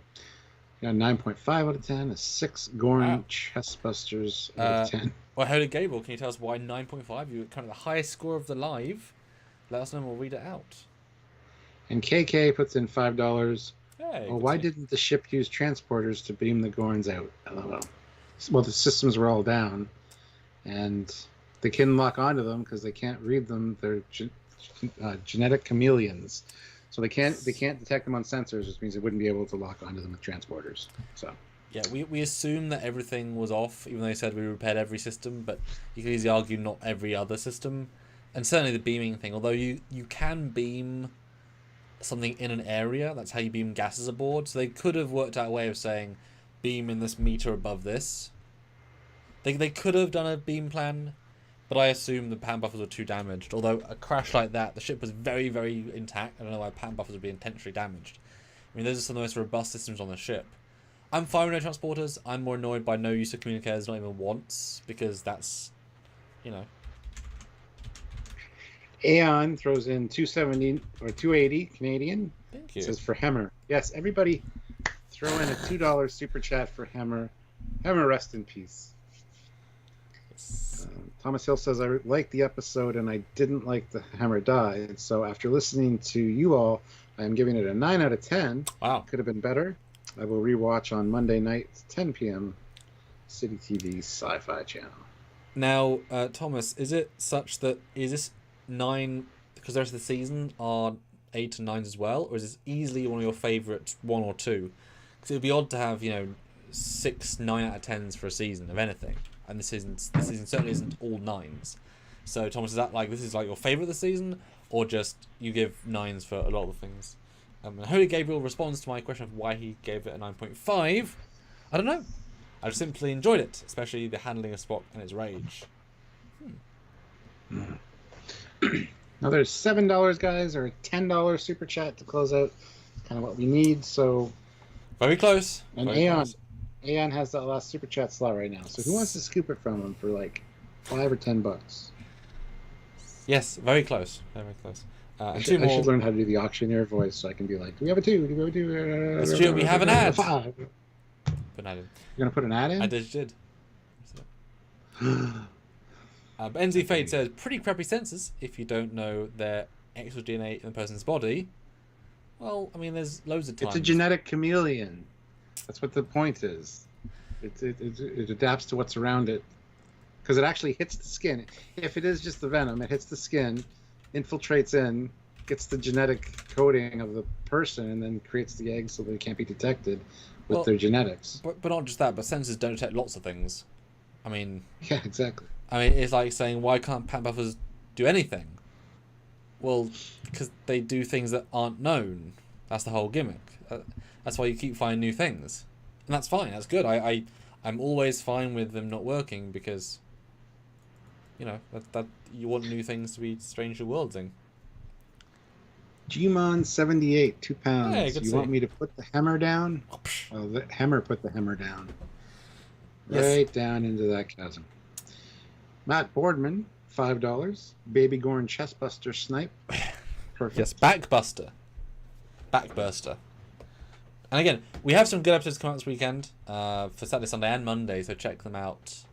got 9.5 out of 10, a 6 Gorn chest busters out of 10. Well, Holy Gable, can you tell us why 9.5? You kind of the highest score of the live. Let us know and we'll read it out. And KK puts in $5. Hey, why didn't the ship use transporters to beam the Gorns out? LOL. Well, the systems were all down, and they couldn't lock onto them because they can't read them. They're genetic chameleons, so they can't detect them on sensors, which means they wouldn't be able to lock onto them with transporters. So yeah, we assumed that everything was off, even though they said we repaired every system, but you could easily argue not every other system, and certainly the beaming thing. Although you can beam something in an area, that's how you beam gases aboard. So they could have worked out a way of saying beam in this meter above this. They could have done a beam plan, but I assume the pan buffers were too damaged. Although a crash like that, the ship was very, very intact. I don't know why pan buffers would be intentionally damaged. I mean, those are some of the most robust systems on the ship. I'm fine with no transporters. I'm more annoyed by no use of communicators, not even once, because that's, you know. Aeon throws in 270 or 280 Canadian. Thank you. It says for Hemmer. Yes, everybody throw in a $2 super chat for Hemmer. Hemmer, rest in peace. Yes. Thomas Hill says, I liked the episode and I didn't like the Hemmer die. And so after listening to you all, I am giving it a 9 out of 10. Wow. Could have been better. I will rewatch on Monday night, 10 p.m. City TV's Sci-Fi channel. Now, Thomas, is it such that, is this 9, because the rest of the season are 8 and 9s as well, or is this easily one of your favourite 1 or 2? Because it would be odd to have, 6 9 out of 10s for a season of anything, and this season certainly isn't all 9s. So Thomas, is that like this is like your favourite of the season, or just you give 9s for a lot of the things? And Holy Gabriel responds to my question of why he gave it a 9.5. I don't know. I just simply enjoyed it, especially the handling of Spock and his rage. Another $7, guys, or a $10 super chat to close out. Kind of what we need. So very close. And Aeon has that last super chat slot right now. So who wants to scoop it from him for like $5 or $10? Yes, very close. Very close. I should learn how to do the auctioneer voice so I can be like, do we have a 2? Do we have a 2? That's true. We have an ad. 5. Put an ad in. You're gonna put an ad in? I did. But NZ Fade says, pretty crappy sensors if you don't know their extra DNA in the person's body. Well, I mean, there's loads of times. It's a genetic chameleon. That's what the point is. It adapts to what's around it. Because it actually hits the skin. If it is just the venom, it hits the skin, infiltrates in, gets the genetic coding of the person, and then creates the egg so they can't be detected with their genetics. But not just that, but sensors don't detect lots of things. I mean... Yeah, exactly. I mean, it's like saying, why can't pan buffers do anything? Well, because they do things that aren't known. That's the whole gimmick. That's why you keep finding new things. And that's fine, that's good. I'm always fine with them not working because, that you want new things to be strangely worldsing. Gmon78, £2. Hey, you want me to put the Hemmer down? Oh, the Hemmer put the Hammer down. Yes. Right down into that chasm. Matt Boardman, $5. Baby Gorn Chestbuster Snipe. Perfect. Yes, Backburster. And again, we have some good episodes coming out this weekend for Saturday, Sunday, and Monday, so check them out.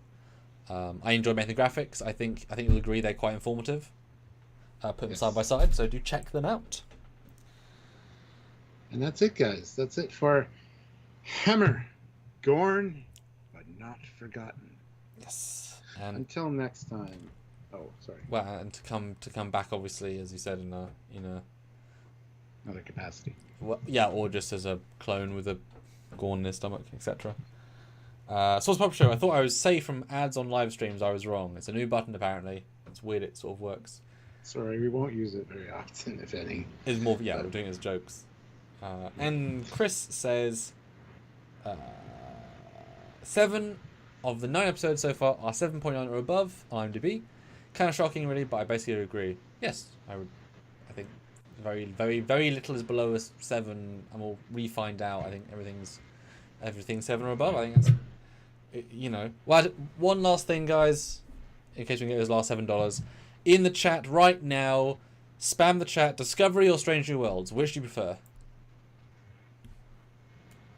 I enjoy making the graphics. I think you'll agree they're quite informative. Put them side by side, so do check them out. And that's it, guys. That's it for Hemmer, Gorn, but not forgotten. Yes. And until next time. Oh, sorry. Well, and to come back, obviously, as you said, in a Another capacity. Well, yeah, or just as a clone with a Gorn in his stomach, etc. Source Pop Show. I thought I was safe from ads on live streams. I was wrong. It's a new button, apparently. It's weird. It sort of works. Sorry, we won't use it very often, if any. It's more, yeah, we're doing it as jokes. And Chris says, 7 of the 9 episodes so far are 7.9 or above on IMDb. Kind of shocking, really, but I basically agree. Yes, I think very, very, very little is below a 7, and we'll re-find out. I think everything's 7 or above. I think that's, Well, one last thing, guys, in case we can get those last $7 in the chat right now. Spam the chat. Discovery or Strange New Worlds? Which do you prefer?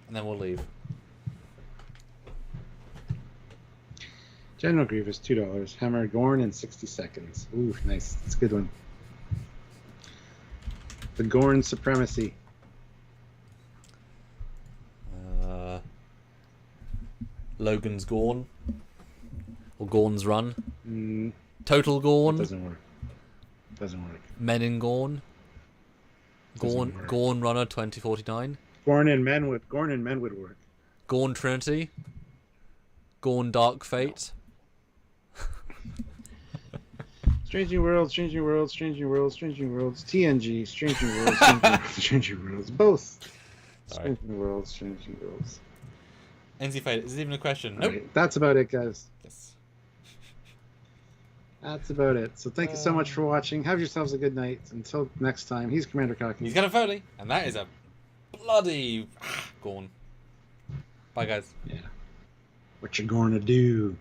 And then we'll leave. General Grievous, $2. Hammer, Gorn in 60 seconds. Ooh, nice. That's a good one. The Gorn Supremacy. Logan's Gorn. Or Gorn's Run. Total Gorn. Gorn. Doesn't work. Men in Gorn. Gorn Runner 2049. Gorn and Men would work. Gorn Trinity. Gorn Dark Fate. Strange New Worlds, TNG, Strange New Worlds, Strange New Worlds, Strange New Worlds, both. Strange New Worlds, Strange New Worlds. NC Fate, is this even a question? Nope. Right, that's about it, guys. Yes. That's about it. So thank you so much for watching. Have yourselves a good night. Until next time, he's Commander Cocky. He's Captain Foley, and that is a bloody Gorn. Bye, guys. Yeah. What you gonna do?